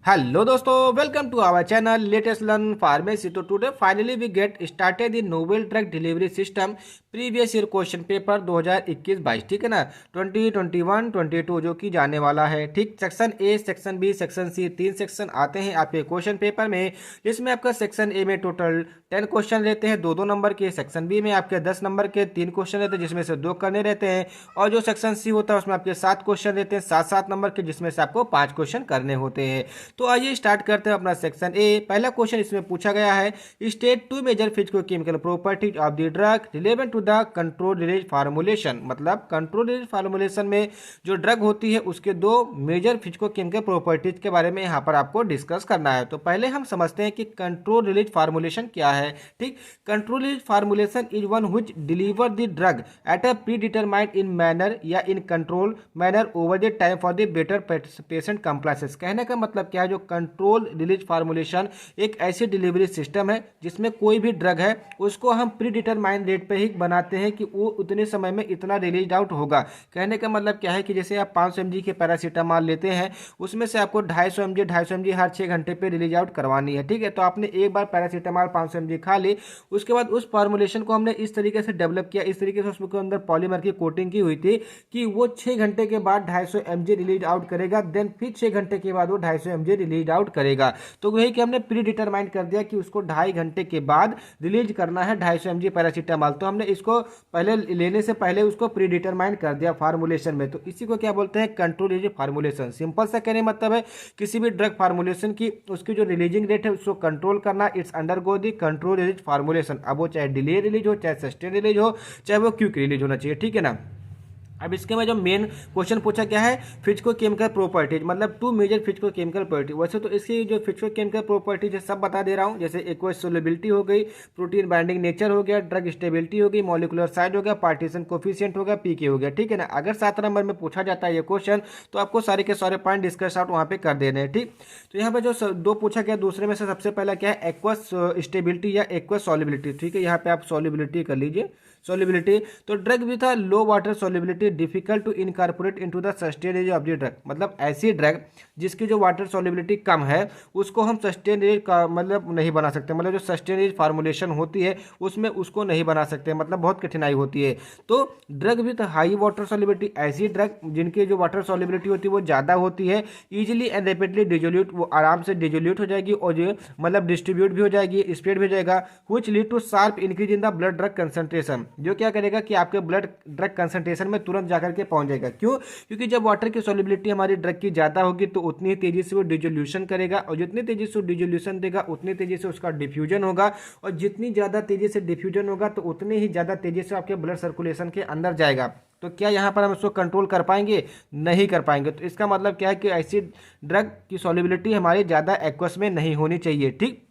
Hello दोस्तों, welcome to our channel latest learn pharmacy. तो today finally we get started the novel drug delivery system previous year question paper 2021-22, ठीक है ना। 2021-22 जो कि जाने वाला है, ठीक। Section A, section B, section C, तीन सेक्शन आते हैं आपके क्वेश्चन पेपर में, जिसमें आपका सेक्शन ए में टोटल 10 क्वेश्चन रहते हैं, दो दो नंबर के। सेक्शन बी में आपके 10 नंबर के 3 क्वेश्चन रहते हैं, जिसमें से 2 करने रहते हैं। और जो सेक्शन सी होता है उसमें आपके 7 क्वेश्चन रहते हैं, 7-7 नंबर के, जिसमें से आपको 5 क्वेश्चन करने होते हैं। तो आइए स्टार्ट करते हैं अपना सेक्शन ए। पहला क्वेश्चन इसमें पूछा गया है, state two major physico chemical properties of the drug relevant to the control release formulation. मतलब कंट्रोल रिलीज फार्मूलेशन में जो ड्रग होती है उसके 2 मेजर फिजिको केमिकल प्रॉपर्टीज के बारे में यहाँ पर आपको डिस्कस करना है। तो पहले हम समझते हैं कि कंट्रोल रिलीज फार्मूलेशन क्या है, ठीक। Control release formulation is one which deliver the drug at a predetermined in manner या in control manner over the time for the better patient compliance. कहने का मतलब क्या है, जो कंट्रोल रिलीज फार्मूलेशन एक ऐसी डिलीवरी सिस्टम है जिसमें कोई भी ड्रग है उसको हम प्री डिटरमाइंड रेट पे ही बनाते हैं कि वो उतने समय में इतना रिलीज आउट होगा। कहने का मतलब क्या है कि जैसे आप 500 mg के पैरासीटामॉल लेते हैं, उसमें से आपको 250 mg हर 6 घंटे पे रिलीज आउट करवानी है, ठीक है। तो आपने एक बार पैरासीटामॉल 500 mg खा ली, उसके बाद उस फार्मूलेशन को हमने इस तरीके से डेवलप किया, इस तरीके से उसके अंदर पॉलीमर की कोटिंग की हुई थी कि वो 6 घंटे के बाद 250 mg रिलीज आउट करेगा, देन फिर 6 घंटे के बाद वो 250 mg रिलीज आउट करेगा। तो वही कि हमने प्री डिटरमाइंड कर दिया कि उसको 2.5 घंटे के बाद रिलीज करना है 250 mg पैरासीटामॉल। तो हमने इसको पहले लेने से पहले उसको प्री डिटरमाइंड कर दिया फार्मूलेशन में। तो इसी को क्या बोलते हैं, कंट्रोल रिलीज फार्मूलेशन। सिंपल सा कहने मतलब है किसी भी ड्रग फार्मूलेशन की उसकी जो रिलीजिंग रेट है उसको कंट्रोल करना, it's undergo the control release formulation. अब वो चाहे डिले रिलीज हो, चाहे सस्टेन रिलीज हो, चाहे वो क्विक रिलीज होना चाहिए, ठीक है ना। अब इसके में जो मेन क्वेश्चन पूछा क्या है, फिजिको केमिकल प्रॉपर्टीज, मतलब 2 मेजर फिजिको केमिकल प्रॉपर्टी। वैसे तो इसकी जो फिजिको केमिकल प्रॉपर्टीज है सब बता दे रहा हूँ, जैसे एक्वस सोलेबिलिटी हो गई, प्रोटीन बाइंडिंग नेचर हो गया, ड्रग स्टेबिलिटी हो गई, मॉलिकुलर साइज हो गया, पार्टीशन कोफिशिएंट हो गया, पीके हो गया, ठीक है ना। अगर 7 नंबर में पूछा जाता है ये क्वेश्चन तो आपको सारे के सारे पॉइंट डिस्कस आउट वहाँ पे कर देने हैं, ठीक। तो यहाँ पे जो 2 पूछा गया, दूसरे में से सबसे पहला क्या है, एक्वस स्टेबिलिटी या एक्वस सॉलिबिलिटी, ठीक है। यहाँ पे आप सॉलिबिलिटी कर लीजिए, सॉलिबिलिटी। तो drug with a low water solubility difficult to incorporate into the sustain range of the drug. मतलब ऐसी ड्रग जिसकी जो वाटर सॉलिबिलिटी कम है उसको हम सस्टेन रेंज का मतलब नहीं बना सकते, मतलब जो सस्टेन रेंज फार्मूलेशन होती है उसमें उसको नहीं बना सकते, मतलब बहुत कठिनाई होती है। तो drug with high water solubility, ऐसी ड्रग जिनकी जो वाटर सॉलिबिलिटी होती है वो ज़्यादा होती है, ईजिली एंड रैपिडली डिजोल्यूट, वो आराम से डिजोल्यूट हो जाएगी और जो मतलब डिस्ट्रीब्यूट भी हो जाएगी, स्प्रेड भी हो जाएगा, which lead to sharp increase in the blood drug concentration. जो क्या करेगा कि आपके ब्लड ड्रग कंसंट्रेशन में तुरंत जाकर के पहुंच जाएगा। क्यों? क्योंकि जब वाटर की सॉल्युबिलिटी हमारी ड्रग की ज़्यादा होगी तो उतनी तेजी से वो डिजोल्यूशन करेगा, और जितनी तेजी से वो डिजोल्यूशन देगा उतनी तेजी से उसका डिफ्यूजन होगा, और जितनी ज़्यादा तेजी से डिफ्यूजन होगा तो उतनी ही ज़्यादा तेजी से आपके ब्लड सर्कुलेशन के अंदर जाएगा। तो क्या यहाँ पर हम इसको कंट्रोल कर पाएंगे? नहीं कर पाएंगे। तो इसका मतलब क्या है कि ऐसी ड्रग की सॉल्युबिलिटी हमारी ज़्यादा एक्वस में नहीं होनी चाहिए, ठीक।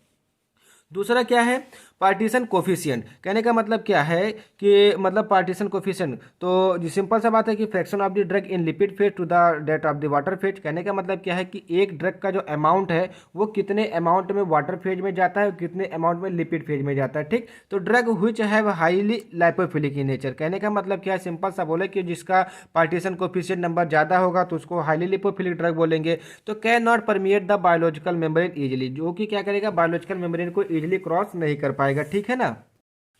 दूसरा क्या है, पार्टीशन कोफिशिएंट। कहने का मतलब क्या है कि मतलब पार्टीशन कोफिशिएंट, तो सिंपल सा बात है कि fraction of the drug in lipid phase to the that of the water phase. कहने का मतलब क्या है कि एक ड्रग का जो अमाउंट है वो कितने अमाउंट में वाटर फेज में जाता है, कितने अमाउंट में लिपिड फेज में जाता है, ठीक। तो drug which have highly lipophilic in nature. कहने का मतलब क्या है, सिंपल सा बोले कि जिसका पार्टीशन कोफिशिएंट नंबर ज़्यादा होगा तो उसको हाईली लिपोफिलिक ड्रग बोलेंगे। तो cannot permeate the biological membrane easily, जो कि क्या करेगा, बायोलॉजिकल मेम्ब्रेन को इजिली क्रॉस नहीं कर पाएगा, ठीक है ना।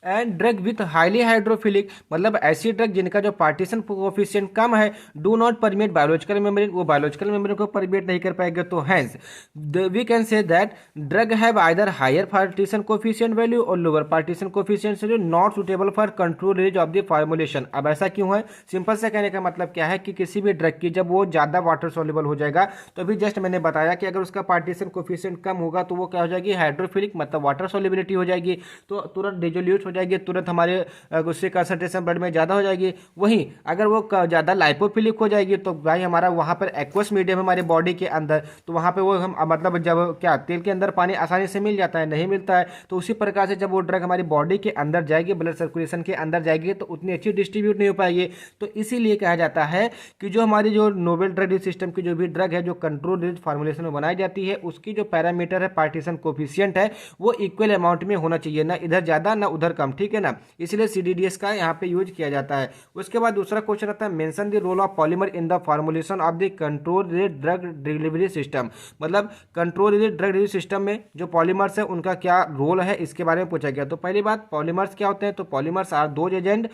And drug with highly hydrophilic, मतलब ऐसी ड्रग जिनका जो पार्टीशन कोफिशिएंट कम है, do not permit biological membrane, वो बायोलॉजिकल मेम्ब्रेन को परमिट नहीं कर पाएगा। तो hence we can say that drug have either higher partition coefficient value or lower partition coefficient से not suitable for control range of the formulation. अब ऐसा क्यों है, सिंपल से कहने का मतलब क्या है कि किसी भी ड्रग की जब वो ज़्यादा वाटर सोल्यूबल हो जाएगा, तो अभी जस्ट मैंने बताया कि अगर उसका पार्टीशन कोफिशिएंट कम होगा तो वो क्या हो जाएगी, हाइड्रोफिलिक, मतलब वाटर सोल्युबिलिटी हो जाएगी, तो तुरंत डिजोल्यूट हो जाएगी, तुरंत हमारे उससे कंसंट्रेशन ब्लड में ज़्यादा हो जाएगी। वहीं अगर वो ज़्यादा लाइपोफिलिक हो जाएगी तो भाई हमारा वहाँ पर एक्वस मीडियम हमारे बॉडी के अंदर, तो वहाँ पे वो हम मतलब जब क्या तेल के अंदर पानी आसानी से मिल जाता है, नहीं मिलता है, तो उसी प्रकार से जब वो ड्रग हमारी बॉडी के अंदर जाएगी, ब्लड सर्कुलेशन के अंदर जाएगी, तो उतनी अच्छी डिस्ट्रीब्यूट नहीं हो पाएगी। तो इसीलिए कहा जाता है कि जो हमारी जो नोवेल ड्रग सिस्टम की जो भी ड्रग है जो कंट्रोल रेंज फार्मूलेशन में बनाई जाती है, उसकी जो पैरामीटर है पार्टीशन कोफिशिएंट है वो इक्वल अमाउंट में होना चाहिए, ना इधर ज़्यादा ना उधर कम, ठीक है ना, इसलिए CDDS का यहाँ पे यूज किया जाता है। उसके बाद दूसरा क्वेश्चन आता है mention the role of polymer in the formulation of the control drug delivery system, मतलब कंट्रोल ड्रग डिलीवरी सिस्टम में जो पॉलीमर्स है उनका क्या रोल है, इसके बारे में पूछा गया। तो पहली बात पॉलीमर्स क्या होते हैं, तो polymers are those agent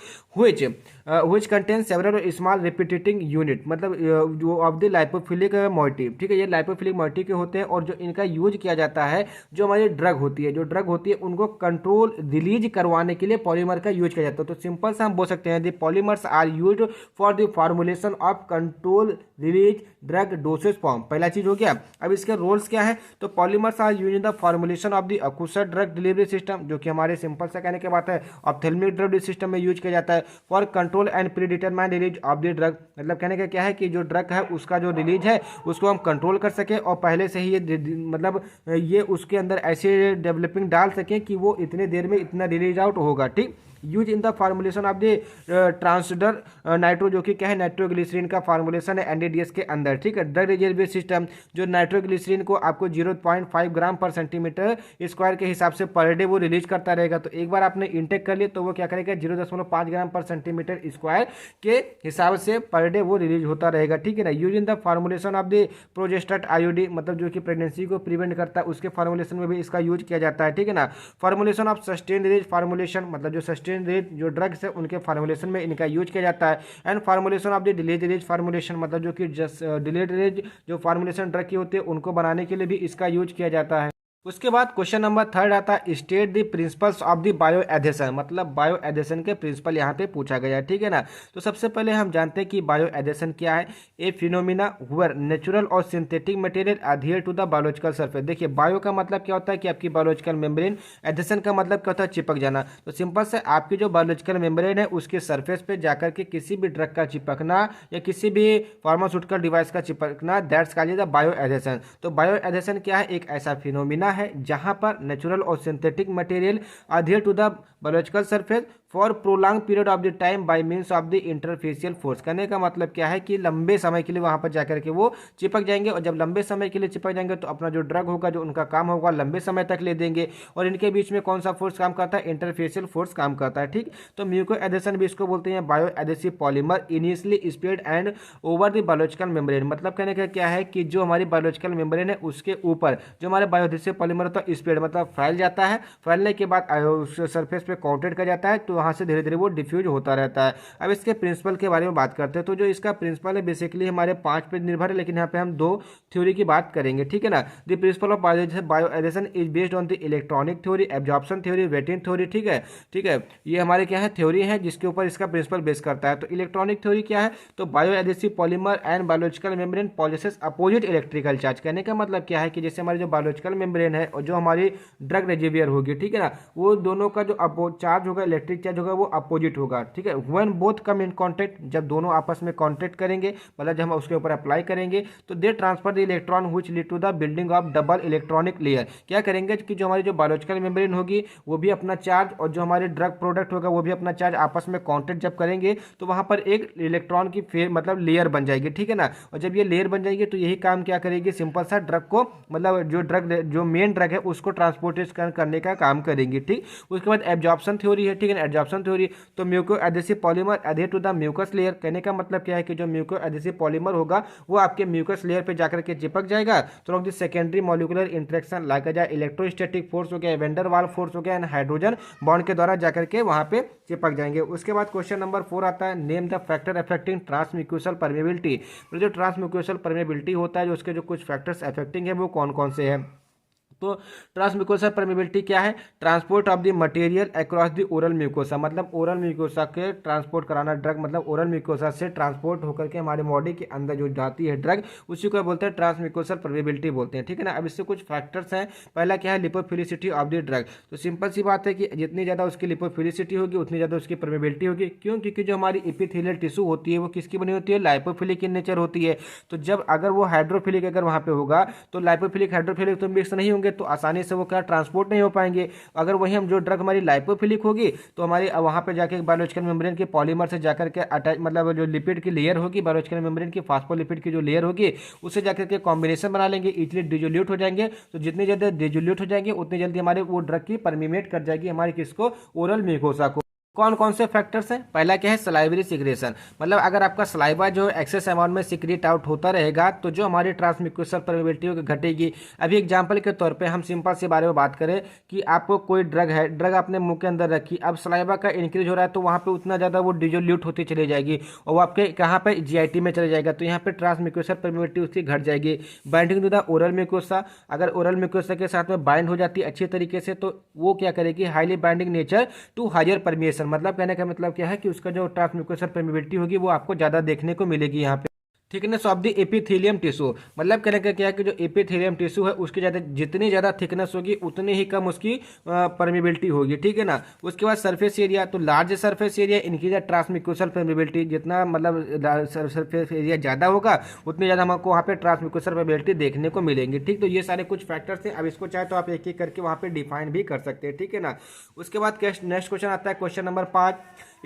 which contain several small repeating unit, मतलब जो ऑफ द लाइपोफिलिक मोइटी, ठीक है, ये लाइपोफिलिक मोइटी के होते हैं और जो इनका यूज किया जाता है जो हमारी ड्रग होती है, जो ड्रग होती है उनको कंट्रोल रिलीज करवाने के लिए पॉलीमर का यूज किया जाता है। तो सिंपल सा हम बोल सकते हैं the polymers are used for the formulation of control release drug dosage form, पहला चीज हो गया। अब इसके रोल्स क्या है, तो polymers are use in the formulation of the Ocusert drug delivery system, जो कि हमारे सिंपल सा कहने की बात है ऑप्थेल्मिक ड्रग सिस्टम में यूज किया जाता है। For control and predetermined release of the drug, मतलब कहने का क्या है कि जो ड्रग है उसका जो रिलीज है उसको हम कंट्रोल कर सके और पहले से ही ये मतलब ये उसके अंदर ऐसे डेवलपिंग डाल सकें कि वो इतने देर में इतना रिलीज आउट होगा, ठीक। Use in the formulation of the Transderm Nitro, जो कि क्या है नाइट्रोग्लिसरीन का फार्मुलेशन है NDDS के अंदर, ठीक है। ड्रग डिलीवरी सिस्टम जो नाइट्रोग्लिसरीन को आपको 0.5 ग्राम पर सेंटीमीटर स्क्वायर के हिसाब से पर डे वो रिलीज करता रहेगा। तो एक बार आपने इंटेक कर लिया तो वो क्या करेगा 0.5 ग्राम पर सेंटीमीटर स्क्वायर के हिसाब से पर डे वो रिलीज होता रहेगा, ठीक है ना। Use in the formulation of the Progestasert IUD, मतलब जो कि प्रेगनेंसी को प्रिवेंट करता है उसके फार्मुलेशन में भी इसका यूज किया जाता है, ठीक है ना। Formulation of sustain release formulation, मतलब जो सस्टेन रेट जो ड्रग्स है उनके फार्मुलेशन में इनका यूज किया जाता है। And formulation of the delayed release formulation, मतलब जो कि डिलेड रिलीज जो फार्मुलेशन ड्रग की होती है उनको बनाने के लिए भी इसका यूज किया जाता है। उसके बाद क्वेश्चन नंबर 3 आता है state the principles of the bio adhesion, मतलब बायो एडेशन के प्रिंसिपल यहाँ पे पूछा गया है, ठीक है ना। तो सबसे पहले हम जानते हैं कि बायो एडेशन क्या है। ए फिनोमिना हुएर नेचुरल और synthetic material adhere to the biological surface. देखिए बायो का मतलब क्या होता है कि आपकी बायोलॉजिकल मेम्ब्रेन, एडेशन का मतलब क्या होता है चिपक जाना। तो सिंपल से आपकी जो बायोलॉजिकल मेम्ब्रेन है उसके सरफेस पे जाकर के किसी भी ड्रग का चिपकना या किसी भी फार्मास्यूटिकल डिवाइस का चिपकना, that's called the bioadhesion. तो बायो एडेशन क्या है, एक ऐसा फिनोमिना है जहां पर नेचुरल और synthetic material adhere to the biological surface for prolong period of the time by means of the interfacial force. कहने का मतलब क्या है कि लंबे समय के लिए वहां पर जाकर के वो चिपक जाएंगे और जब लंबे समय के लिए चिपक जाएंगे तो अपना जो ड्रग होगा, जो उनका काम होगा, लंबे समय तक ले देंगे। और इनके बीच में कौन सा फोर्स काम करता है, इंटरफेशियल फोर्स काम करता है, ठीक। तो म्यूको एडेशन भी इसको बोलते हैं। Bio adhesive polymer initially spread and over the biological membrane, मतलब कहने का क्या है कि जो हमारी बायोलॉजिकल मेम्ब्रेन है उसके ऊपर जो हमारे बायो एडेसिव पॉलीमर होता है स्प्रेड मतलब फैल जाता है, फैलने के बाद उस सरफेस पे कांटेक्ट कर जाता है तो वहां से धीरे धीरे वो डिफ्यूज होता रहता है। अब इसके प्रिंसिपल के बारे में बात करते हैं। तो जो इसका प्रिंसिपल है बेसिकली हमारे 5 पे निर्भर है, लेकिन यहाँ पे हम 2 थ्योरी की बात करेंगे, ठीक है ना। The principle of bio adhesion is based on the electronic theory, absorption theory, waiting theory, ठीक है, ठीक है। ये हमारे क्या है थ्योरी है जिसके ऊपर इसका प्रिंसिपल बेस करता है। तो इलेक्ट्रॉनिक थ्योरी क्या है, तो bio adhesive polymer and biological membrane possesses opposite electrical charge. कहने का मतलब क्या है कि जैसे हमारी जो बायोलॉजिकल मेम्ब्रेन है और जो हमारी ड्रग रेजिवियर होगी, ठीक है ना, वो दोनों का जो चार्ज होगा, इलेक्ट्रिक चार्ज होगा, वो अपोजिट होगा, ठीक है। When both come in contact, जब दोनों आपस में कांटेक्ट करेंगे, मतलब जब हम उसके ऊपर अप्लाई करेंगे तो they transfer the electron which lead to the building of double electronic layer. क्या करेंगे कि जो हमारी जो बायोलॉजिकल मेम्ब्रेन होगी वो भी अपना चार्ज और जो हमारे ड्रग प्रोडक्ट होगा वो भी अपना चार्ज आपस में कांटेक्ट जब करेंगे तो वहां पर एक इलेक्ट्रॉन की मतलब लेयर बन जाएगी, ठीक है ना। और जब ये लेयर बन जाएगी तो यही काम क्या करेगी, सिंपल सा ड्रग को, मतलब जो ड्रग जो मेन ड्रग है उसको ट्रांसपोर्टेशन करने का काम करेंगी, ठीक। उसके बाद एब्जॉर्प्शन थ्योरी है, ठीक है ना। एब्जॉर्प्शन थ्योरी तो muco adhesive polymer adhere to the mucus layer. कहने का मतलब क्या है कि जो म्यूको एडेसिव पॉलीमर होगा वो आपके म्यूकस लेयर पे जाकर के चिपक जाएगा through the secondary molecular interaction like as electrostatic force हो गया, वेंडर वाल फोर्स हो गया एंड हाइड्रोजन बॉन्ड के द्वारा जाकर के वहां पे चिपक जाएंगे। उसके बाद क्वेश्चन नंबर 4 आता है name the factor affecting transmucosal permeability. तो जो ट्रांसम्यूकोसल परमेबिलिटी होता है, जो उसके जो कुछ फैक्टर्स अफेक्टिंग है वो कौन कौन से हैं। तो ट्रांसम्यूकोसा परमेबिलिटी क्या है, transport of the material across the oral mucosa, मतलब ओरल म्यूकोसा के ट्रांसपोर्ट कराना ड्रग, मतलब ओरल म्यूकोसा से ट्रांसपोर्ट होकर के हमारे बॉडी के अंदर जो जाती है ड्रग उसी को बोलते हैं ट्रांसम्यूकोसल परमेबिलिटी बोलते हैं, ठीक है ना। अब इससे कुछ फैक्टर्स हैं। पहला क्या है, लिपोफिलिसिटी ऑफ द ड्रग। तो सिंपल सी बात है कि जितनी ज़्यादा उसकी लिपोफिलिसिटी होगी उतनी ज़्यादा उसकी परमेबिलिटी होगी। क्यों, क्योंकि जो हमारी एपिथेलियल टिश्यू होती है वो किसकी बनी होती है, लाइपोफिलिक इन नेचर होती है। तो जब अगर वो हाइड्रोफिलिक अगर वहाँ पे होगा तो लाइपोफिलिक हाइड्रोफिलिक तो मिक्स नहीं होंगे, तो आसानी से वो क्या ट्रांसपोर्ट नहीं हो पाएंगे। अगर वही हम जो ड्रग हमारी लाइपोफिलिक होगी तो हमारी वहाँ पे जाके बायोलॉजिकल मेम्ब्रेन के पॉलीमर से जाकर के अटैच मतलब जो लिपिड की लेयर होगी बायोलॉजिकल मेम्ब्रेन की फास्फोलिपिड की जो लेयर होगी उससे जाकर के कॉम्बिनेशन बना लेंगे, इजीली डिजोल्यूट हो जाएंगे। तो जितनी जल्दी डिजोल्यूट हो जाएंगे उतनी जल्दी हमारे वो ड्रग की परमिमेट कर जाएगी हमारी किसको, ओरल म्यूकोसा को। कौन कौन से फैक्टर्स हैं? पहला क्या है, सलाइवरी सिक्रेशन, मतलब अगर आपका सलाइवा जो एक्सेस अमाउंट में सिक्रेट आउट होता रहेगा तो जो हमारी ट्रांसम्यूकोसल परमिबिलिटी घटेगी। अभी एग्जांपल के तौर पे हम सिंपल से बारे में बात करें कि आपको कोई ड्रग है, ड्रग आपने मुंह के अंदर रखी, अब सलाइवा का इंक्रीज हो रहा है तो वहाँ पे उतना ज़्यादा वो डिजोल्यूट होती चली जाएगी और वो आपके कहाँ पे जीआईटी में चले जाएगा, तो यहाँ पे ट्रांसम्यूकोसल परमिबिलिटी उसकी घट जाएगी। Binding to the oral mucosa, अगर ओरल म्यूकोसा के साथ में बाइंड हो जाती है अच्छी तरीके से तो वो क्या करेगी, highly binding nature to higher permeation, मतलब कहने का मतलब क्या है कि उसका जो ट्रांसम्यूकोसल परमिबिलिटी होगी वो आपको ज्यादा देखने को मिलेगी यहाँ पे। Thickness of the epithelium tissue, मतलब कहने का क्या है कि जो एपिथेलियम टिश्यू है उसकी ज़्यादा जितनी ज़्यादा थिकनेस होगी उतनी ही कम उसकी परमिबिलिटी होगी, ठीक है ना। उसके बाद सरफेस एरिया, तो large surface area increase transmucosal permeability, जितना मतलब सरफेस एरिया ज़्यादा होगा उतनी ज़्यादा हमको वहाँ पे ट्रांसम्यूकोसल परमिबिलिटी देखने को मिलेंगी, ठीक। तो ये सारे कुछ फैक्टर्स हैं, अब इसको चाहे तो आप एक एक करके वहाँ पे डिफाइन भी कर सकते हैं, ठीक है ना। उसके बाद नेक्स्ट क्वेश्चन आता है question number 5,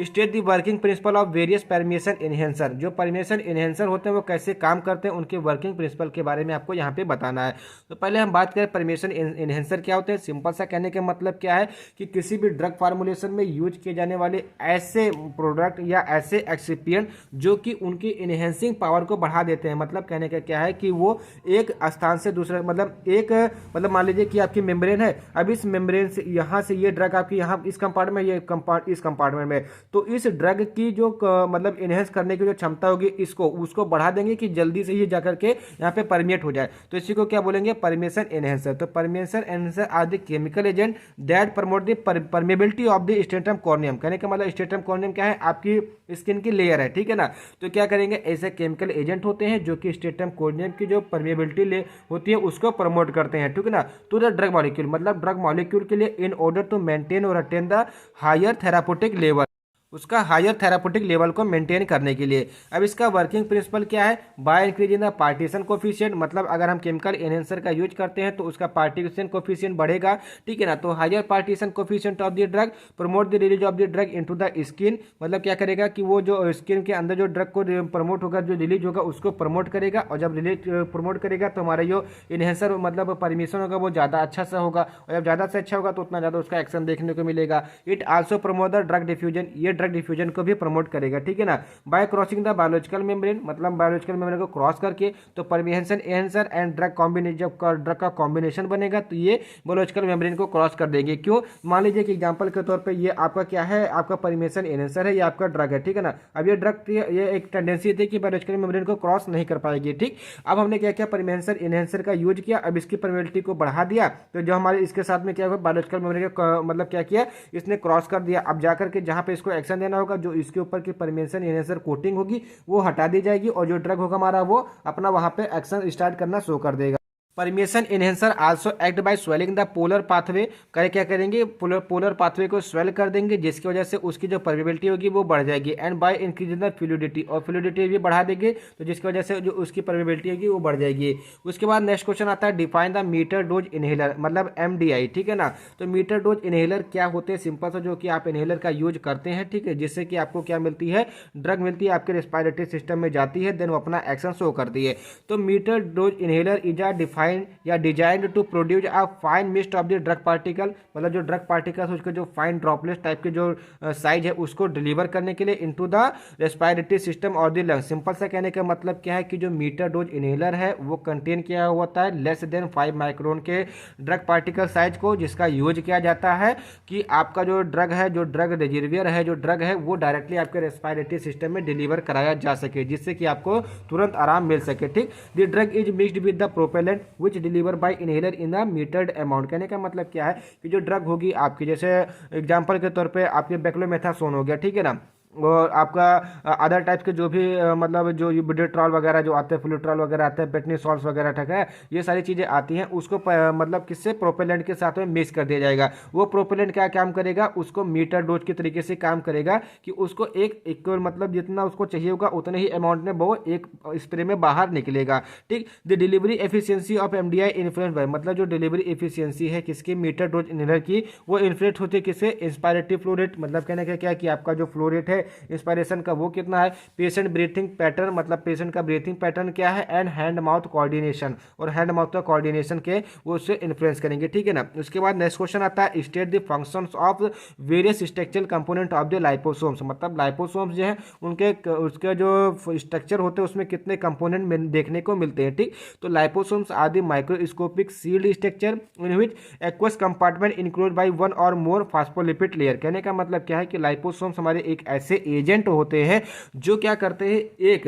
state the working principle of various permeation enhancer, जो परमिएशन एनहेंसर होते हैं वो कैसे काम करते हैं उनके वर्किंग प्रिंसिपल के बारे में आपको यहाँ पे बताना है। तो पहले हम बात करें परमिएशन एनहेंसर क्या होते हैं। सिंपल सा कहने का मतलब क्या है कि किसी भी ड्रग फार्मुलेशन में यूज किए जाने वाले ऐसे प्रोडक्ट या ऐसे एक्सिपिएंट जो कि उनकी इनहेंसिंग पावर को बढ़ा देते हैं। मतलब कहने का क्या है कि वो एक स्थान से दूसरे मतलब मान लीजिए कि आपकी मेम्ब्रेन है, अब इस मेम्ब्रेन से यहाँ से ये ड्रग आपकी यहाँ इस कंपार्टमेंट में, ये इस कंपार्टमेंट में, तो इस ड्रग की जो मतलब इनहेंस करने की जो क्षमता होगी उसको बढ़ा देंगे कि जल्दी से ही जाकर के यहाँ पे परमिएट हो जाए, तो इसी को क्या बोलेंगे, परमिएशन एनहेंसर। तो permeation enhancer are the chemical agent that promote the permeability of the stratum corneum. कहने का मतलब स्ट्रेटम कॉर्नियम क्या है, आपकी स्किन की लेयर है, ठीक है ना। तो क्या करेंगे, ऐसे केमिकल एजेंट होते हैं जो कि स्ट्रेटम कॉर्नियम की जो परमेबिलिटी होती है उसको प्रमोट करते हैं, ठीक है ना। तो द ड्रग मॉलिक्यूल, मतलब ड्रग मॉलिक्यूल के लिए इन ऑर्डर टू मेंटेन और attain the higher therapeutic level, उसका हायर थेरापेटिक लेवल को मेंटेन करने के लिए। अब इसका वर्किंग प्रिंसिपल क्या है, by increasing the partition coefficient, मतलब अगर हम केमिकल एनहेंसर का यूज करते हैं तो उसका पार्टीशन कोफिशिएंट बढ़ेगा, ठीक है ना। तो higher partition coefficient of the drug promote the release of the drug into the skin, मतलब क्या करेगा कि वो जो स्किन के अंदर जो ड्रग को प्रमोट होगा, जो रिलीज होगा उसको प्रमोट करेगा, और जब रिलीज प्रमोट करेगा तो हमारा जो इनहेंसर मतलब परमिशन होगा वो ज़्यादा अच्छा सा होगा, और जब ज़्यादा से अच्छा होगा तो उतना ज़्यादा उसका एक्शन देखने को मिलेगा। It also promote the drug diffusion, ये ड्रग डिफ्यूजन को भी प्रमोट करेगा, ठीक है ना। Bye crossing the biological membrane, मतलब बायोलॉजिकल मेम्ब्रेन को क्रॉस करके, तो permeation enhancer and drug combination, जब ड्रग का कॉम्बिनेशन बनेगा तो ये बायोलॉजिकल मेम्ब्रेन को क्रॉस कर देंगे। क्यों, मान लीजिए कि एग्जांपल के तौर पे ये आपका क्या है, आपका परमिएशन एनहेंसर है, ये आपका ड्रग है, ठीक है ना। अब ये ड्रग ये एक टेंडेंसी थी कि बायोलॉजिकल मेम्ब्रेन को क्रॉस नहीं कर पाएगी, ठीक। अब हमने क्या किया, परमिएशन एनहेंसर का यूज किया, अब इसकी परमिबिलिटी को बढ़ा दिया, तो जो हमारे इसके साथ में क्या हुआ, बायोलॉजिकल मेम्ब्रेन का मतलब क्या किया, इसने क्रॉस कर दिया। अब जाकर के जहां पे इसको एक्शन देना होगा, जो इसके ऊपर की परमिएशन एनहेंसर कोटिंग होगी वो हटा दी जाएगी, और जो ड्रग होगा हमारा वो अपना वहां पे एक्शन स्टार्ट करना शो कर देगा। Permeation enhancer also act by swelling the polar pathway, क्या करेंगे, पोलर पाथवे को स्वेल कर देंगे, जिसकी वजह से उसकी जो परमिबिलिटी होगी वो बढ़ जाएगी। And bye increasing the fluidity, और फ्लूइडिटी भी बढ़ा देंगे, तो जिसकी वजह से जो उसकी परमिबिलिटी होगी वो बढ़ जाएगी। उसके बाद नेक्स्ट क्वेश्चन आता है, define the meter dose inhaler, मतलब एमडीआई, ठीक है ना। तो मीटर डोज इनहेलर क्या होते हैं, सिंपल सा जो कि आप इनहेलर का यूज करते हैं, ठीक है, जिससे कि आपको क्या मिलती है, ड्रग मिलती है, आपके रेस्पिरेटरी सिस्टम में जाती है, देन वो अपना एक्शन शो करती है। तो meter dose inhaler is a defined या designed to produce a fine mist of the drug particle, मतलब जो ड्रग पार्टिकल्स उसके जो फाइन ड्रॉपलेट्स टाइप के जो साइज है उसको डिलीवर करने के लिए इनटू द रेस्पिरेटरी सिस्टम और द लंग्स। सिंपल सा कहने का मतलब क्या है कि जो मीटर डोज इनहेलर है वो कंटेन किया होता है लेस देन 5 माइक्रोन के ड्रग पार्टिकल साइज को, जिसका यूज किया जाता है कि आपका जो ड्रग है, जो ड्रग रेजिरवियर है, जो ड्रग है वो डायरेक्टली आपके रेस्पिरेटरी सिस्टम में डिलीवर कराया जा सके, जिससे कि आपको तुरंत आराम मिल सके, ठीक। The drug is mixed with the propellant which deliver by inhaler in the metered amount. कहने का मतलब क्या है कि जो ड्रग होगी आपकी, जैसे एग्जांपल के तौर पे आपके बेक्लोमेथासोन हो गया, ठीक है ना, और आपका अदर टाइप्स के जो भी मतलब जो बुडेट्रॉल वगैरह जो आते हैं, फ्लूट्रॉल वगैरह आते हैं, बेटनी सॉल्ट्स वगैरह, ठीक है, ये सारी चीज़ें आती हैं, उसको मतलब किससे प्रोपेलेंट के साथ में मिक्स कर दिया जाएगा। वो प्रोपेलेंट क्या काम करेगा, उसको मीटर डोज के तरीके से काम करेगा कि उसको एक इक्वल मतलब जितना उसको चाहिए होगा उतने ही अमाउंट में वो एक स्प्रे में बाहर निकलेगा। ठीक, the delivery efficiency of MDI influence by, मतलब जो डिलीवरी एफिशिएंसी है किसकी, मीटर डोज इनहेलर की, वो इन्फ्लुएंस होती है किससे, इंस्पायरेटिव फ्लो रेट, मतलब कहने का क्या कि आपका जो फ्लो रेट है इंस्पायरेशन का वो कितना है, पेशेंट ब्रीथिंग पैटर्न, मतलब पेशेंट का ब्रीथिंग पैटर्न क्या है, एंड हैंड माउथ कोऑर्डिनेशन, और हैंड माउथ का कोऑर्डिनेशन के वो उससे इन्फ्लुएंस करेंगे। ठीक है ना। उसके बाद नेक्स्ट क्वेश्चन आता है, state the functions of various structural component of the liposomes, मतलब लाइपोसोम्स जो है उनके उसके जो स्ट्रक्चर होते हैं उसमें कितने कंपोनेंट देखने को मिलते हैं। ठीक, तो liposomes are the microscopic sealed structure in which aqueous compartment include by one or more phospholipid layer. कहने का मतलब क्या है कि लाइपोसोम्स हमारे एक ऐसे एजेंट होते हैं जो क्या करते हैं, एक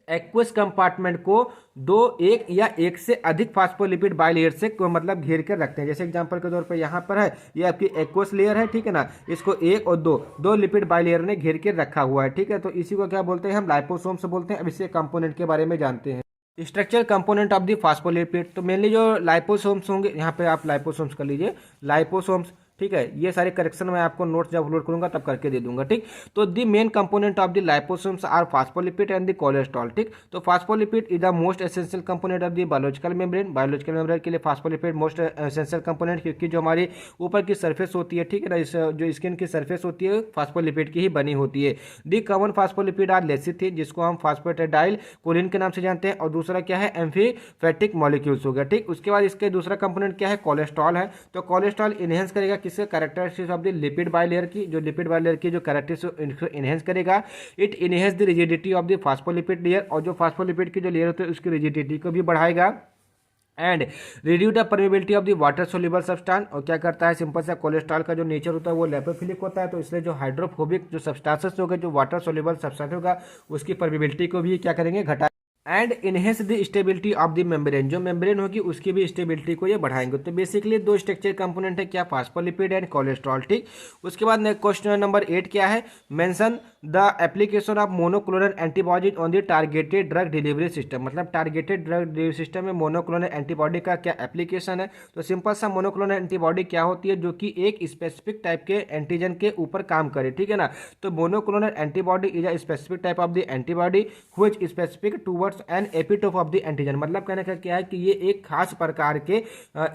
एक्वस कंपार्टमेंट को दो, एक या एक से अधिक फास्फोलिपिड बाइलेयर से मतलब घेर कर रखते हैं। जैसे एग्जांपल के तौर पर यहाँ पर है, ये आपकी एक्वस लेयर है, ठीक है ना, इसको एक और दो लिपिड बाइलेयर ने घेर कर रखा हुआ है। ठीक है, तो इसी को क्या बोलते हैं, हम लाइपोसोम से बोलते हैं। अब इसके कंपोनेंट के बारे में जानते हैं। Structure component of the phospholipid, तो मेनली जो लाइपोसोम्स होंगे, यहाँ पे आप लाइपोसोम्स कर लीजिए, लाइपोसोम्स, ठीक है, ये सारे करेक्शन मैं आपको नोट्स जब अपलोड करूंगा तब करके दे दूंगा। ठीक, तो the main component of the liposomes are phospholipid and the cholesterol. ठीक, तो phospholipid is the most essential component of the biological membrane, biological membrane के लिए फास्फोलिपिड मोस्ट एसेंशियल कंपोनेंट, क्योंकि जो हमारी ऊपर की सरफेस होती है, ठीक है ना, जो स्किन की सरफेस होती है फास्फोलिपिड की ही बनी होती है। The common phospholipid are lecithin, जिसको हम फास्फेटाइडाइल कोलिन के नाम से जानते हैं, और दूसरा क्या है, एम्फीफेटिक मॉलिक्यूल्स हो गया। ठीक, उसके बाद इसके दूसरा कंपोनेंट क्या है, कोलेस्ट्रॉल है। तो कोलेस्ट्रॉल इनहेंस करेगा किसके, characteristics of the lipid bilayer की, जो लिपिड बाइलेयर की जो कैरेक्टरिस्टिक्स इनहेंस करेगा। It enhance the rigidity of the phospholipid layer, और जो फास्फोलिपिड की जो लेयर होती है उसकी रिजिडिटी को भी बढ़ाएगा। And reduce the permeability of the water soluble substance, और क्या करता है, सिंपल सा कोलेस्ट्रॉल का जो नेचर होता है वो लिपोफिलिक होता है, तो इसलिए जो हाइड्रोफोबिक जो सब्सटेंसेस होगा, जो वाटर सोल्यूबल सब्सटेंस होगा, उसकी परमेबिलिटी को भी क्या करेंगे, घटा and enhance the stability of the membrane, जो मेम्ब्रेन होगी उसकी भी स्टेबिलिटी को ये बढ़ाएंगे। तो बेसिकली दो स्ट्रक्चर कंपोनेंट है क्या, फास्फोलिपिड एंड कोलेस्ट्रॉल। ठीक, उसके बाद क्वेश्चन नंबर 8 क्या है, mention the application of monoclonal antibody on the targeted drug delivery system, मतलब टारगेटेड ड्रग डिलीवरी सिस्टम में मोनोक्लोनल एंटीबॉडी का क्या एप्लीकेशन है। तो सिंपल सा मोनोक्लोनल एंटीबॉडी क्या होती है, जो कि एक स्पेसिफिक टाइप के एंटीजन के ऊपर काम करे। ठीक है ना, तो monoclonal antibody is a specific type of the antibody which specific towards an epitope of the antigen, मतलब कहने का क्या है कि ये एक खास प्रकार के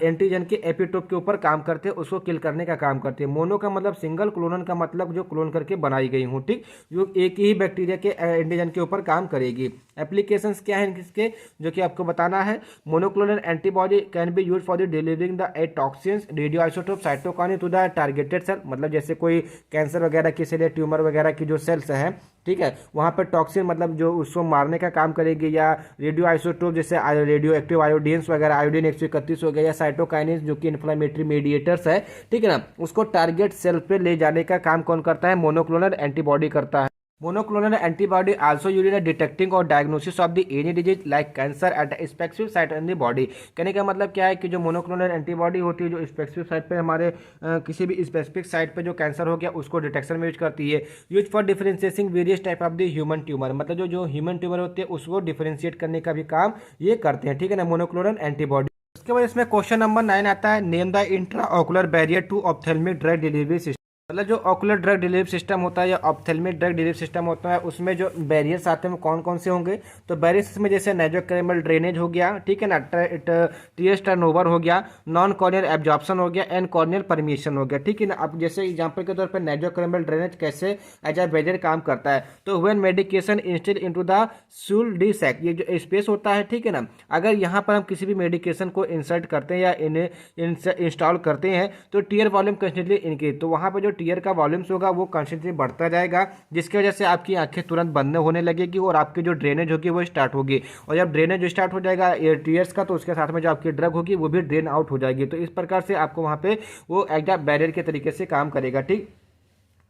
एंटीजन के एपिटोप के ऊपर काम करते हैं, उसको किल करने का काम करते हैं। मोनो का मतलब सिंगल, क्लोनल का मतलब जो क्लोन करके बनाई गई हूँ। ठीक, जो एक ही बैक्टीरिया के एंटीजन के ऊपर काम करेगी। एप्लीकेशंस क्या है इसके, जो कि आपको बताना है, monoclonal antibody can be use for the delivering the toxins radioisotope cytokine to the targeted cell, मतलब जैसे कोई कैंसर वगैरह की सेल, ट्यूमर वगैरह की जो सेल्स हैं, ठीक है, वहाँ पर टॉक्सिन मतलब जो उसको मारने का काम करेगी, या रेडियो आइसोटोप जैसे रेडियो एक्टिव आयोडीन्स वगैरह, आयोडीन 131 हो गया, या साइटोकाइनिन्स जो कि इन्फ्लेमेटरी मेडिएटर्स है, ठीक है ना, उसको टारगेट सेल पे ले जाने का काम कौन करता है, मोनोक्लोनल एंटीबॉडी करता है। Monoclonal antibody also use in detecting और diagnosis of the any disease like cancer at specific site in the body. कहने का मतलब क्या है कि जो मोनोक्लोनल एंटीबॉडी होती है, जो स्पेसिफिक साइट पे हमारे किसी भी स्पेसिफिक साइट पे जो कैंसर हो गया उसको डिटेक्शन में यूज करती है। Use for differentiating various type of the human tumour, मतलब जो ह्यूमन ट्यूमर होते हैं उसको डिफरेंशिएट करने का भी काम ये करते हैं। ठीक है ना, मोनोक्लोनल एंटीबॉडी। उसके बाद इसमें क्वेश्चन नंबर 9 आता है, name the intra ocular barrier to ophthalmic drug delivery system, मतलब जो ऑकुलर ड्रग डिलीवरी सिस्टम होता है या ऑप्थेल्मिक ड्रग डिलीवरी सिस्टम होता है, उसमें जो बैरियर्स आते हैं कौन कौन से होंगे। तो बैरियर्स में जैसे नेजोक्रेमल ड्रेनेज हो गया, ठीक है ना, टीएस टर्नओवर हो गया, नॉन कॉर्नियल एब्जॉर्प्शन हो गया, एंड कॉर्नियल परमिशन हो गया। ठीक है ना, अब जैसे एग्जांपल के तौर पर नेजोक्रेमल ड्रेनेज कैसे एज अ बैरियर काम करता है, तो when medication instil into the सूल डी सैक, ये जो स्पेस होता है, ठीक है ना, अगर यहाँ पर हम किसी भी मेडिकेशन को इंसर्ट करते हैं या इन्हें इंस्टॉल करते हैं तो टीयर वॉल्यूम कंस्टेंटली इंक्रीज, तो वहाँ पर जो टीयर का वॉल्यूम्स होगा वो कंस्टेंटली बढ़ता जाएगा, जिसकी वजह से आपकी आंखें तुरंत बंद होने लगेगी और आपकी जो ड्रेनेज होगी वो स्टार्ट होगी। और जब ड्रेनेज स्टार्ट हो जाएगा टीयर्स का, तो उसके साथ में जो आपकी ड्रग होगी वो भी ड्रेन आउट हो जाएगी। तो इस प्रकार से आपको वहाँ पे वो एक बैरियर के तरीके से काम करेगा। ठीक,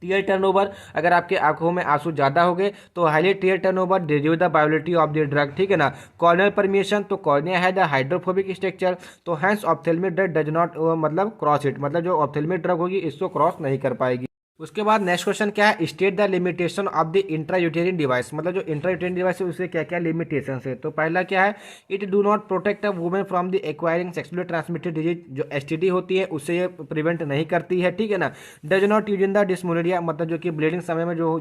टीयर टर्नओवर, अगर आपके आंखों में आंसू ज्यादा हो गए तो highly tear turnover reduce the bioavailability of the drug. ठीक है ना, कॉर्नियल परमिशन, तो कॉर्निया है द हाइड्रोफोबिक स्ट्रक्चर, तो hence ophthalmic drug does not मतलब क्रॉस इट, मतलब जो ऑप्थेल्मिक ड्रग होगी इसको क्रॉस नहीं कर पाएगी। उसके बाद नेक्स्ट क्वेश्चन क्या है, state the limitation of the intrauterine device, मतलब जो इंट्रायूटेरिन डिवाइस है उसके क्या क्या लिमिटेशन है। तो पहला क्या है, it do not protect a women from the acquiring sexually transmitted disease, जो एसटीडी होती है उससे ये प्रिवेंट नहीं करती है, ठीक है ना। Does not use in the डिस्मोनिया, मतलब जो कि ब्लीडिंग समय में जो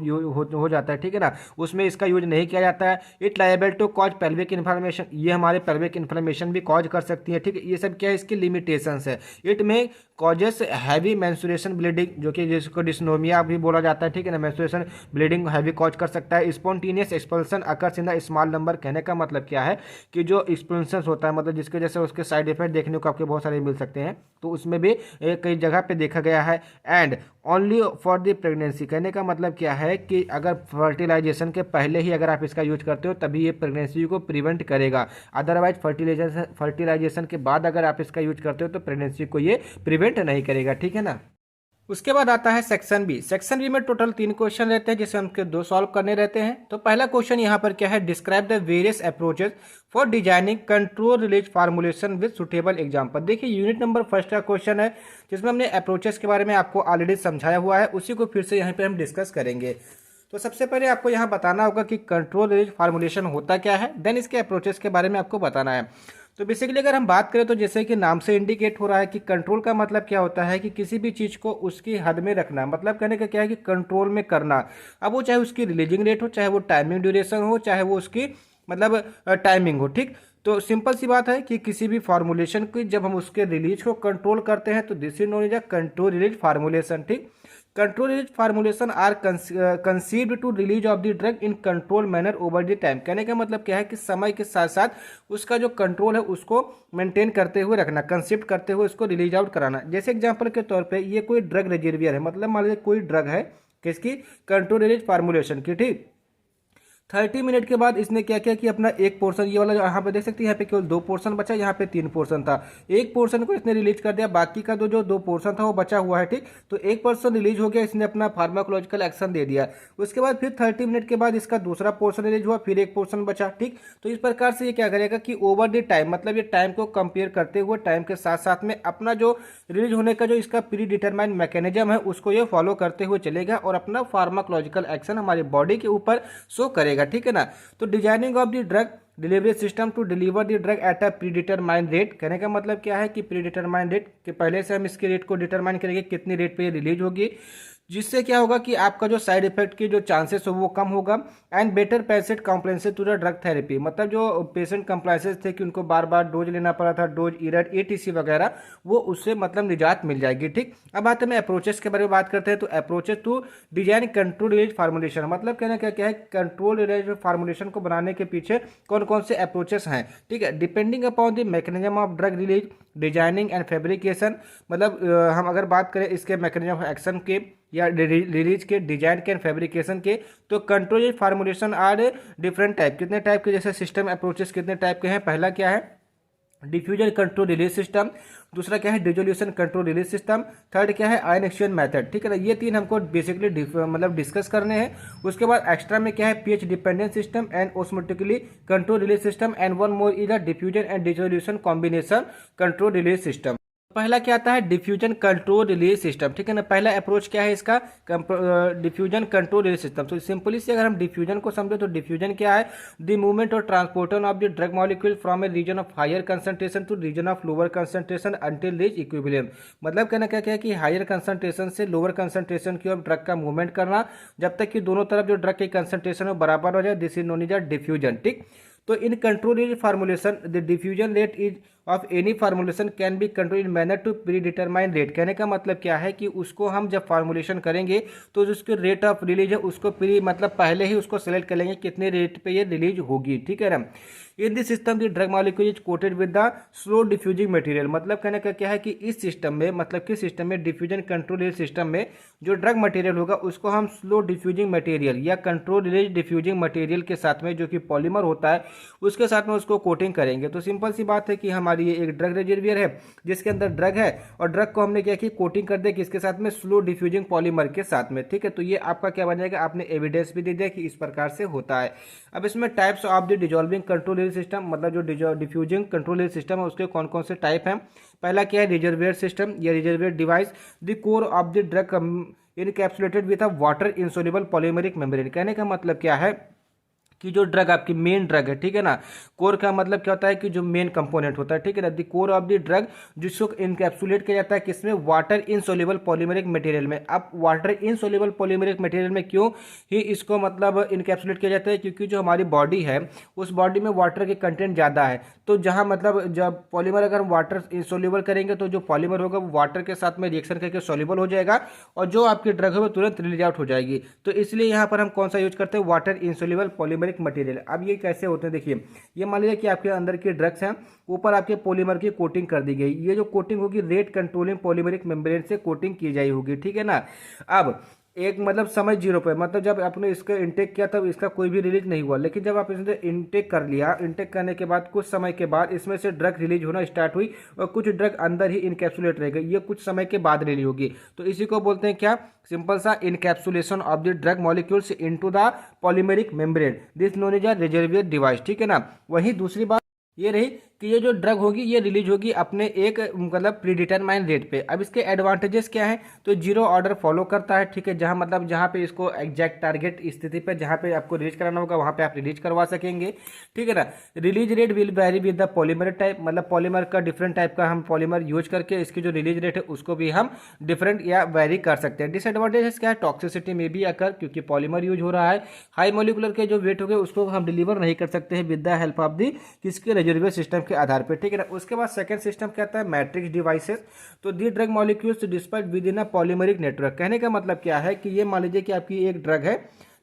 हो जाता है, ठीक है ना, उसमें इसका यूज नहीं किया जाता है। It liable to cause pelvic inflammation, ये हमारे पेल्विक इन्फ्लेमेशन भी कॉज कर सकती है, ठीक है। ये सब क्या है, इसकी लिमिटेशंस है। इट में कॉजेस हैवी मेंस्ट्रुएशन ब्लीडिंग, जो कि जिसको डिस्नोमिया भी बोला जाता है, ठीक है ना, मेंस्ट्रुएशन ब्लीडिंग हैवी कॉज कर सकता है। Spontaneous expulsion occurs in the small number, कहने का मतलब क्या है कि जो एक्सपल्सन होता है, मतलब जिसके जैसे उसके साइड इफेक्ट देखने को आपके बहुत सारे मिल सकते हैं, तो उसमें भी कई जगह पे देखा गया है। And only for the pregnancy, कहने का मतलब क्या है कि अगर फर्टिलाइजेशन के पहले ही अगर आप इसका यूज करते हो तभी ये प्रेगनेंसी को प्रिवेंट करेगा, अदरवाइज फर्टिलाइजेशन के बाद अगर आप इसका यूज करते हो तो प्रेगनेंसी को ये प्रिवेंट नहीं करेगा, ठीक है ना। उसके बाद आता है सेक्शन बी। सेक्शन बी में टोटल 3 क्वेश्चन रहते हैं जिसे हमको 2 सॉल्व करने रहते हैं। तो पहला क्वेश्चन यहाँ पर क्या है, describe the various approaches for designing control release formulation with suitable example. देखिए यूनिट नंबर फर्स्ट का क्वेश्चन है जिसमें हमने अप्रोचेस के बारे में आपको ऑलरेडी समझाया हुआ है, उसी को फिर से यहाँ पे हम डिस्कस करेंगे। तो सबसे पहले आपको यहाँ बताना होगा कि कंट्रोल रिलीज फार्मुलेशन होता क्या है, देन इसके अप्रोचेस के बारे में आपको बताना है। तो बेसिकली अगर हम बात करें तो जैसे कि नाम से इंडिकेट हो रहा है कि कंट्रोल का मतलब क्या होता है कि किसी भी चीज़ को उसकी हद में रखना, मतलब कहने का क्या है कि कंट्रोल में करना। अब वो चाहे उसकी रिलीजिंग रेट हो, चाहे वो टाइमिंग ड्यूरेशन हो, चाहे वो उसकी मतलब टाइमिंग हो, ठीक। तो सिंपल सी बात है कि किसी भी फार्मूलेशन की जब हम उसके रिलीज को कंट्रोल करते हैं तो this is known as a control release formulation, ठीक। Control release formulation are conceived to release of the drug in control manner over the time. कहने का मतलब क्या है कि समय के साथ साथ उसका जो कंट्रोल है उसको मेंटेन करते हुए रखना, कंसीव करते हुए उसको रिलीज आउट कराना। जैसे एग्जांपल के तौर पे ये कोई ड्रग रिजर्वियर है, मतलब मान लीजिए कोई ड्रग है किसकी, कंट्रोल रिलीज फार्मूलेशन की, ठीक। 30 मिनट के बाद इसने क्या किया कि अपना एक पोर्शन, ये वाला यहाँ पे देख सकते हैं, यहाँ पे केवल 2 पोर्शन बचा, यहाँ पे 3 पोर्शन था, एक पोर्शन को इसने रिलीज कर दिया, बाकी का जो 2 पोर्शन था वो बचा हुआ है, ठीक। तो एक पोर्शन रिलीज हो गया, इसने अपना फार्माकोलॉजिकल एक्शन दे दिया। उसके बाद फिर 30 मिनट के बाद इसका दूसरा पोर्शन रिलीज हुआ, फिर एक पोर्शन बचा, ठीक। तो इस प्रकार से ये क्या करेगा कि ओवर द टाइम, मतलब ये टाइम को कंपेयर करते हुए टाइम के साथ साथ में अपना जो रिलीज होने का जो इसका प्री डिटरमाइंड मैकेनिज्म है उसको ये फॉलो करते हुए चलेगा और अपना फार्माकोलॉजिकल एक्शन हमारी बॉडी के ऊपर शो करेगा, ठीक है ना। तो designing of the drug delivery system to deliver the drug at a predetermined rate, कहने का मतलब क्या है कि प्री डिटरमाइंड रेट के पहले से हम इसके रेट को डिटरमाइन करेंगे कितनी रेट पे ये रिलीज होगी, जिससे क्या होगा कि आपका जो साइड इफेक्ट की जो चांसेस हो वो कम होगा। And better patient compliances to the drug therapy, मतलब जो पेशेंट कॉम्प्लाइंसेस थे कि उनको बार बार डोज लेना पड़ा था, डोज इरर एटीसी वगैरह, वो उससे मतलब निजात मिल जाएगी, ठीक। अब आते हैं अप्रोचेस के बारे में बात करते हैं। तो approaches to design control release formulation, मतलब कहना क्या है, कंट्रोल रिलीज फार्मुलेशन को बनाने के पीछे कौन कौन से अप्रोचेस हैं, ठीक है। Depending upon the mechanism of drug release designing and fabrication, मतलब हम अगर बात करें इसके मैकेनिज्म ऑफ एक्शन के या रिलीज के, डिजाइन के एंड फैब्रिकेशन के, तो control formulation are different type, कितने टाइप के, जैसे सिस्टम अप्रोचेस कितने टाइप के हैं। पहला क्या है, डिफ्यूजन कंट्रोल रिलीज सिस्टम, दूसरा क्या है, dissolution control release system, third क्या है, आयन एक्सचेंज मेथड, ठीक है ना। ये 3 हमको बेसिकली मतलब डिस्कस करने हैं। उसके बाद एक्स्ट्रा में क्या है, pH dependent system and osmotically control release system, and one more is the diffusion and dissolution combination control release system. पहला क्या आता है, डिफ्यूजन कंट्रोल रिलीज सिस्टम, ठीक है ना। पहला अप्रोच क्या है इसका, डिफ्यूजन कंट्रोल रिलीज सिस्टम। तो सिंपली से अगर हम डिफ्यूजन को समझे तो डिफ्यूजन क्या है, द मूवमेंट और transportation of the drug molecule from a region of higher concentration to region of lower concentration until reach equilibrium. मतलब कहना क्या है कि हायर कंसंट्रेशन से लोअर कंसंट्रेशन की ओर ड्रग का मूवमेंट करना जब तक कि दोनों तरफ जो ड्रग की कंसंट्रेशन है बराबर हो जाए, this is known as diffusion, ठीक। तो in control formulation the diffusion rate is of any formulation can be control in manner to predetermine rate. कहने का मतलब क्या है कि उसको हम जब फार्मुलेशन करेंगे तो जो उसके रेट ऑफ रिलीज है उसको प्री मतलब पहले ही उसको सेलेक्ट कर लेंगे कितने रेट पे ये रिलीज होगी, ठीक है ना। In this system the drug molecule is coated with the slow diffusing material, मतलब कहने का क्या है कि इस सिस्टम में, मतलब किस सिस्टम में, डिफ्यूजन कंट्रोल सिस्टम में जो ड्रग मटेरियल होगा उसको हम स्लो डिफ्यूजिंग मटेरियल या कंट्रोल रिलीज डिफ्यूजिंग मटेरियल के साथ में, जो कि पॉलीमर होता है, उसके साथ में उसको कोटिंग करेंगे। तो सिंपल सी बात है कि हमारी ये एक ड्रग रिजर्वियर है जिसके अंदर ड्रग है और ड्रग को हमने क्या की कोटिंग कर दिया किसके साथ में, स्लो डिफ्यूजिंग पॉलीमर के साथ में, ठीक है। तो ये आपका क्या बन जाएगा, आपने एविडेंस भी दे दिया कि इस प्रकार से होता है। अब इसमें types of the dissolving control system, मतलब जो डिफ्यूजिंग कंट्रोल सिस्टम है उसके कौन कौन से टाइप हैं। पहला क्या है, रिजर्वियर सिस्टम या reservoir device, the core of the drug encapsulated with a water insoluble polymeric membrane. कहने का मतलब क्या है कि जो ड्रग आपकी मेन ड्रग है, ठीक है ना, कोर का मतलब क्या होता है कि जो मेन कंपोनेंट होता है, ठीक है ना, the core of the drug, जिसको इनकैप्सुलेट किया जाता है किसमें, वाटर इनसोल्युबल पॉलीमेरिक मटेरियल में। अब वाटर इनसोल्युबल पॉलीमेरिक मटेरियल में क्यों ही इसको मतलब इनकैप्सुलेट किया जाता है, क्योंकि जो हमारी बॉडी है उस बॉडी में वाटर के कंटेंट ज़्यादा है, तो जहाँ मतलब जब पॉलीमर अगर हम वाटर इंसोल्युबल करेंगे तो जो पॉलीमर होगा वो वाटर के साथ में रिएक्शन करके सोल्यूबल हो जाएगा और जो आपकी ड्रग है वो तुरंत रिलीज आउट हो जाएगी। तो इसलिए यहाँ पर हम कौन सा यूज करते हैं, वाटर इंसोल्युबल पॉलीमेरिक मटेरियल। अब ये कैसे होते हैं, देखिए ये मान लीजिए कि आपके अंदर के ड्रग्स हैं, ऊपर आपके पॉलीमर की कोटिंग कर दी गई, ये जो कोटिंग होगी रेट कंट्रोलिंग पॉलीमेरिक मेम्ब्रेन से कोटिंग की जाई होगी, ठीक है ना। अब एक मतलब समय जीरो पे, मतलब जब आपने इसका इंटेक किया तब इसका कोई भी रिलीज नहीं हुआ, लेकिन जब आप इसने इंटेक कर लिया, इंटेक करने के बाद कुछ समय के बाद इसमें से ड्रग रिलीज होना स्टार्ट हुई और कुछ ड्रग अंदर ही इनकैप्सुलेट रह गई, ये कुछ समय के बाद रिलीज होगी। तो इसी को बोलते हैं क्या, सिंपल सा, encapsulation of the drug molecules into the polymeric membrane, this known is a reservoir device, ठीक है ना। वहीं दूसरी बात ये रही कि ये जो ड्रग होगी ये रिलीज होगी अपने एक मतलब प्रीडिटरमाइन रेट पे। अब इसके एडवांटेजेस क्या है, तो जीरो ऑर्डर फॉलो करता है, ठीक है, जहां मतलब जहां पे इसको एग्जैक्ट टारगेट स्थिति पे जहां पे आपको रिलीज कराना होगा वहां पे आप रिलीज करवा सकेंगे, ठीक है ना। Release rate will very with the polymer type, मतलब पॉलीमर का डिफरेंट टाइप का हम पॉलीमर यूज करके इसकी जो रिलीज रेट है उसको भी हम डिफरेंट या वेरी कर सकते हैं। डिसएडवांटेजेस क्या है, टॉक्सिसिटी में भी अकर, क्योंकि पॉलीमर यूज हो रहा है, हाई मॉलिकुलर के जो वेट हो गए उसको हम डिलीवर नहीं कर सकते हैं with the help of the किसके, रिजर्वियर सिस्टम के आधार पर, ठीक है ना। उसके बाद सेकंड सिस्टम क्या आता है, मैट्रिक्स डिवाइसेस। तो the drug molecules disperse with in a polymeric network. कहने का मतलब क्या है कि ये मान लीजिए कि आपकी एक ड्रग है,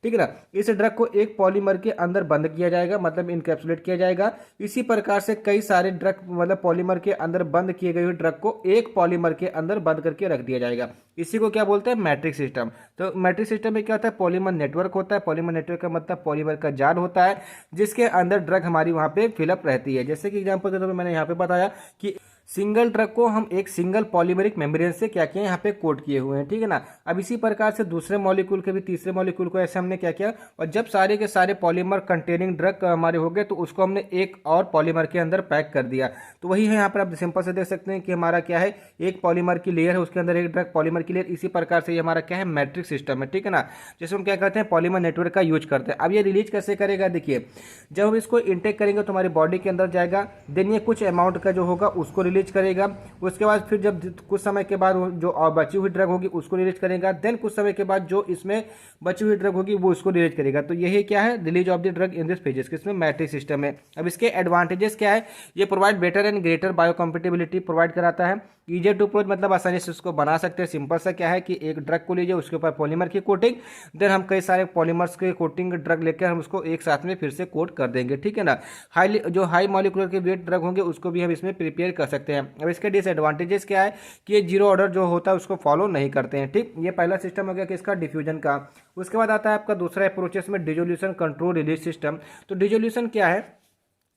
ठीक है ना, इस ड्रग को एक पॉलीमर के अंदर बंद किया जाएगा, मतलब इनकैप्सुलेट किया जाएगा। इसी प्रकार से कई सारे ड्रग मतलब पॉलीमर के अंदर बंद किए गए हुए ड्रग को एक पॉलीमर के अंदर बंद करके रख दिया जाएगा। इसी को क्या बोलते हैं, मैट्रिक्स सिस्टम। तो मैट्रिक्स सिस्टम में क्या होता है, पॉलीमर नेटवर्क होता है। पॉलीमर नेटवर्क का मतलब पॉलीमर का जाल होता है जिसके अंदर ड्रग हमारी वहां पे फिलअप रहती है। जैसे कि एग्जाम्पल के तौर पर मैंने यहाँ पे बताया कि सिंगल ड्रग को हम एक सिंगल पॉलीमेरिक मेम्ब्रेन से क्या किया, यहाँ पे कोट किए हुए हैं, ठीक है ना। अब इसी प्रकार से दूसरे मॉलिक्यूल के भी तीसरे मॉलिक्यूल को ऐसे हमने क्या किया, और जब सारे के सारे पॉलीमर कंटेनिंग ड्रग हमारे हो गए तो उसको हमने एक और पॉलीमर के अंदर पैक कर दिया। तो वही है यहाँ पर आप सिंपल से देख सकते हैं कि हमारा क्या है, एक पॉलीमर की लेयर है उसके अंदर एक ड्रग पॉलीमर की लेयर। इसी प्रकार से ये हमारा क्या है, मैट्रिक्स सिस्टम है, ठीक है ना, जिसमें हम क्या करते हैं, पॉलीमर नेटवर्क का यूज करते हैं। अब ये रिलीज कैसे करेगा, देखिए जब हम इसको इंटेक करेंगे तो हमारी बॉडी के अंदर जाएगा, देन ये कुछ अमाउंट का जो होगा उसको रिलीज करेगा। उसके बाद फिर जब कुछ समय के बाद जो बची हुई ड्रग होगी उसको रिलीज करेगा, देन कुछ समय के बाद जो इसमें बची हुई ड्रग होगी वो उसको रिलीज करेगा। तो यही क्या है, release of the drug in this phases, किसमें, मैट्रिक्स सिस्टम है। अब इसके एडवांटेजेस क्या है, ये provide better and greater biocompatibility provide कराता है। ईजी टू प्रोज मतलब आसानी से उसको बना सकते हैं। सिंपल सा क्या है कि एक ड्रग को लीजिए, उसके ऊपर पॉलीमर की कोटिंग, देन हम कई सारे पॉलीमर्स के कोटिंग ड्रग लेकर हम उसको एक साथ में फिर से कोट कर देंगे, ठीक है ना। हाई मॉलिकुलर के वेट ड्रग होंगे उसको भी हम इसमें प्रिपेयर कर सकते हैं। अब इसके डिसएडवांटेजेस क्या है कि ये जीरो ऑर्डर जो होता है उसको फॉलो नहीं करते हैं, ठीक। ये पहला सिस्टम हो गया किसका, डिफ्यूजन का। उसके बाद आता है आपका दूसरा अप्रोचेस में डिसोल्यूशन कंट्रोल रिलीज सिस्टम। तो डिसोल्यूशन क्या है,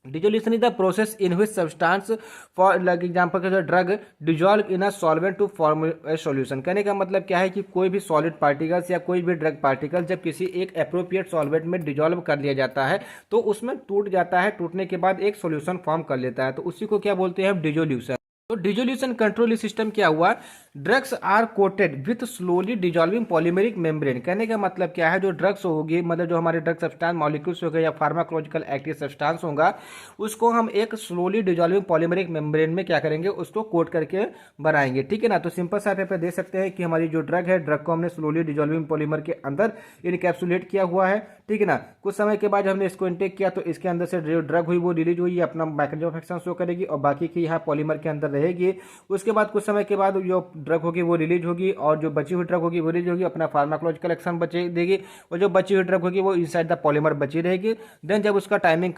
dissolution is the process in which substance for like example के drug dissolve in a solvent to form a solution. कहने का मतलब क्या है कि कोई भी सॉलिड पार्टिकल्स या कोई भी ड्रग पार्टिकल जब किसी एक अप्रोप्रिएट सॉल्वेंट में डिजॉल्व कर लिया जाता है तो उसमें टूट जाता है, टूटने के बाद एक सॉल्यूशन फॉर्म कर लेता है, तो उसी को क्या बोलते हैं, डिसोल्यूशन। तो डिसोल्यूशन कंट्रोल सिस्टम क्या हुआ, drugs are coated with slowly dissolving polymeric membrane. कहने का मतलब क्या है, जो ड्रग्स होगी मतलब जो हमारे ड्रग सब्सटेंस मॉलिक्यूल्स हो गए या फार्माकोलॉजिकल एक्टिव सब्सटेंस होगा उसको हम एक स्लोली डिजॉल्विंग पॉलीमेरिक मेम्ब्रेन में क्या करेंगे, उसको कोट करके बनाएंगे, ठीक है ना। तो सिंपल सा पे देख सकते हैं कि हमारी जो ड्रग है, ड्रग को हमने स्लोली डिजॉल्विंग पॉलीमर के अंदर इनकैप्सुलेट किया हुआ है, ठीक है ना। कुछ समय के बाद हमने इसको इंटेक किया तो इसके अंदर से जो ड्रग हुई वो रिलीज हुई, अपना मैकेनिज्म ऑफ एक्शन शो करेगी और बाकी की यहाँ पॉलीमर के अंदर रहेगी। उसके बाद कुछ समय के बाद जो ड्रग होगी वो रिलीज होगी और जो बची हुई ड्रग होगी वो रिलीज होगी, अपना फार्माकोलॉजिकल एक्शन बचे देगी और जो बची हुई ड्रग होगी वो इनसाइड द पॉलीमर बची रहेगी। देन जब उसका टाइमिंग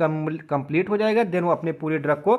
कंप्लीट हो जाएगा देन वो अपने पूरी ड्रग को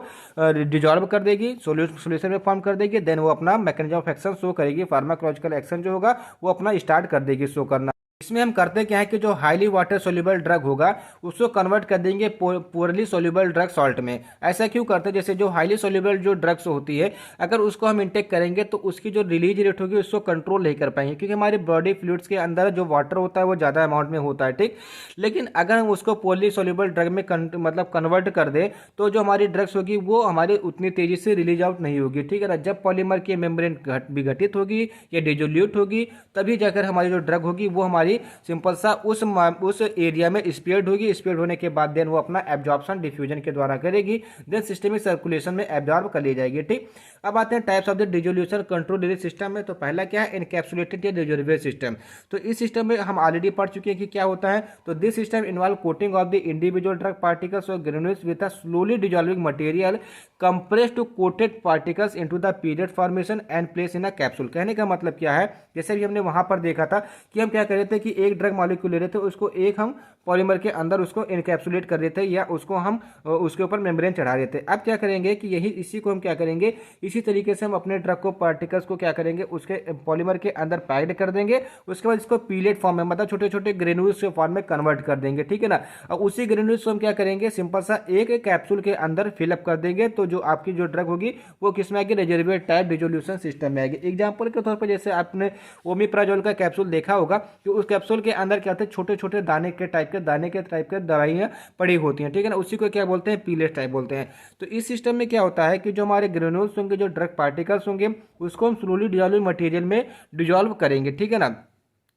डिजॉल्व कर देगी, सोल्यूशन में फॉर्म कर देगी, देन वो अपना मैकेनिज्म ऑफ एक्शन शो करेगी, फार्माकोलॉजिकल एक्शन जो होगा वो अपना स्टार्ट कर देगी शो करना। इसमें हम करते क्या है कि जो हाईली वाटर सोल्यूबल ड्रग होगा उसको कन्वर्ट कर देंगे पुअरली सोल्यूबल ड्रग सॉल्ट में। ऐसा क्यों करते हैं? जैसे जो हाईली सोल्यूबल जो ड्रग्स होती है, अगर उसको हम इंटेक करेंगे तो उसकी जो रिलीज रेट होगी उसको कंट्रोल नहीं कर पाएंगे, क्योंकि हमारी बॉडी फ्लूइड्स के अंदर जो वाटर होता है वो ज़्यादा अमाउंट में होता है, ठीक। लेकिन अगर हम उसको पुअरली सोल्यूबल ड्रग में मतलब कन्वर्ट कर दें तो जो हमारी ड्रग्स होगी वो हमारी उतनी तेजी से रिलीज आउट नहीं होगी, ठीक है ना। जब पॉलीमर की मेम्ब्रेन विघटित होगी या डिजोल्यूट होगी तभी जाकर हमारी जो ड्रग होगी वो हमारी सिंपल सा उस एरिया में स्प्रेड होगी। स्प्रेड होने के बाद देन वो अपना एब्जॉर्प्शन डिफ्यूजन के द्वारा करेगी, देन सिस्टमिक सर्कुलेशन में एब्जॉर्ब कर ली जाएगी, ठीक। अब आते हैं types of the dissolution control release system में। तो पहला क्या है? इनकैप्सुलेटेड या डिजोल्वेज सिस्टम। तो इस सिस्टम में हम ऑलरेडी पढ़ चुके हैं कि क्या होता है। तो this system involve coating of the individual drug particles और granules with a slowly dissolving material compressed to coated particles into the period formation and place in a capsule. कहने का मतलब क्या है? जैसे भी हमने वहां पर देखा था कि हम क्या कर रहे थे कि एक ड्रग मॉलिक्यूल ले रहे थे, उसको एक हम पॉलीमर के अंदर उसको इनकैप्सुलेट कर रहे थे या उसको हम उसके ऊपर मेम्ब्रेन चढ़ा रहे थे। अब क्या करेंगे कि इसी को हम क्या करेंगे, इसी तरीके से हम अपने ड्रग को पार्टिकल्स को क्या करेंगे, उसके पॉलीमर के अंदर पैक्ड कर देंगे। उसके बाद इसको पीलेट फॉर्म में मतलब छोटे छोटे ग्रेन्यूल्स के फॉर्म में कन्वर्ट कर देंगे, ठीक है ना। और उसी ग्रेन्यूल्स को हम क्या करेंगे, सिंपल सा एक कैप्सूल के अंदर फिलअप कर देंगे। तो जो आपकी जो ड्रग होगी वो किसमें आएगी? रेजर्वियर टाइप डिजोल्यूशन सिस्टम में आएगी। एग्जाम्पल के तौर पर जैसे आपने ओमिप्राजोल का कैप्सूल देखा होगा कि उस कैप्सूल के अंदर क्या होता है, छोटे छोटे दाने के टाइप के दवाइयाँ पड़ी होती हैं, ठीक है ना। उसी को क्या बोलते हैं? पीलेट टाइप बोलते हैं। तो इस सिस्टम में क्या होता है कि जो हमारे ग्रेन्यूल्स होंगे, जो ड्रग पार्टिकल्स होंगे, उसको हम स्लोली डिजॉल्विंग मटेरियल में डिजॉल्व करेंगे, ठीक है ना।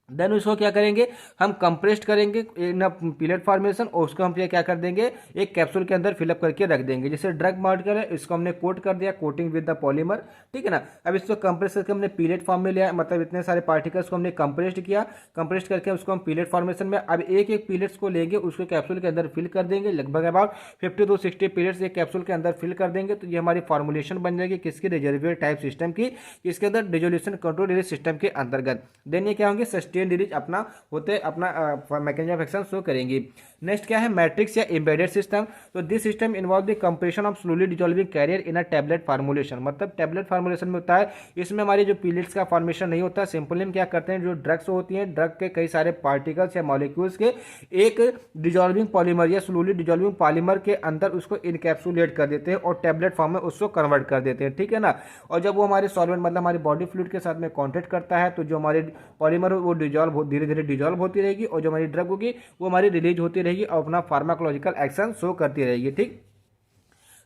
देन उसको क्या करेंगे, हम कंप्रेस्ड करेंगे इन पीलेट फॉर्मेशन और उसको हम क्या कर देंगे, एक कैप्सूल के अंदर फिलअप करके रख देंगे। जैसे ड्रग मॉलिक्यूल है, इसको हमने कोट कर दिया, कोटिंग विद द पॉलीमर, ठीक है ना। अब इसको कंप्रेस करके हमने पीलेट फॉर्म में लिया, मतलब इतने सारे पार्टिकल्स को हमने कंप्रेस्ड किया, कंप्रेस्ड करके उसको हम पीलेट फॉर्मेशन में अब एक एक पीलेट्स को लेंगे, उसको कैप्सूल के अंदर फिल कर देंगे। लगभग अबाउट 50 to 60 पीलेट्स एक कैप्सूल के अंदर फिल कर देंगे। तो ये हमारी फॉर्मुलेशन बन जाएगी किसकी? रिजर्वियर टाइप सिस्टम की, इसके अंदर डिजोल्यूशन कंट्रोल रिलीज सिस्टम के अंतर्गत। देन ये क्या होंगे? सस्टेन रिलीज अपना होते अपना मैकेनिज्म ऑफ एक्शन शो करेंगी। नेक्स्ट क्या है? मैट्रिक्स या एम्बेडेड सिस्टम। तो this system involve the compression of slowly dissolving carrier in a tablet formulation. मतलब टैबलेट फार्मूलेशन में होता है, इसमें हमारी जो पीलेट्स का फॉर्मेशन नहीं होता। सिंपली हम क्या करते हैं, जो ड्रग्स होती हैं, ड्रग के कई सारे पार्टिकल्स या मॉलिक्यूल्स के एक डिजॉल्विंग पॉलीमर या स्लोली डिजॉल्विंग पॉलीमर के अंदर उसको इनकैप्सुलेट कर देते हैं और टैबलेट फॉर्म में उसको कन्वर्ट कर देते हैं, ठीक है ना। और जब वो हमारे सॉल्वेंट मतलब हमारी बॉडी फ्लूइड के साथ में कॉन्टेक्ट करता है तो जो हमारे पॉलीमर वो डिजॉल्व धीरे धीरे डिजॉल्व होती रहेगी और जो हमारी ड्रग होगी वो हमारी रिलीज होती रहेगी और अपना फार्माकोलॉजिकल एक्शन शो करती रहेगी, ठीक।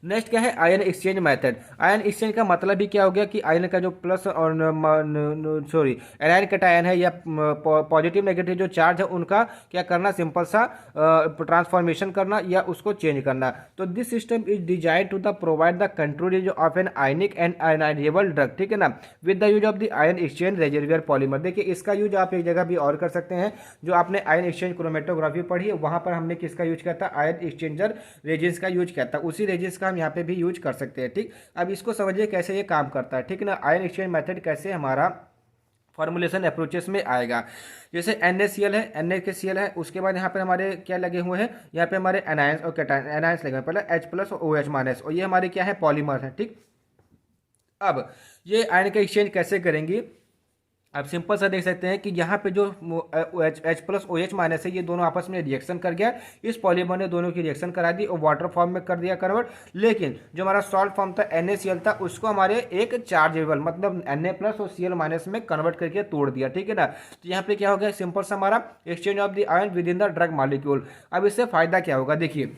नेक्स्ट क्या है? Ion exchange method. Ion exchange का मतलब भी क्या हो गया कि आयन का जो प्लस और एनायन कैटायन है या पॉजिटिव नेगेटिव जो चार्ज है उनका क्या करना, सिंपल सा ट्रांसफॉर्मेशन करना या उसको चेंज करना। तो this system is design to the provide the control of an ionic and ionizable drug, ठीक है ना, with the use of the ion exchange reservoir polymer. देखिए इसका यूज आप एक जगह भी और कर सकते हैं। जो आपने आयन एक्सचेंज क्रोमेटोग्राफी पढ़ी है वहां पर हमने किसका यूज किया था? आयन एक्सचेंजर रेजिन्स का यूज किया था। उसी रेजिन्स का हम यहाँ पे भी यूज कर सकते हैं, ठीक। अब इसको समझिए कैसे ये काम करता है, ठीक है ना। आयन एक्सचेंज मेथड कैसे हमारा फॉर्मुलेशन अप्रोचेस में आएगा। जैसे NaCl है, NaCl है, उसके बाद यहाँ पे हमारे क्या लगे हुए हैं, यहाँ पे हमारे एनायंस और कैटायन, एनायंस लगे हुए, पहले H+ और OH- और ये हमारे क्या है? पॉलीमर है, ठीक। अब ये आयन का एक्सचेंज कैसे करेंगी? आप सिंपल सा देख सकते हैं कि यहाँ पे जो H+ OH- है ये दोनों आपस में रिएक्शन कर गया। इस पॉलीमर ने दोनों की रिएक्शन करा दी और वाटर फॉर्म में कर दिया कन्वर्ट। लेकिन जो हमारा सॉल्ट फॉर्म था NaCl था उसको हमारे एक चार्जेबल मतलब Na+ और Cl- में कन्वर्ट करके तोड़ दिया, ठीक है ना। तो यहाँ पे क्या हो गया? सिंपल सा हमारा exchange of the ion with in the drug molecule. अब इससे फायदा क्या होगा? देखिए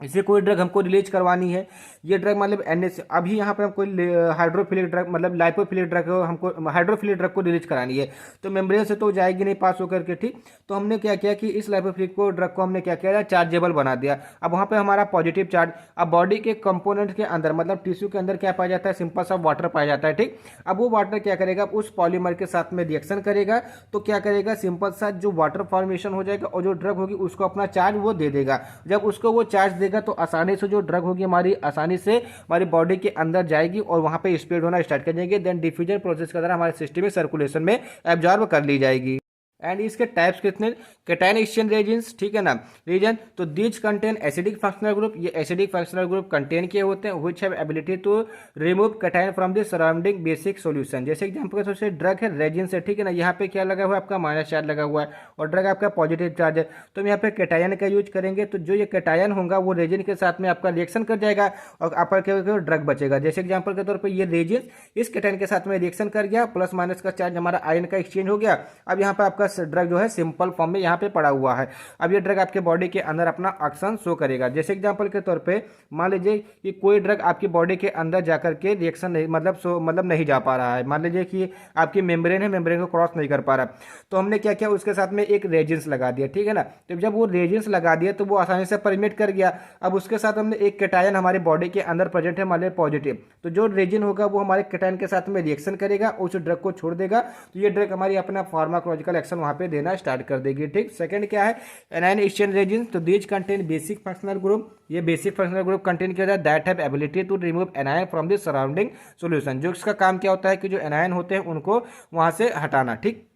इसे कोई ड्रग हमको रिलीज करवानी है, ये ड्रग मतलब अभी यहाँ पे हम कोई हाइड्रोफिलिक ड्रग मतलब लाइपोफिलिक ड्रग हमको हाइड्रोफिलिक ड्रग को रिलीज करानी है तो मेम्ब्रेन से तो जाएगी नहीं पास होकर के, ठीक। तो हमने क्या किया कि इस लाइपोफिलिक को ड्रग को हमने क्या किया, चार्जेबल बना दिया। अब वहाँ पे हमारा पॉजिटिव चार्ज, अब बॉडी के कंपोनेंट के अंदर मतलब टिश्यू के अंदर क्या पाया जाता है? सिंपल सा वाटर पाया जाता है, ठीक। अब वो वाटर क्या करेगा? उस पॉलीमर के साथ में रिएक्शन करेगा तो क्या करेगा? सिंपल सा जो वाटर फॉर्मेशन हो जाएगा और जो ड्रग होगी उसको अपना चार्ज वो दे देगा। जब उसको वो चार्ज देगा तो आसानी से जो ड्रग होगी हमारी आसानी से हमारी बॉडी के अंदर जाएगी और वहां पे स्प्रेड होना स्टार्ट कर जाएंगे। देन डिफ्यूजन प्रोसेस के द्वारा हमारे सिस्टम में सर्कुलेशन में एब्जॉर्ब कर ली जाएगी। एंड इसके टाइप्स कितने, कैटायन एक्सचेंज रीजन्स, ठीक है ना, रीजन। तो these contain acidic functional group, ये एसिडिक फंक्शनल ग्रुप कंटेन किए होते हैं, which have ability to remove cation from the surrounding basic solution. जैसे एग्जांपल के तौर से ड्रग है रेजिन से, ठीक है ना, यहाँ पे क्या लगा हुआ है आपका माइनस चार्ज लगा हुआ है और ड्रग आपका पॉजिटिव चार्ज है, तो हम यहाँ पे कैटायन का यूज करेंगे। तो जो ये कैटायन होगा वो रेजिन के साथ में आपका रिएक्शन कर जाएगा और आपका क्या ड्रग बचेगा। जैसे एग्जांपल के तौर पर ये रेजिन इस कैटायन के साथ में रिएक्शन कर गया, प्लस माइनस का चार्ज हमारा आयन का एक्सचेंज हो गया। अब यहाँ पर आपका ड्रग जो है सिंपल फॉर्म में यहाँ पे पड़ा हुआ है। अब ये ड्रग आपके बॉडी के अंदर अपना एक्शन शो करेगा। जैसे एग्जांपल के तौर पे मान लीजिए कि कोई ड्रग आपकी बॉडी के अंदर जाकर के रिएक्शन नहीं मतलब नहीं जा पा रहा है, मान लीजिए कि आपकी मेम्ब्रेन है, मेम्ब्रेन को क्रॉस नहीं कर पा रहा, तो हमने क्या किया उसके साथ में एक रेजिन्स लगा दिया, ठीक है ना। तो जब वो रेजिन्स लगा दिया तो वो आसानी से परमिट कर गया। अब उसके साथ हमने एक कैटायन हमारे बॉडी के अंदर प्रेजेंट है, मान लीजिए पॉजिटिव, तो जो रेजिन होगा वो हमारे कैटायन के साथ में रिएक्शन करेगा, उस ड्रग को छोड़ देगा, तो ये ड्रग हमारी अपना फार्माकोलॉजिकल एक्शन वहां पे देना स्टार्ट कर देगी, ठीक। सेकंड क्या है, एनायन एक्सचेंज रेजिन, तो these contain basic functional group, ये बेसिक फंक्शनल ग्रुप कंटेन किया जाता है that have ability to remove anion from the surrounding solution. जो इसका काम क्या होता है कि जो एनायन होते हैं उनको वहां से हटाना, ठीक।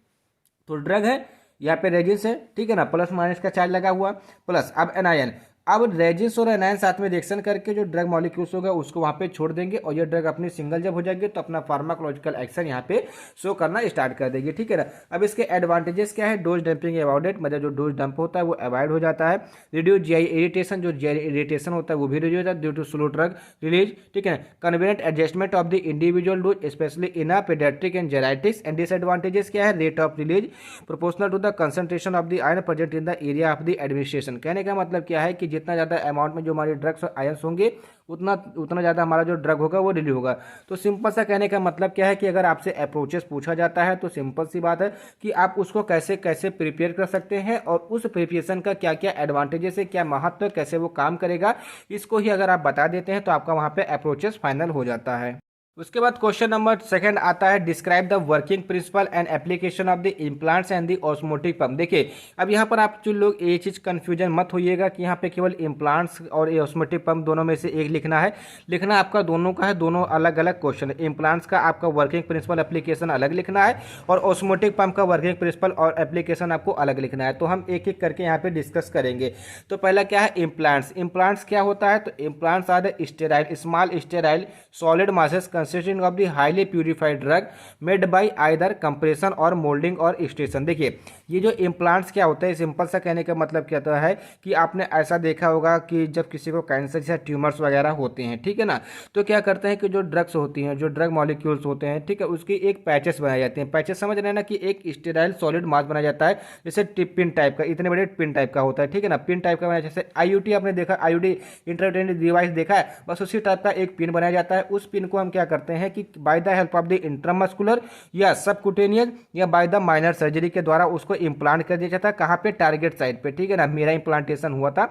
तो ड्रग है यहाँ पे रेजिन्स है, ठीक है ना, प्लस माइनस का चार्ज लगा हुआ, प्लस अब एनायन, अब रेजिन्स और एनायन साथ में रिएक्शन करके जो ड्रग मॉलिक्यूल्स होगा उसको वहां पे छोड़ देंगे और ये ड्रग अपनी सिंगल जब हो जाएगी तो अपना फार्माकोलॉजिकल एक्शन यहाँ पे शो करना स्टार्ट कर देगी, ठीक है ना। अब इसके एडवांटेजेस क्या है, डोज डंपिंग अवॉइडेड, मतलब जो डोज डंप होता है वो अवॉइड हो जाता है। रिड्यूस जीआई इरिटेशन, जो जीआई इरिटेशन होता है वो भी रिड्यूस होता है due to slow drug release, ठीक है। Convenient adjustment of the individual dose specially in a pediatric and geriatrics. And disadvantages क्या है, rate of release proportional to the concentration of the ion present in the area of the administration. कहने का मतलब क्या है कि जितना ज्यादा अमाउंट में जो हमारे ड्रग्स और आयंस होंगे उतना ज़्यादा हमारा जो ड्रग होगा वो रिलीज होगा। तो सिंपल सा कहने का मतलब क्या है कि अगर आपसे अप्रोचेस पूछा जाता है तो सिंपल सी बात है कि आप उसको कैसे कैसे प्रिपेयर कर सकते हैं और उस प्रिपरेशन का क्या क्या एडवांटेजेस है, क्या महत्व है, कैसे वो काम करेगा, इसको ही अगर आप बता देते हैं तो आपका वहाँ पे अप्रोचेस फाइनल हो जाता है। उसके बाद क्वेश्चन नंबर सेकंड आता है, describe the working principle and application of the implants and the osmotic pump. देखिए अब यहाँ पर आप जो लोग ये चीज़ कंफ्यूजन मत होइएगा कि यहाँ पे केवल इम्प्लांट्स और ऑस्मोटिक पंप दोनों में से एक लिखना है, लिखना आपका दोनों का है, दोनों अलग अलग क्वेश्चन है। इम्प्लांट्स का आपका वर्किंग प्रिंसिपल एप्लीकेशन अलग लिखना है और ऑस्मोटिक पंप का वर्किंग प्रिंसिपल और एप्लीकेशन आपको अलग लिखना है। तो हम एक एक करके यहाँ पे डिस्कस करेंगे। तो पहला क्या है, इम्प्लांट्स। इम्प्लांट्स क्या होता है, तो implants are the sterile small sterile solid masses consisting of the highly purified drug made by either compression और molding और extrusion। देखिए ये जो इम्प्लांट्स क्या होता है, सिंपल सा कहने का मतलब क्या होता है कि आपने ऐसा देखा होगा कि जब किसी को कैंसर जैसे ट्यूमर्स वगैरह होते हैं, ठीक है ना, तो क्या करते हैं कि जो ड्रग्स होती हैं, जो ड्रग मॉलिक्यूल्स होते हैं, ठीक है, उसकी एक पैचेस बनाए जाते हैं। पैचेस समझ रहे हैं ना कि एक स्टेराइल सॉलिड मास बनाया जाता है, जैसे पिन टाइप का, इतने बड़े पिन टाइप का होता है, ठीक है ना, पिन टाइप का बनाया, जैसे आईयूटी आपने देखा, आईयूटी इंटरटेनमेंट डिवाइस देखा है, बस उसी टाइप का एक पिन बनाया जाता है। उस पिन को हम क्या करते हैं कि by the help of the intramuscular या सबकुटेनियस या बाय द माइनर सर्जरी के द्वारा उसको इम्प्लांट कर दिया जाता है। कहाँ पे, टारगेट साइड पे, ठीक है ना। मेरा इम्प्लांटेशन हुआ था,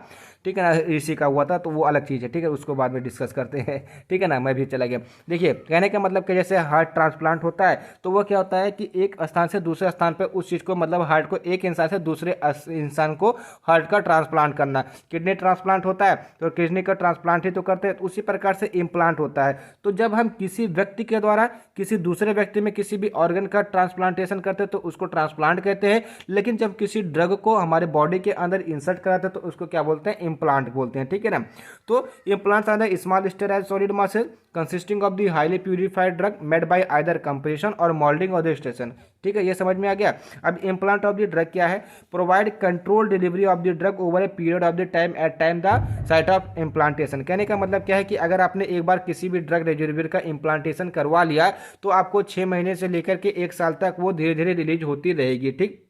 ठीक है ना, इसी का हुआ था, तो वो अलग चीज़ है, ठीक है, उसको बाद में डिस्कस करते हैं, ठीक है ना, मैं भी चला गया। देखिए कहने का मतलब कि जैसे हार्ट ट्रांसप्लांट होता है तो वो क्या होता है कि एक स्थान से दूसरे स्थान पे उस चीज़ को, मतलब हार्ट को एक इंसान से दूसरे इंसान को हार्ट का ट्रांसप्लांट करना। किडनी ट्रांसप्लांट होता है तो किडनी का ट्रांसप्लांट ही तो करते हैं, तो उसी प्रकार से इम्प्लांट होता है। तो जब हम किसी व्यक्ति के द्वारा किसी दूसरे व्यक्ति में किसी भी ऑर्गन का ट्रांसप्लांटेशन करते हैं तो उसको ट्रांसप्लांट कहते हैं, लेकिन जब किसी ड्रग को हमारे बॉडी के अंदर इंसर्ट कराते हैं तो उसको क्या बोलते हैं, इम्प्लांट बोलते हैं, ठीक है ना। तो implants are the small sterile solid masses consisting of the highly purified drug made by either compression or moulding or station, ठीक है, ये समझ में आ गया। अब इम्प्लांट ऑफ द ड्रग क्या है, provide control delivery of the drug over a period of the time at time the site of implantation. कहने का मतलब क्या है कि अगर आपने एक बार किसी भी ड्रग रेमडेसिविर का इम्प्लांटेशन करवा लिया तो आपको 6 महीने से लेकर के 1 साल तक वो धीरे धीरे रिलीज होती रहेगी, ठीक।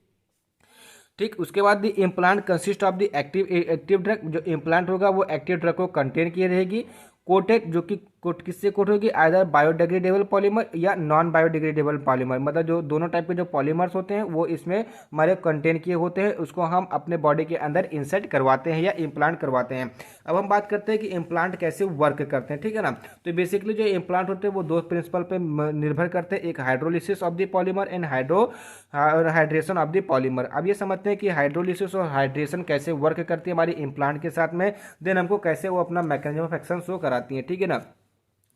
उसके बाद the implant consist of the active drug, जो इम्प्लांट होगा वो एक्टिव ड्रग को कंटेन किए रहेगी। कोटेड, जो कि किससे कोट होगी, आइदर बायोडिग्रेडेबल पॉलीमर या नॉन बायोडिग्रेडेबल पॉलीमर, मतलब जो दोनों टाइप के जो पॉलीमर्स होते हैं वो इसमें हमारे कंटेन किए होते हैं, उसको हम अपने बॉडी के अंदर इंसर्ट करवाते हैं या इम्प्लांट करवाते हैं। अब हम बात करते हैं कि इम्प्लांट कैसे वर्क करते हैं, ठीक है ना। तो बेसिकली जो इम्प्लांट होते हैं वो 2 प्रिंसिपल पे निर्भर करते हैं, एक hydrolysis of the polymer and hydration of the polymer. अब ये समझते हैं कि हाइड्रोलिसिस और हाइड्रेशन कैसे वर्क करती है हमारी इम्प्लांट के साथ में, देन हमको कैसे वो अपना मैकेनिज्म ऑफ एक्शन शो कराती है, ठीक है ना।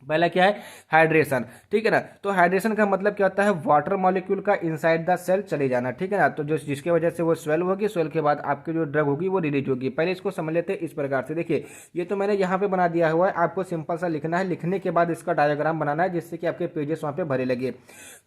पहला क्या है, हाइड्रेशन, ठीक है ना। तो हाइड्रेशन का मतलब क्या होता है, वाटर मॉलिक्यूल का इनसाइड द सेल चले जाना, ठीक है ना। तो जो जिसके वजह से वो स्वेल होगी, स्वेल के बाद आपकी जो ड्रग होगी वो रिलीज होगी। पहले इसको समझ लेते हैं इस प्रकार से। देखिए ये तो मैंने यहाँ पे बना दिया हुआ है, आपको सिंपल सा लिखना है, लिखने के बाद इसका डायग्राम बनाना है जिससे कि आपके पेजेस वहाँ पे भरे लगे।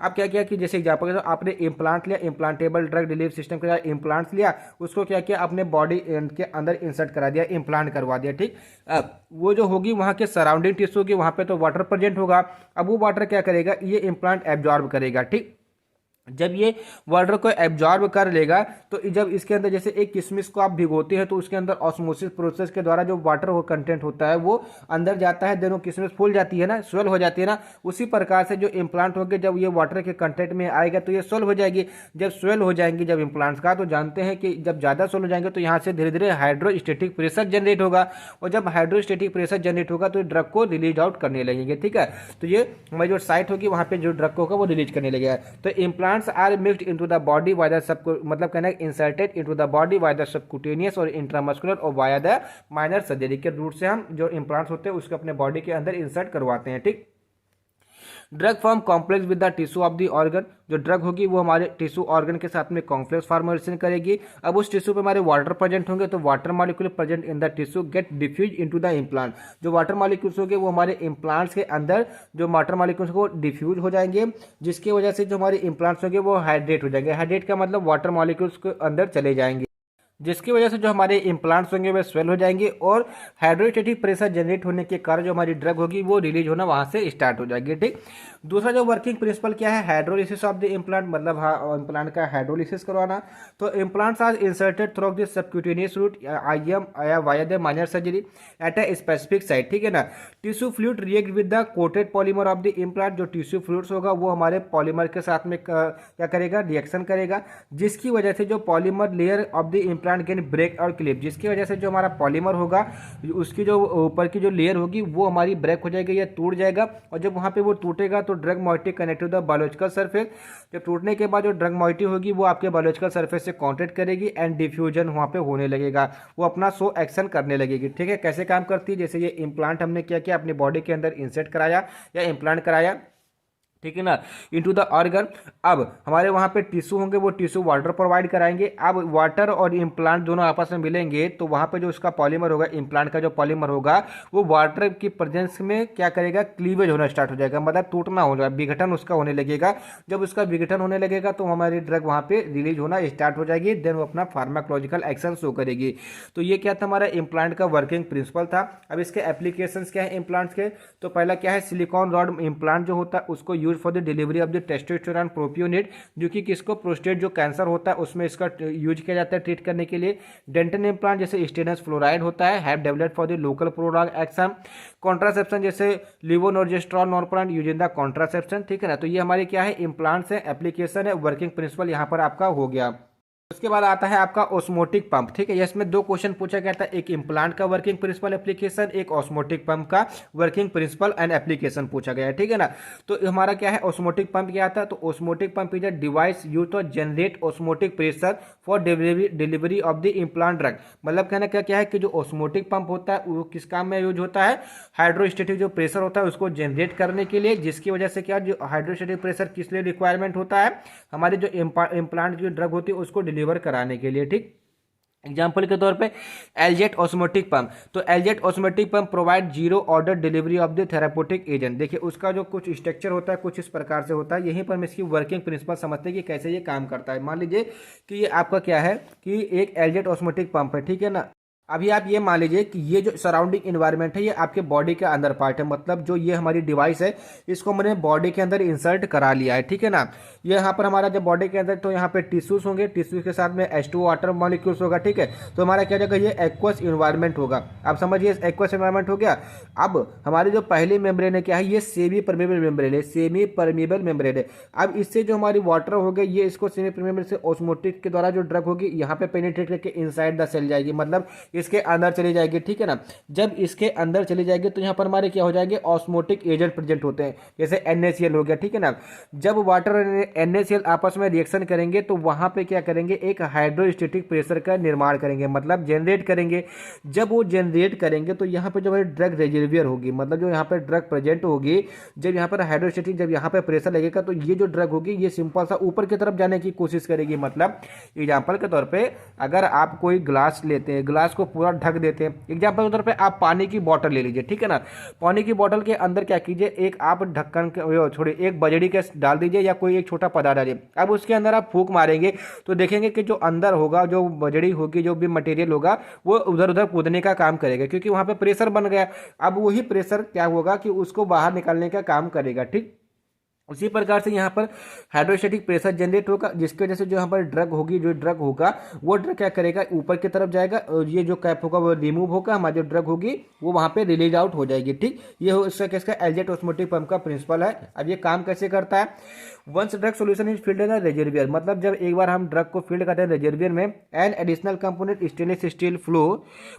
आप क्या किया कि जैसे एग्जाम्पल के तो आपने इम्प्लांट लिया, इम्प्लांटेबल ड्रग डिलीवरी सिस्टम के इम्प्लांट्स लिया, उसको क्या किया, अपने बॉडी के अंदर इंसर्ट करा दिया, इम्प्लांट करवा दिया, ठीक। अब वो जो होगी वहाँ के सराउंडिंग टिश्यू होगी, वहाँ पे तो वाटर प्रेजेंट होगा। अब वो वाटर क्या करेगा, ये इम्प्लांट एब्जॉर्ब करेगा, ठीक। जब ये वाटर को एब्जॉर्ब कर लेगा तो जब इसके अंदर जैसे एक किशमिश को आप भिगोते हैं तो उसके अंदर ऑस्मोसिस प्रोसेस के द्वारा जो वाटर वो कंटेंट होता है वो अंदर जाता है, देन वो किशमिश फूल जाती है ना, स्वेल हो जाती है ना। उसी प्रकार से जो इम्प्लांट होंगे जब ये वाटर के कंटेंट में आएगा तो ये स्वेल हो जाएगी। जब स्वेल हो जाएंगी जब इम्प्लांट्स का, तो जानते हैं कि जब ज़्यादा स्वेल हो जाएंगे तो यहाँ से धीरे धीरे हाइड्रोस्टेटिक प्रेशर जनरेट होगा, और जब हाइड्रोस्टेटिक प्रेशर जनरेट होगा तो ड्रग को रिलीज आउट करने लगेंगे, ठीक है। तो ये हमारी जो साइट होगी वहाँ पे जो ड्रग होगा वो रिलीज करने लगेगा। तो implants are mixed into the body by the sub, मतलब कहना है inserted into the body by the subcutaneous or intramuscular or via the minor surgery के रूट से हम जो इम्प्लांट्स होते हैं उसको अपने बॉडी के अंदर इंसर्ट करवाते हैं, ठीक। Drug form complex with the tissue of the organ, जो ड्रग होगी वो हमारे टिश्यू ऑर्गन के साथ में कॉम्प्लेक्स फॉर्मेशन करेगी। अब उस टिश्यू पे हमारे वाटर प्रेजेंट होंगे तो water molecule present in the tissue get diffuse into the implant, जो वाटर मॉलिक्यूल्स होंगे वो हमारे इम्प्लांट्स के अंदर जो वाटर मॉलिक्यूल्स को डिफ्यूज हो जाएंगे, जिसकी वजह से जो हमारे इम्प्लांट्स होंगे वो हाइड्रेट हो जाएंगे। हाइड्रेट का मतलब वाटर मॉलिक्यूल्स के अंदर चले जाएंगे, जिसकी वजह से जो हमारे इम्प्लांट्स होंगे वे स्वेल हो जाएंगे और हाइड्रोस्टेटिक प्रेशर जनरेट होने के कारण जो हमारी ड्रग होगी वो रिलीज होना वहां से स्टार्ट हो जाएगी, ठीक। दूसरा जो वर्किंग प्रिंसिपल क्या है, हाइड्रोलिसिस ऑफ द इम्प्लांट, मतलब इम्प्लांट का हाइड्रोलिसिस करवाना। तो implants are inserted through the subcutaneous route IM या via the minor surgery at a specific site, ठीक है ना। Tissue fluid react with the coated polymer of the implant, जो tissue fluids होगा वो हमारे पॉलीमर के साथ में क्या करेगा, रिएक्शन करेगा, जिसकी वजह से जो polymer layer of the implant can break or clip, जिसकी वजह से जो हमारा पॉलीमर होगा उसकी जो ऊपर की जो लेयर होगी वो हमारी ब्रेक हो जाएगी या टूट जाएगा। और जब वहाँ पे वो टूटेगा तो drug moiety connect to the biological surface, जब टूटने के बाद जो ड्रग मॉइटी होगी वो आपके बायोलॉजिकल सरफेस से कॉन्टेक्ट करेगी एंड डिफ्यूजन वहाँ पे होने लगेगा, वो अपना शो एक्शन करने लगेगी, ठीक है। कैसे काम करती है, जैसे ये इम्प्लांट हमने क्या किया, अपनी बॉडी के अंदर इंसर्ट कराया या इम्प्लांट कराया, ठीक है ना, इनटू द ऑर्गन। अब हमारे वहाँ पे टिश्यू होंगे, वो टिश्यू वाटर प्रोवाइड कराएंगे। अब वाटर और इम्प्लांट दोनों आपस में मिलेंगे तो वहाँ पे जो उसका पॉलीमर होगा, इम्प्लांट का जो पॉलीमर होगा वो वाटर की प्रेजेंस में क्या करेगा, क्लीवेज होना स्टार्ट हो जाएगा, मतलब टूटना हो जाएगा, विघटन उसका होने लगेगा। जब उसका विघटन होने लगेगा तो हमारी ड्रग वहाँ पे रिलीज होना स्टार्ट हो जाएगी, देन वो अपना फार्माकोलॉजिकल एक्शन शो करेगी। तो ये क्या था, हमारा इम्प्लांट का वर्किंग प्रिंसिपल था। अब इसके एप्लीकेशंस क्या है इम्प्लांट्स के, तो पहला क्या है, सिलिकॉन रॉड इम्प्लांट जो होता है उसको use for the delivery of the testosterone propionate, जो कि किसको, प्रोस्टेट जो कैंसर होता है उसमें इसका यूज किया जाता है ट्रीट करने के लिए। डेंटन इम्प्लांट जैसे स्टेनस फ्लोराइड होता है, have developed for the local prodrug action. Contraception जैसे levonorgestrel Norplant use in the contraception, ठीक है ना। तो ये हमारे क्या है, इम्प्लांट्स है, एप्लीकेशन है, वर्किंग प्रिंसिपल यहाँ पर आपका हो गया। उसके बाद आता है आपका ऑस्मोटिक पंप, ठीक है। इसमें दो क्वेश्चन पूछा गया था, एक इम्प्लांट का वर्किंग प्रिंसिपल एप्लीकेशन, एक ऑस्मोटिक पंप का वर्किंग प्रिंसिपल एंड एप्लीकेशन पूछा गया है, ठीक है ना। तो हमारा क्या है, ऑस्मोटिक पंप क्या था, तो osmotic pump is a device use to generate osmotic pressure for delivery of the implant drug. मतलब कहना क्या है कि जो ऑस्मोटिक पंप होता है वो किस काम में यूज होता है, हाइड्रोस्टेटिक जो प्रेशर होता है उसको जनरेट करने के लिए, जिसकी वजह से क्या, जो हाइड्रोस्टेटिक प्रेशर किस लिए रिक्वायरमेंट होता है, हमारे जो इम्प्लांट की ड्रग होती है उसको डिलीवर कराने के लिए, ठीक। एग्जाम्पल के तौर पे एलजेट ऑस्मोटिक पंप, तो Alzet osmotic pump provide zero order delivery of the therapeutic agent. देखिए उसका जो कुछ स्ट्रक्चर होता है कुछ इस प्रकार से होता है, यहीं पर हम इसकी वर्किंग प्रिंसिपल समझते हैं कि कैसे ये काम करता है। मान लीजिए कि ये आपका क्या है कि एक एलजेट ऑस्मोटिक पंप है, ठीक है ना। अभी आप ये मान लीजिए कि ये जो सराउंडिंग इन्वायरमेंट है ये आपके बॉडी के अंदर पार्ट है, मतलब जो ये हमारी डिवाइस है इसको मैंने बॉडी के अंदर इंसर्ट करा लिया है, ठीक है ना। ये यहाँ पर हमारा जब बॉडी के अंदर, तो यहाँ पे टिश्यूज होंगे, टिश्यूज के साथ में H2O वाटर मॉलिक्यूल्स होगा, ठीक है। तो हमारा क्या जगह ये एक्वस इन्वायरमेंट होगा। आप समझिए एक्वस इन्वायरमेंट हो गया। अब हमारी जो पहली मेम्ब्रेन है क्या है, ये सेमी परमेबल मेम्ब्रेन है, सेमी परमेबल मेम्ब्रेन है। अब इससे जो हमारी वाटर हो गई ये इसको सेमी परमेबल से ऑस्मोटिक के द्वारा जो ड्रग होगी यहाँ पे पेनिट्रेट करके इनसाइड द सेल जाएगी, मतलब इसके अंदर चली जाएगी, ठीक है ना। जब इसके अंदर चली जाएगी तो यहाँ पर हमारे क्या हो जाएंगे, ऑस्मोटिक एजेंट प्रेजेंट होते हैं, जैसे NaCl हो गया, ठीक है ना। जब वाटर NaCl आपस में रिएक्शन करेंगे तो वहाँ पे क्या करेंगे, एक हाइड्रोस्टेटिक प्रेशर का निर्माण करेंगे, मतलब जनरेट करेंगे। जब वो जनरेट करेंगे तो यहाँ पे जो हमारी ड्रग रिजर्वियर होगी, मतलब जो यहाँ पे ड्रग प्रेजेंट होगी, जब यहाँ पर हाइड्रोस्टेटिक जब यहाँ पे प्रेशर लगेगा तो ये जो ड्रग होगी ये सिंपल सा ऊपर की तरफ जाने की कोशिश करेगी। मतलब एग्जाम्पल के तौर पर अगर आप कोई ग्लास लेते हैं, ग्लास को पूरा ढक देते हैं, एग्जाम्पल के तौर पर आप पानी की बॉटल ले लीजिए, ठीक है ना। पानी की बॉटल के अंदर क्या कीजिए, एक आप ढक्कन छोड़े एक बजड़ी के डाल दीजिए या कोई एक छोटा पदार्थ डालिए। अब उसके अंदर आप फूंक मारेंगे तो देखेंगे कि जो अंदर होगा, जो बजड़ी होगी, जो भी मटेरियल होगा वो उधर उधर कूदने का काम करेगा, क्योंकि वहां पे प्रेशर बन गया। अब वही प्रेशर क्या होगा कि उसको बाहर निकालने का काम करेगा। ठीक उसी प्रकार से यहाँ पर हाइड्रोस्टेटिक प्रेशर जनरेट होगा, जिसकी वजह से जो यहाँ पर ड्रग होगी, जो ड्रग होगा वो ड्रग क्या करेगा, ऊपर की तरफ जाएगा और ये जो कैप होगा वो रिमूव होगा, हमारी जो ड्रग होगी वो वहाँ पे रिलीज आउट हो जाएगी। ठीक, ये हो इसका किसका, एल्जेट ऑस्मोटिक पंप का प्रिंसिपल है। अब ये काम कैसे करता है, once drug solution is filled in reservoir, मतलब जब एक बार हम ड्रग को फील्ड करते हैं रिजर्वियर में, an additional component stainless steel flow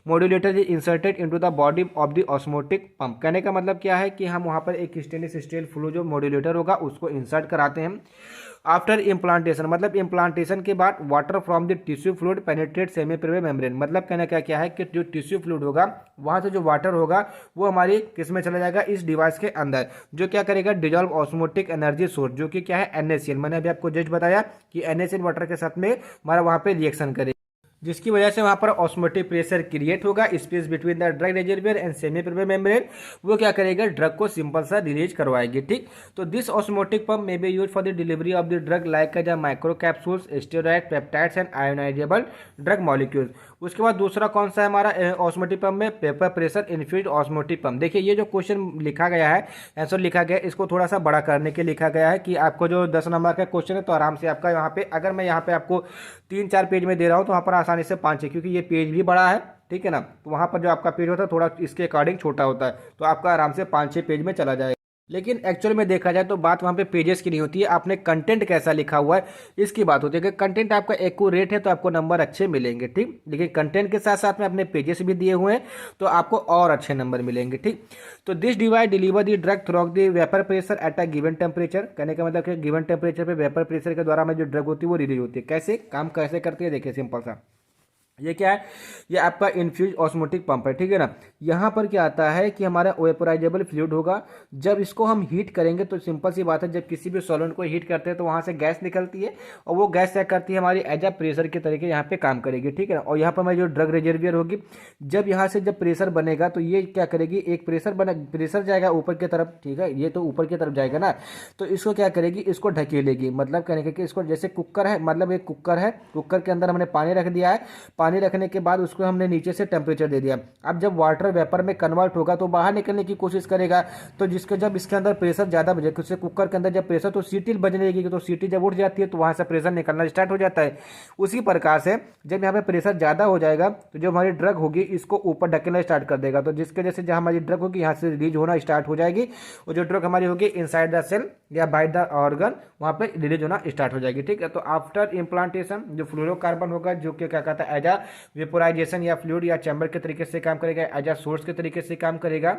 modulator is inserted into the body of the osmotic pump. कहने का मतलब क्या है कि हम वहाँ पर एक स्टेनलेस स्टील फ्लो जो मॉड्यूलेटर होगा उसको इंसर्ट कराते हैं। आफ्टर इम्प्लांटेशन, मतलब इम्प्लांटेशन के बाद water from the tissue fluid penetrate semi परवे मेम्ब्रेन, मतलब कहना क्या है कि जो टिश्यू फ्लूइड होगा वहाँ से जो वाटर होगा वो हमारी किस में चला जाएगा, इस डिवाइस के अंदर, जो क्या करेगा, डिजॉल्व ऑस्मोटिक एनर्जी सोर्स, जो कि क्या है NaCl। मैंने अभी आपको जस्ट बताया कि NaCl वाटर के साथ में हमारा वहाँ पे रिएक्शन करेगा, जिसकी वजह से वहां पर ऑस्मोटिक प्रेशर क्रिएट होगा, space between the drug reservoir and semi परवे मेम्ब्रेन। वो क्या करेगा, ड्रग को सिंपल सा रिलीज करवाएगी। ठीक, तो this osmotic pump may be use for the delivery of the drug like the micro capsules, steroid, peptides and ionisable drug molecules. उसके बाद दूसरा कौन सा है हमारा ऑस्मोटिक पंप में, paper pressure infused osmotic pump. देखिए ये जो क्वेश्चन लिखा गया है, आंसर लिखा गया है, इसको थोड़ा सा बड़ा करने के लिखा गया है कि आपको जो 10 नंबर का क्वेश्चन है तो आराम से आपका यहाँ पे, अगर मैं यहाँ पे आपको 3-4 पेज में दे रहा हूँ तो वहाँ पर आसानी से 5 है, क्योंकि ये पेज भी बड़ा है, ठीक है ना। तो वहाँ पर जो आपका पेज होता है थोड़ा इसके अकॉर्डिंग छोटा होता है, तो आपका आराम से 5-6 पेज में चला जाएगा। लेकिन एक्चुअल में देखा जाए तो बात वहाँ पे पेजेस की नहीं होती है, आपने कंटेंट कैसा लिखा हुआ है इसकी बात होती है। कि कंटेंट आपका एक्यूरेट है तो आपको नंबर अच्छे मिलेंगे। ठीक, लेकिन कंटेंट के साथ साथ में अपने पेजेस भी दिए हुए हैं तो आपको और अच्छे नंबर मिलेंगे। ठीक, तो this device deliver the drug through the vapour pressure at a given temperature. कहने का मतलब कि गिवन टेम्परेचर पे वेपर प्रेशर के द्वारा में जो ड्रग होती है वो रिलीज होती है। कैसे काम कैसे करती है, देखिए सिंपल सा, ये क्या है, ये आपका इन्फ्यूज ऑस्मोटिक पंप है, ठीक है ना। यहाँ पर क्या आता है कि हमारा वेपोराइजेबल फ्लूइड होगा, जब इसको हम हीट करेंगे तो सिंपल सी बात है, जब किसी भी सॉल्वेंट को हीट करते हैं तो वहाँ से गैस निकलती है और वो गैस क्या करती है, हमारी एज अ प्रेशर के तरीके यहाँ पे काम करेगी, ठीक है ना। और यहाँ पर हमारी जो ड्रग रिजर्वियर होगी, जब यहाँ से जब प्रेशर बनेगा तो ये क्या करेगी, एक प्रेशर जाएगा ऊपर की तरफ, ठीक है, ये तो ऊपर की तरफ जाएगा ना, तो इसको क्या करेगी, इसको ढकेलेगी। मतलब कहने का इसको जैसे कुकर है, मतलब एक कुकर है, कुकर के अंदर हमने पानी रख दिया है, पानी रखने के बाद उसको हमने नीचे से टेम्परेचर दे दिया। अब जब वाटर वेपर में कन्वर्ट होगा तो बाहर निकलने की कोशिश करेगा, तो जिसके जब इसके अंदर प्रेशर ज़्यादा बजे, कुछ कुकर के अंदर जब प्रेशर तो सीटी बजने लगेगी, तो सीटी जब उठ जाती है तो वहाँ से प्रेशर निकलना स्टार्ट हो जाता है। उसी प्रकार से जब यहाँ पे प्रेशर ज़्यादा हो जाएगा तो जो हमारी ड्रग होगी इसको ऊपर ढकेलना स्टार्ट कर देगा, तो जिसके वजह से जहाँ हमारी ड्रग होगी यहाँ से रिलीज होना स्टार्ट हो जाएगी, और जो ड्रग हमारी होगी इनसाइड द सेल या बाय द ऑर्गन वहाँ पे रिलीज होना स्टार्ट हो जाएगी। ठीक है, तो आफ्टर इम्प्लांटेशन जो फ्लोरोकार्बन होगा, जो कि क्या कहता है, एज अ वेपोराइजेशन या फ्लूइड या चैम्बर के तरीके से काम करेगा, एज अ सोर्स के तरीके से काम करेगा।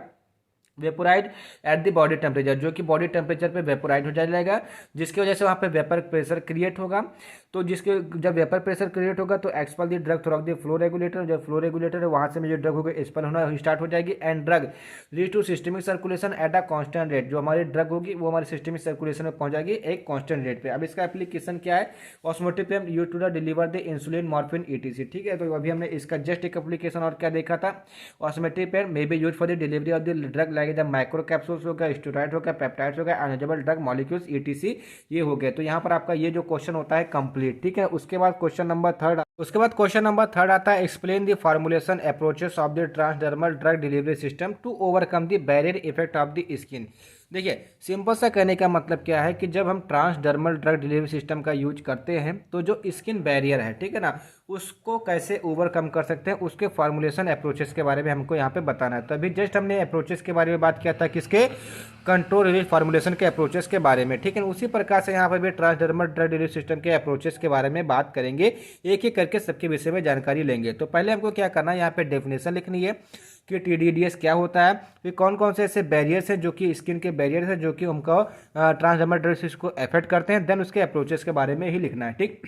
वेपोराइड एट द बॉडी टेम्परेचर, जो कि बॉडी टेम्परेचर पे वेपोराइड हो जाएगा, जिसकी वजह से वहाँ पे वेपर प्रेशर क्रिएट होगा। तो जिसके जब वेपर प्रेशर क्रिएट होगा तो expel the drug through the flow regulator, जो फ्लो रेगुलेटर है वहाँ से जो ड्रग होगा एक्सपेल होना स्टार्ट हो जाएगी, and drug reach to systemic circulation at a constant rate. जो हमारी ड्रग होगी वो हमारी सिस्टमिक सर्कुलेशन में पहुंच जाएगी एक कांस्टेंट रेट पे। अब इसका एप्लीकेशन क्या है, osmotic pump used to deliver the insulin, morphine, ETC. ठीक है, तो अभी हमने इसका जस्ट एक एप्लीकेशन और क्या देखा था, osmotic pump may be used for the delivery of the drug like the micro capsules हो गया, स्टेरॉइड हो गया, पेप्टाइड्स हो गया, आयोनाइजेबल ड्रग मॉलिक्यूल्स, ईटीसी, ये हो गए। तो यहाँ पर आपका ये जो क्वेश्चन होता है कंप्लीट। ठीक है, उसके बाद क्वेश्चन नंबर थर्ड आता है, explain the formulation approaches of the transdermal drug delivery system to overcome the barrier effect of the skin. देखिए सिंपल सा कहने का मतलब क्या है कि जब हम ट्रांसडर्मल ड्रग डिलीवरी सिस्टम का यूज करते हैं तो जो स्किन बैरियर है, ठीक है ना, उसको कैसे ओवरकम कर सकते हैं, उसके फार्मूलेशन अप्रोचेस के बारे में हमको यहाँ पे बताना है। तो अभी जस्ट हमने अप्रोचेस के बारे में बात किया था, किसके, कंट्रोल रिलीज फार्मूलेशन के अप्रोचेस के बारे में। ठीक है, उसी प्रकार से यहाँ पर भी ट्रांसडर्मल ड्रग डिलीवरी सिस्टम के अप्रोचेस के बारे में बात करेंगे, एक एक करके सबके विषय में जानकारी लेंगे। तो पहले हमको क्या करना है, यहाँ पे डेफिनेशन लिखनी है कि TDDS क्या होता है, फिर कौन कौन से ऐसे बैरियर्स हैं जो कि स्किन के बैरियर्स हैं जो कि हमको ट्रांसडर्मल ड्रग डिलीवरी को अफेक्ट करते हैं, देन उसके अप्रोचेस के बारे में ही लिखना है। ठीक,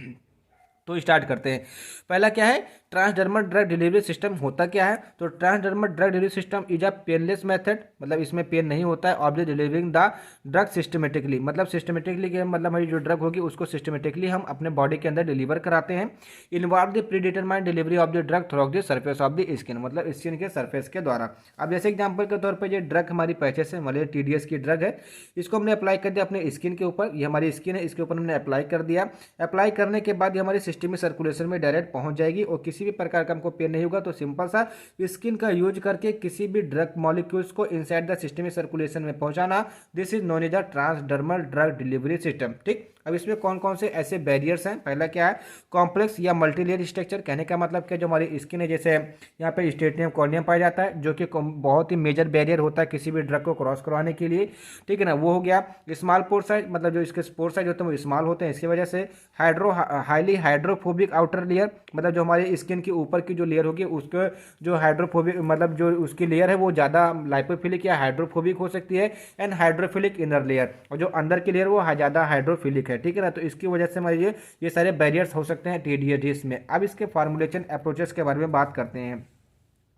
तो स्टार्ट करते हैं। पहला क्या है, ट्रांसडर्मल ड्रग डिलीवरी सिस्टम होता क्या है। तो transdermal drug delivery system is a painless method, मतलब इसमें पेन नहीं होता है, of the delivering the drug systematically, मतलब सिस्टमेटिकली के मतलब हमारी जो ड्रग होगी उसको सिस्टमेटिकली हम अपने बॉडी के अंदर डिलीवर कराते हैं। Involve the predetermined delivery of the drug through the surface of the skin, मतलब स्किन के सर्फेस के द्वारा। अब जैसे एग्जाम्पल के तौर पर ये ड्रग हमारी पैचे से मतलब TDS की ड्रग है, इसको हमने अप्लाई कर दिया अपने स्किन के ऊपर, ये हमारी स्किन है, इसके ऊपर हमने अप्लाई कर दिया। अप्लाई करने के बाद ये हमारी सिस्टम में सर्कुलेशन में डायरेक्ट पहुंच जाएगी और किसी भी प्रकार का हमको पेन नहीं होगा। तो सिंपल सा स्किन का यूज करके किसी भी ड्रग मॉलिक्यूल्स को इनसाइड द सिस्टम सर्कुलेशन में पहुंचाना, this is known as a transdermal drug delivery system. ठीक, अब इसमें कौन कौन से ऐसे बैरियर्स हैं। पहला क्या है, कॉम्प्लेक्स या मल्टीलेयर स्ट्रक्चर। कहने का मतलब क्या, जो हमारी स्किन है, जैसे यहाँ पे स्टेटनियम कॉर्नियम पाया जाता है जो कि बहुत ही मेजर बैरियर होता है किसी भी ड्रग को क्रॉस करवाने के लिए। ठीक है ना, वो हो गया। स्मॉल पोर साइज, मतलब जो इसके पोर साइज होते हैं वो स्मॉल होते हैं, इसकी वजह से हाईली हाइड्रोफोबिक आउटर लेयर, मतलब जो हमारे स्किन के ऊपर की जो लेयर होगी उसके जो हाइड्रोफोबिक, मतलब जो उसकी लेयर है वो ज़्यादा लाइपोफिलिक या हाइड्रोफोबिक हो सकती है, एंड हाइड्रोफिलिक इनर लेयर, और जो अंदर की लेयर वो ज़्यादा हाइड्रोफिलिक है। ठीक है ना, तो इसकी वजह से हमारे ये सारे बैरियर्स हो सकते हैं TDS में। अब इसके फार्मुलेशन अप्रोचेस के बारे में बात करते हैं।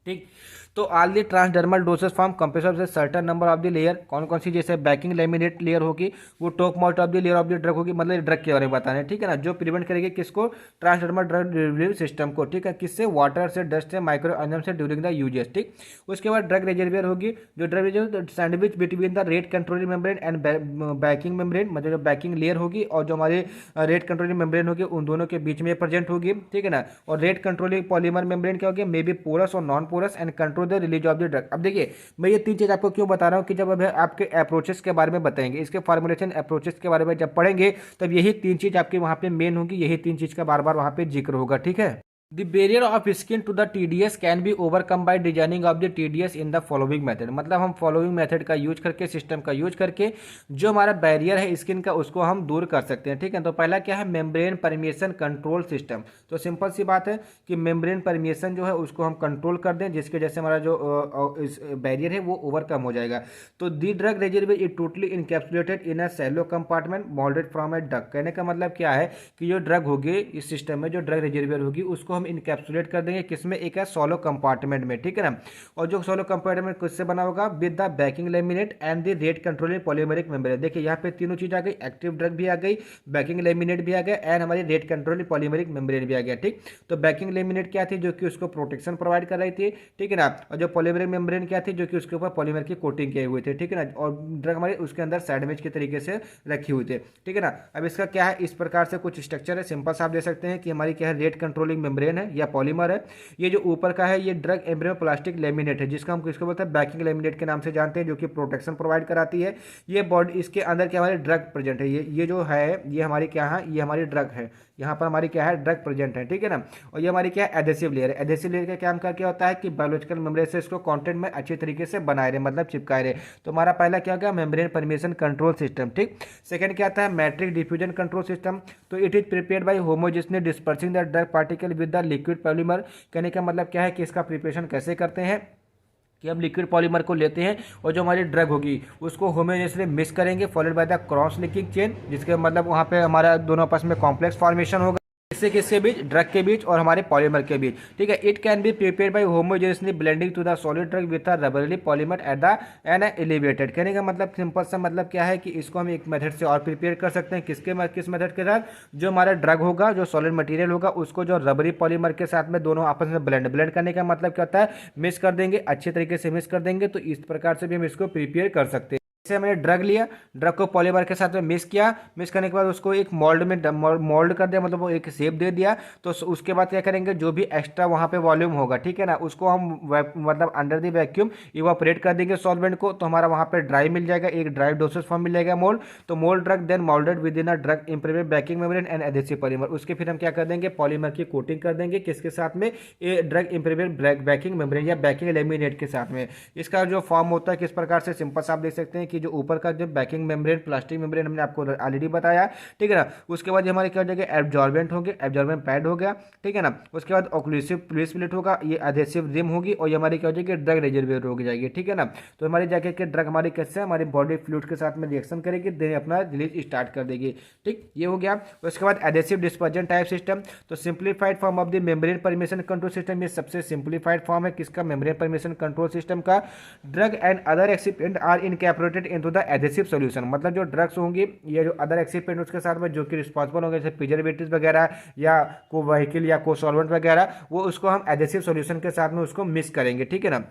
ठीक, तो all the transdermal dosage form comprise से certain number of the layer. कौन कौन सी, जैसे बैकिंग लेमिनेट लेयर होगी, वो top most of the layer of the drug होगी, मतलब ड्रग के बारे में बताना है। ठीक है ना, जो प्रिवेंट करेगी किसको, ट्रांसडर्मल ड्रग डिलीवरी सिस्टम को। ठीक है, किससे, वाटर से, डस्ट से, माइक्रो ऑर्गेनिज्म से ड्यूरिंग द यूजेस। ठीक, उसके बाद ड्रग रिजर्वियर होगी, जो drug reservoir sandwich between the rate controlling membrane and banking membrane, मतलब जो बैकिंग लेयर होगी और जो हमारे रेट कंट्रोलिंग मेम्ब्रेन होगी उन दोनों के बीच में प्रेजेंट होगी। ठीक है ना, और रेट कंट्रोलिंग पॉलीमर मेम्ब्रेन क्या होगी, may be porous or non porous, and control the release of the drug. अब देखिए मैं ये तीन चीज आपको क्यों बता रहा हूँ कि जब अब आपके अप्रोचेस के बारे में बताएंगे, इसके फॉर्मुलेशन अप्रोचेस के बारे में जब पढ़ेंगे, तब यही तीन चीज आपके वहां पे मेन होंगी, यही तीन चीज का बार बार वहां पे जिक्र होगा। ठीक है, The barrier of skin to the TDS can be overcome by designing of the TDS in the following method। मतलब हम फॉलोइंग मेथड का यूज करके, सिस्टम का यूज करके जो हमारा बैरियर है स्किन का उसको हम दूर कर सकते हैं। ठीक है, तो पहला क्या है, मेम्ब्रेन परमिएशन कंट्रोल सिस्टम। तो सिंपल सी बात है कि मेम्ब्रेन परमिएशन जो है उसको हम कंट्रोल कर दें, जिसके जैसे हमारा जो बैरियर है वो ओवरकम हो जाएगा। तो the drug reservoir is totally encapsulated in a shallow compartment moulded from a duck. कहने का मतलब क्या है कि जो ड्रग होगी इस सिस्टम में, जो ड्रग रिजर्वियर होगी उसको हम इनकैप्सुलेट कर देंगे, किसमें, एक है सोलो कंपार्टमेंट में। ठीक है ना, और जो सोलो कंपार्टमेंट किससे बना होगा, with the banking laminate and the rate controlling polymeric membrane. देखिए यहाँ पे तीनों चीज आ गई, एक्टिव ड्रग भी आ गई, बैकिंग लेमिनेट भी आ गया, एंड हमारी रेट कंट्रोलिंग पॉलीमेरिक मेम्ब्रेन भी आ गया। ठीक, तो बैकिंग लेमिनेट क्या थी, जो कि उसको प्रोटेक्शन प्रोवाइड कर रही थी। ठीक है ना, और जो पॉलीमेरिक मेम्ब्रेन क्या थी, जो कि उसके ऊपर पॉलीमर की कोटिंग किए हुए थे। ठीक है ना, और ड्रग हमारी उसके अंदर सैंडविच के तरीके से रखी हुई थे। ठीक है ना, अब इसका क्या है, इस प्रकार से कुछ स्ट्रक्चर है, सिंपल सा आप दे सकते हैं कि हमारी क्या है, रेट कंट्रोलिंग मेम्ब्रेन है या पॉलीमर है। ये जो ऊपर का है ये ड्रग एम्ब्रियो प्लास्टिक लेमिनेट है, जिसका हम किसको बोलते हैं, बैकिंग लेमिनेट के नाम से जानते हैं, जो कि प्रोटेक्शन प्रोवाइड कराती है। ये बॉडी, इसके अंदर क्या हमारे ड्रग प्रेजेंट है, ये जो है ये हमारी क्या है, ये हमारी ड्रग है, यहाँ पर हमारी क्या है, ड्रग प्रेजेंट है। ठीक है ना, और ये हमारी क्या है, एडेसिव लेयर है। एडेसिव लेयर का काम क्या होता है कि बायोलॉजिकल मेम्ब्रेन से इसको कंटेंट में अच्छे तरीके से बनाए रहे, मतलब चिपकाए रहे। तो हमारा पहला क्या होगा, मेम्ब्रेन परमिएशन कंट्रोल सिस्टम। ठीक, सेकंड क्या आता है, मैट्रिक डिफ्यूजन कंट्रोल सिस्टम। तो it is prepared by होमोजेनियसली dispersing the drug particle with the liquid polymer. कहने का मतलब क्या है कि इसका प्रिपरेशन कैसे करते हैं कि हम लिक्विड पॉलीमर को लेते हैं और जो हमारी ड्रग होगी उसको होमोजेनियसली मिक्स करेंगे, followed by the cross linking chain, जिसके मतलब वहाँ पे हमारा दोनों आपस में कॉम्प्लेक्स फॉर्मेशन होगा, किससे किसके बीच, ड्रग के बीच और हमारे पॉलीमर के बीच। ठीक है, it can be prepared by homogeneously blending to the solid drug with a rubbery polymer at the an elevated. कहने का मतलब सिंपल सा मतलब क्या है कि इसको हम एक मेथड से और प्रिपेयर कर सकते हैं, किस मेथड के साथ, जो हमारा ड्रग होगा, जो सॉलिड मटेरियल होगा, उसको जो रबरी पॉलीमर के साथ में दोनों आपस में ब्लेंड करने का मतलब क्या होता है, मिक्स कर देंगे, अच्छे तरीके से मिक्स कर देंगे। तो इस प्रकार से भी हम इसको प्रिपेयर कर सकते हैं। जैसे हमने ड्रग लिया, ड्रग को पॉलीमर के साथ में मिक्स किया, मिक्स करने के बाद उसको एक मोल्ड में मोल्ड कर दिया, मतलब वो एक शेप दे दिया। तो उसके बाद क्या करेंगे, जो भी एक्स्ट्रा वहाँ पे वॉल्यूम होगा, ठीक है ना, उसको हम मतलब अंडर द वैक्यूम इवापोरेट कर देंगे सॉल्वेंट को। तो हमारा वहाँ पे ड्राई मिल जाएगा, एक ड्राई डोसेज फॉर्म मिल जाएगा मोल्ड। तो mould drug then moulded with in a drug impermeable backing membrane and adhesive polymer. उसके फिर हम क्या कर देंगे, पॉलीमर की कोटिंग कर देंगे, किसके साथ में, ये ड्रग इम्प्रेबल बैकिंग मेम्ब्रेन या बैकिंग लेमिनेट के साथ में। इसका जो फॉर्म होता है किस प्रकार से, सिंपल से आप देख सकते हैं कि कि जो ऊपर का जो बैकिंग मेम्ब्रेन प्लास्टिक मेम्ब्रेन हमने आपको ऑलरेडी बताया, ठीक है ना। उसके बाद ये हमारे क्या हो जाएगा, एब्जॉर्बेंट हो गया, एब्जॉर्बेंट पैड हो गया, ठीक है ना। उसके बाद ऑक्लूसिव पुलिस प्लेट होगा, ये एडहेसिव रिम होगी, और ये हमारी क्या हो जाएगी, ड्रग रिजर्वियर हो जाएगी, ठीक है ना। तो हमारी जाके के ड्रग हमारी कैसे हमारी बॉडी फ्लूइड के साथ में रिएक्शन करेगी, देन अपना रिलीज स्टार्ट कर देगी, ठीक, ये हो गया। उसके बाद एडहेसिव डिस्पर्जेंट टाइप सिस्टम, तो simplified form of the membrane permission control system, ये सबसे सिंप्लीफाइड फॉर्म है किसका, मेम्ब्रेन परमिशन कंट्रोल सिस्टम का। Drug and other excipient are encapsulated into the adhesive solution, मतलब जो ड्रग्स होंगी ये जो अदर एक्सिपेंट उसके साथ में जो कि रिस्पॉन्सिबल होंगे, जैसे प्रिजर्वेटिव्स वगैरह या को व्हीकल या को सॉल्वेंट वगैरह, वो उसको हम एडहेसिव सॉल्यूशन के साथ में उसको मिक्स करेंगे, ठीक है ना।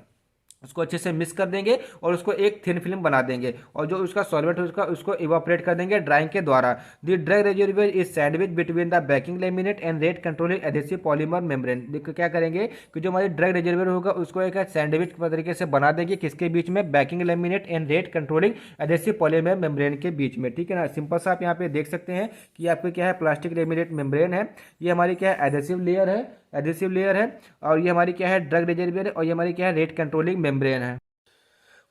उसको अच्छे से मिक्स कर देंगे और उसको एक थिन फिल्म बना देंगे, और जो उसका सॉल्वेंट है उसको इवापोरेट कर देंगे ड्राइंग के द्वारा। The drug reservoir is sandwich between the banking laminate and rate controlling adhesive polymer membrane. देखो क्या करेंगे कि जो हमारी ड्रग रिजर्वियर होगा उसको एक सैंडविच तरीके से बना देंगे, किसके बीच में, banking laminate and rate controlling adhesive polymer membrane के बीच में, ठीक है ना। सिंपल सा आप यहाँ पे देख सकते हैं कि आपके क्या है, प्लास्टिक लैमिनेट मेम्ब्रेन है, ये हमारी क्या है, एडहेसिव लेयर है, एडहेसिव लेयर है, और ये हमारी क्या है, ड्रग रिजर्वियर है, और ये हमारी क्या है, रेट कंट्रोलिंग मेम्ब्रेन है।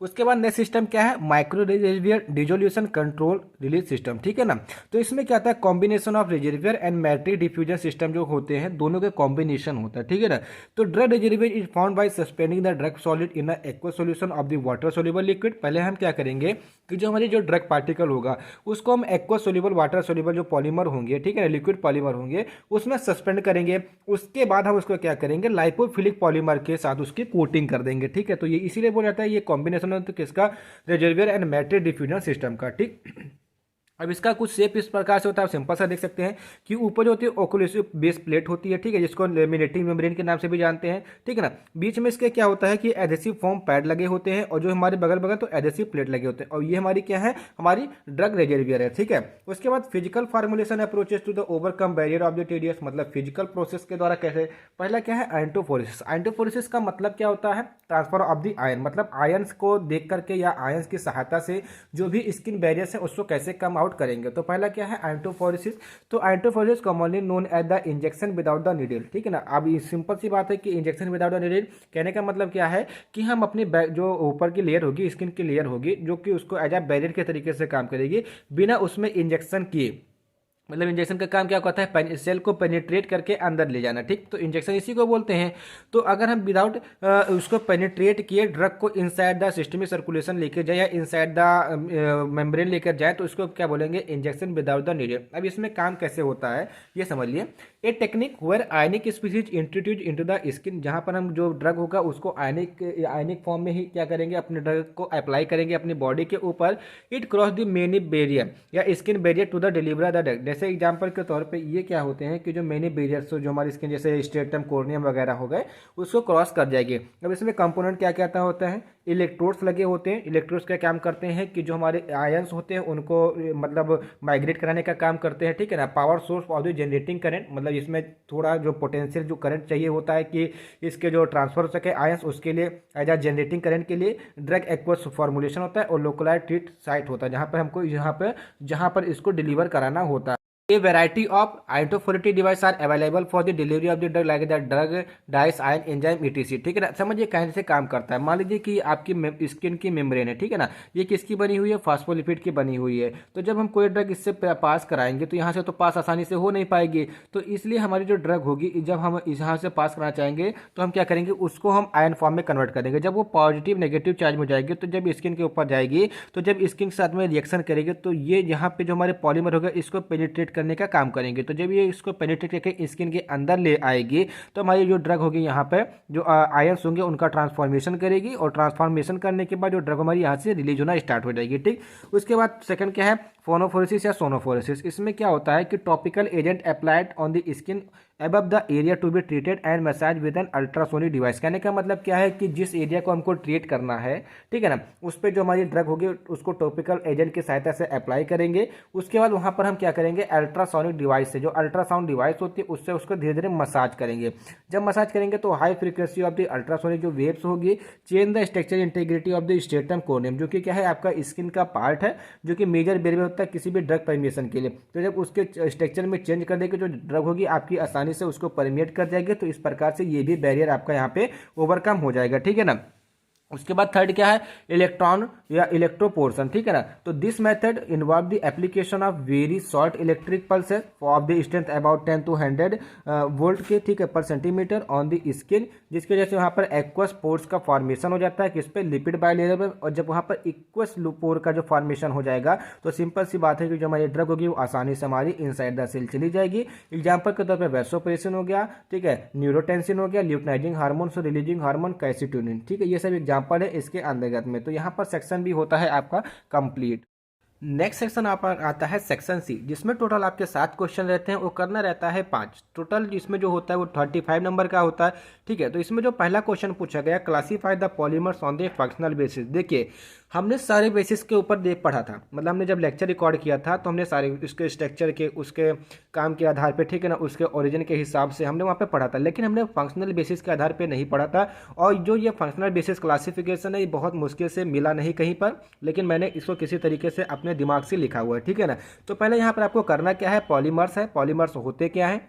उसके बाद नेक्स्ट सिस्टम क्या है, micro reservoir dissolution control release system, ठीक है ना। तो इसमें क्या आता है, combination of reservoir and matrix diffusion system जो होते हैं दोनों के कॉम्बिनेशन होता है, ठीक है ना। तो drug reservoir is found by suspending the drug solid in aqua solution of the water soluble liquid. पहले हम क्या करेंगे कि जो हमारी जो ड्रग पार्टिकल होगा उसको हम एक्वा सोल्यूबल वाटर सोल्यूबल जो पॉलीमर होंगे, ठीक है ना, लिक्विड पॉलीमर होंगे, उसमें सस्पेंड करेंगे। उसके बाद हम उसको क्या करेंगे, लाइपोफिलिक पॉलीमर के साथ उसकी कोटिंग कर देंगे, ठीक है। तो ये इसीलिए बोला जाता है ये कॉम्बिनेशन तो किसका, reservoir and matrix diffusion system का, ठीक। अब इसका कुछ शेप इस प्रकार से होता है, आप सिंपल सा देख सकते हैं कि ऊपर जो होती है ओक्लूसिव बेस प्लेट होती है, ठीक है, जिसको लेमिनेटिंग मेम्ब्रेन के नाम से भी जानते हैं, ठीक है ना। बीच में इसके क्या होता है कि एडहेसिव फॉर्म पैड लगे होते हैं, और जो हमारे बगल बगल तो एडहेसिव प्लेट लगे होते हैं, और ये हमारी क्या है, हमारी ड्रग रिजर्वियर है, ठीक है। उसके बाद physical formulation approaches to the overcome barrier of the TDS, मतलब फिजिकल प्रोसेस के द्वारा कैसे, पहला क्या है, आयनटोफोरेसिस। आयनटोफोरेसिस का मतलब क्या होता है, ट्रांसफर ऑफ द आयन, मतलब आयंस को देख करके या आयंस की सहायता से जो भी स्किन बैरियर्स है उसको कैसे कम आउट करेंगे। तो पहला क्या है, आयनटोफोरेसिस। तो iontophoresis commonly known as the injection without the needle, ठीक है ना। अब ये सिंपल सी बात है कि इंजेक्शन विदाउट द नीडल कहने का मतलब क्या है कि हम अपनी जो ऊपर की लेयर होगी, स्किन की लेयर होगी, जो कि उसको एज अ बैरियर के तरीके से काम करेगी बिना उसमें इंजेक्शन किए। मतलब इंजेक्शन का काम क्या होता है, सेल को पेनिट्रेट करके अंदर ले जाना, ठीक। तो इंजेक्शन इसी को बोलते हैं। तो अगर हम विदाउट उसको पेनिट्रेट किए ड्रग को इनसाइड द सिस्टमिक सर्कुलेशन लेकर जाए या इनसाइड द मेम्ब्रेन लेकर जाए तो इसको क्या बोलेंगे, इंजेक्शन विदाउट द नीडल। अब इसमें काम कैसे होता है ये समझ लिए। A technique where ionic species introduce into the skin, जहां पर हम जो ड्रग होगा उसको आयनिक फॉर्म में ही क्या करेंगे, अपने ड्रग को अप्लाई करेंगे अपनी बॉडी के ऊपर। It cross the many barrier या skin barrier to the deliver the drug. जैसे एग्जांपल के तौर पे ये क्या होते हैं कि जो मेनी बैरियर्स जो हमारी स्किन जैसे स्ट्रेटम कोर्नियम वगैरह हो गए उसको क्रॉस कर जाएगी। अब इसमें कंपोनेंट क्या क्या होता है, इलेक्ट्रोड्स लगे होते हैं। इलेक्ट्रोड्स का काम करते हैं कि जो हमारे आयंस होते हैं उनको मतलब माइग्रेट कराने का काम करते हैं, ठीक है ना। Power source of the generating current, मतलब इसमें थोड़ा जो पोटेंशियल जो करंट चाहिए होता है कि इसके जो ट्रांसफर हो सके आयंस, उसके लिए एज आ जनरेटिंग करंट के लिए ड्रग एक्वस फॉर्मुलेशन होता है और लोकलाइज ट्रीट साइट होता है जहाँ पर हमको जहाँ पर इसको डिलीवर कराना होता है। A variety of iontophoretic devices are available for the delivery of the drug like the drug, dyes, ion, enzyme, etc. ठीक है ना। समझिए कैसे काम करता है। मान लीजिए कि आपकी स्किन की मेम्ब्रेन है, ठीक है ना, ये किसकी बनी हुई है, फास्फोलिपिड की बनी हुई है। तो जब हम कोई ड्रग इससे पास कराएंगे तो यहाँ से तो पास आसानी से हो नहीं पाएगी। तो इसलिए हमारी जो ड्रग होगी जब हम यहाँ से पास कराना चाहेंगे तो हम क्या करेंगे, उसको हम आयन फॉर्म में कन्वर्ट कर देंगे। जब वो पॉजिटिव नेगेटिव चार्ज में जाएगी तो जब स्किन के ऊपर जाएगी तो जब स्किन के साथ में रिएक्शन करेगी तो ये यहाँ पे जो हमारे पॉलीमर होगा इसको पेनिट्रेट करने का काम करेंगे। तो जब ये इसको पेनिट्रेट करके स्किन के अंदर ले आएगी तो हमारी जो ड्रग होगी यहाँ पे जो आयंस होंगे उनका ट्रांसफॉर्मेशन करेगी और ट्रांसफॉर्मेशन करने के बाद जो ड्रग हमारी यहाँ से रिलीज होना स्टार्ट हो जाएगी, ठीक। उसके बाद सेकंड क्या है, फोनोफोरेसिस या सोनोफोरेसिस। इसमें क्या होता है कि topical agent applied on the skin above the area to be treated and massage with an ultrasonic device. कहने का मतलब क्या है कि जिस एरिया को हमको ट्रीट करना है, ठीक है ना, उस पर जो हमारी ड्रग होगी उसको टॉपिकल एजेंट की सहायता से अप्लाई करेंगे। उसके बाद वहाँ पर हम क्या करेंगे, अल्ट्रासोनिक डिवाइस से, जो अल्ट्रासाउंड डिवाइस होती है उससे उसको धीरे धीरे मसाज करेंगे। जब मसाज करेंगे तो high frequency of the ultrasonic जो वेव्स होगी change the structure integrity of the stratum corneum, जो कि क्या है आपका स्किन का पार्ट है जो कि मेजर बैरियर होता है किसी भी ड्रग परमिशन के लिए। तो जब उसके स्ट्रक्चर में चेंज कर देंगे जो ड्रग होगी आपकी आसानी से उसको परमिएट कर जाएगी। तो इस प्रकार से ये भी बैरियर आपका यहाँ पे ओवरकम हो जाएगा, ठीक है ना। उसके बाद थर्ड क्या है, इलेक्ट्रॉन या इलेक्ट्रोपोर्शन, ठीक है ना। तो this method involve the application of very short electric pulses of the strength about 10 to 100 volt के, ठीक है, पर सेंटीमीटर ऑन द स्किन, जिसकी वजह से वहाँ पर एक्वस पोर्स का फॉर्मेशन हो जाता है किस पे, लिपिड बाइलेयर पे। और जब वहाँ पर इक्वस पोर का जो फॉर्मेशन हो जाएगा तो सिंपल सी बात है कि जो हमारी ड्रग होगी वो आसानी से हमारी इनसाइड द सेल चली जाएगी। एग्जाम्पल के तौर पर वैसोप्रेसिन हो गया, ठीक है, न्यूरोटेंसिन हो गया, ल्यूटनाइजिंग हार्मोन, सो रिलीजिंग हार्मोन, कैसिटोनिन, ठीक है, ये सब एग्जाम्पल है इसके अंतर्गत में। तो यहाँ पर सेक्शन भी होता है आपका कंप्लीट। नेक्स्ट सेक्शन आप आता है सेक्शन सी, जिसमें टोटल आपके 7 क्वेश्चन रहते हैं, वो करना रहता है 5 टोटल, जिसमें जो होता है वो 35 नंबर का होता है, ठीक है। तो इसमें जो पहला क्वेश्चन पूछा गया, classify the polymers on the functional basis. देखिए हमने सारे बेसिस के ऊपर देख पढ़ा था, मतलब हमने जब लेक्चर रिकॉर्ड किया था तो हमने सारे उसके स्ट्रक्चर के, उसके काम के आधार पे, ठीक है ना, उसके ओरिजिन के हिसाब से हमने वहाँ पे पढ़ा था, लेकिन हमने फंक्शनल बेसिस के आधार पे नहीं पढ़ा था। और जो ये फंक्शनल बेसिस क्लासिफिकेशन है ये बहुत मुश्किल से मिला नहीं कहीं पर, लेकिन मैंने इसको किसी तरीके से अपने दिमाग से लिखा हुआ है, ठीक है ना। तो पहले यहाँ पर आपको करना क्या है, पॉलीमर्स है, पॉलीमर्स होते क्या है,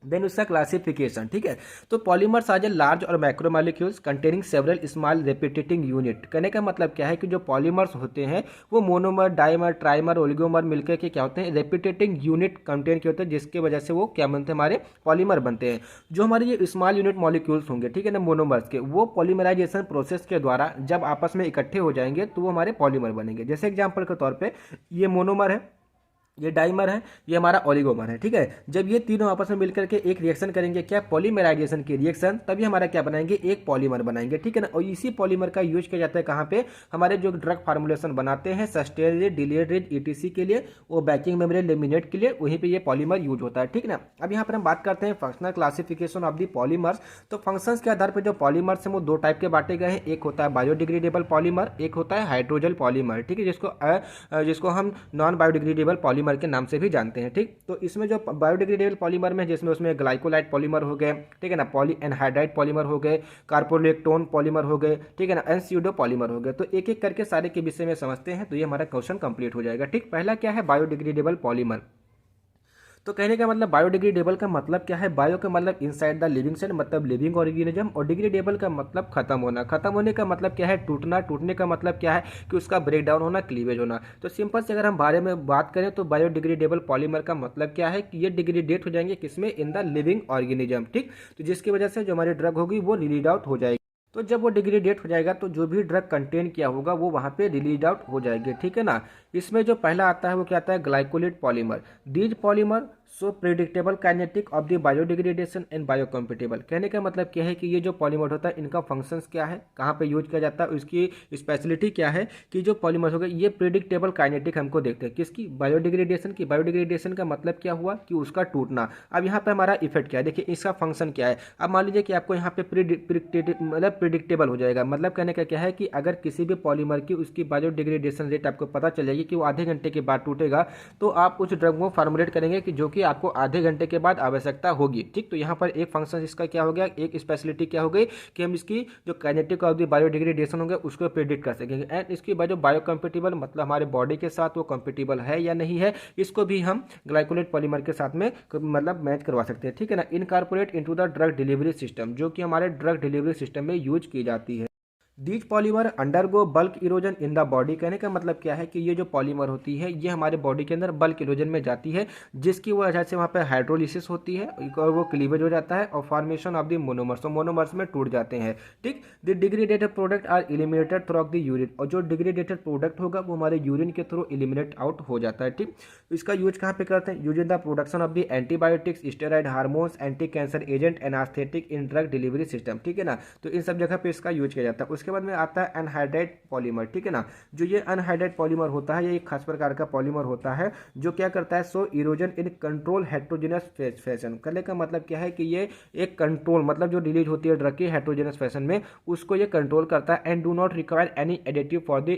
देन उसका क्लासिफिकेशन, ठीक है। तो पॉलीमर्स आर ए लार्ज और macromolecules containing several small repeating unit. कहने का मतलब क्या है कि जो पॉलीमर्स होते हैं वो मोनोमर, डाइमर, ट्राइमर, ओलिगोमर मिलकर के क्या होते हैं, रेपिटेटिंग यूनिट कंटेन के होते हैं, जिसकी वजह से वो क्या बनते हैं, हमारे पॉलीमर बनते हैं। जो हमारे ये स्मॉल यूनिट मॉलिक्यूल्स होंगे, ठीक है ना, मोनोमर्स के, वो पॉलीमराइजेशन प्रोसेस के द्वारा जब आपस में इकट्ठे हो जाएंगे तो वो हमारे पॉलीमर बनेंगे। जैसे एग्जाम्पल के तौर पर ये मोनोमर है, ये डाइमर है, ये हमारा ओलिगोमर है, ठीक है। जब ये तीनों आपस में मिलकर के एक रिएक्शन करेंगे, क्या, पॉलीमराइजेशन की रिएक्शन, तभी हमारा क्या बनाएंगे, एक पॉलीमर बनाएंगे, ठीक है ना। और इसी पॉलीमर का यूज किया जाता है कहाँ पे, हमारे जो ड्रग फार्मुलेशन बनाते हैं सस्टेनेड, डिलेटेड, ईटीसी के लिए, वो बैकिंग मेम्ब्रेन, लेमिनेट के लिए, वहीं पे ये पॉलीमर यूज होता है, ठीक है ना। अब यहाँ पर हम बात करते हैं functional classification of the polymers. तो फंक्शंस के आधार पर जो पॉलीमर्स हैं वो 2 टाइप के बांटे गए हैं, एक होता है बायोडिग्रेडेबल पॉलीमर, एक होता है हाइड्रोजल पॉलीमर, ठीक है, जिसको हम नॉन बायोडिग्रेडेबल पॉलीमर के नाम से भी जानते हैं, ठीक। तो इसमें जो बायोडिग्रेडेबल पॉलीमर में, जिसमें उसमें ग्लाइकोलाइट पॉलीमर हो गए, ठीक है ना, पॉली एनहाइड्राइड पॉलीमर हो गए, कार्बोलेक्टोन पॉलीमर हो गए, ठीक है ना, एंड स्यूडो पॉलीमर हो गए। तो एक एक करके सारे के विषय में समझते हैं तो ये हमारा क्वेश्चन कंप्लीट हो जाएगा, ठीक। पहला क्या है, बायोडिग्रेडेबल पॉलीमर। तो कहने का मतलब बायोडिग्रेडेबल का मतलब क्या है, बायो का मतलब इनसाइड द लिविंग सेल, मतलब लिविंग ऑर्गेनिज्म, और डिग्रेडेबल का मतलब खत्म होना। खत्म होने का मतलब क्या है, टूटना। टूटने का मतलब क्या है कि उसका ब्रेक डाउन होना, क्लीवेज होना। तो सिंपल से अगर हम बारे में बात करें तो बायोडिग्रेडेबल पॉलीमर का मतलब क्या है कि ये डिग्रेडेट हो जाएंगे किसमें, इन द लिविंग ऑर्गेनिज्म, ठीक। तो जिसकी वजह से जो हमारी ड्रग होगी वो रिलीज आउट हो जाएगी। तो जब वो डिग्रेडेट हो जाएगा तो जो भी ड्रग कंटेन किया होगा वो वहाँ पे रिलीज आउट हो जाएगी, ठीक है ना। इसमें जो पहला आता है वो क्या आता है, glycolide polymer. These polymer so predictable kinetic of the biodegradation and biocompatible. कहने का मतलब क्या है कि ये जो पॉलीमर होता है इनका फंक्शंस क्या है, कहाँ पे यूज किया जाता है, उसकी स्पेशलिटी क्या है, कि जो पॉलीमर होगा ये प्रिडिक्टेबल काइनेटिक हमको देखते हैं किसकी, बायोडिग्रेडेशन की। बायोडिग्रेडेशन का मतलब क्या हुआ कि उसका टूटना। अब यहाँ पे हमारा इफेक्ट क्या है, देखिए इसका फंक्शन क्या है। अब मान लीजिए कि आपको यहाँ पे मतलब प्रिडिक्टेबल हो जाएगा, मतलब कहने का क्या है कि अगर किसी भी पॉलीमर की उसकी बायोडिग्रेडेशन रेट आपको पता चलेगी कि वो आधे घंटे के बाद टूटेगा, तो आप उस ड्रग को फार्मुलेट करेंगे कि जो कि आपको आधे घंटे के बाद आवश्यकता होगी, ठीक। तो यहाँ पर एक फंक्शन इसका क्या हो गया, एक स्पेशलिटी क्या हो गई कि हम इसकी जो काइनेटिक ऑफ द बायोडिग्रेडेशन होंगे उसको प्रेडिक्ट कर सकेंगे। एंड इसकी जो बायोकम्पेटिबल मतलब हमारे बॉडी के साथ वो कंपेटिबल है या नहीं है, इसको भी हम ग्लाइकोलेट पॉलीमर के साथ में मतलब मैच करवा सकते हैं, ठीक है ना। Incorporate into the drug delivery system, जो कि हमारे ड्रग डिलीवरी सिस्टम में यूज की जाती है। These polymer undergo bulk erosion in the body. कहने का मतलब क्या है कि ये जो पॉलीमर होती है ये हमारे बॉडी के अंदर बल्क इरोजन में जाती है, जिसकी वजह से वहाँ पे हाइड्रोलिसिस होती है और वो क्लीवेज हो जाता है और फॉर्मेशन ऑफ द मोनोमर्स, तो मोनोमर्स में टूट जाते हैं, ठीक। The degraded product are eliminated through the urine, और जो डिग्रेडेटेड प्रोडक्ट होगा वो हमारे यूरिन के थ्रू एलिमिनेट आउट हो जाता है, ठीक। इसका यूज कहाँ पे करते हैं, use in the production of the antibiotics, steroid hormones, anti cancer agent, anaesthetic in drug delivery system, ठीक है ना। तो इन सब जगह पे इसका यूज किया जाता है। उसके बाद में आता है अनहाइड्राइड पॉलीमर, ठीक है ना। जो ये अनहाइड्राइड पॉलीमर होता है ये एक खास प्रकार का पॉलीमर होता है जो क्या करता है, so erosion in control heterogeneous fashion. कहने का मतलब क्या है कि ये एक कंट्रोल, मतलब जो रिलीज होती है ड्रग की हेट्रोजेनस फैशन में उसको ये कंट्रोल करता है। And do not require any additive for the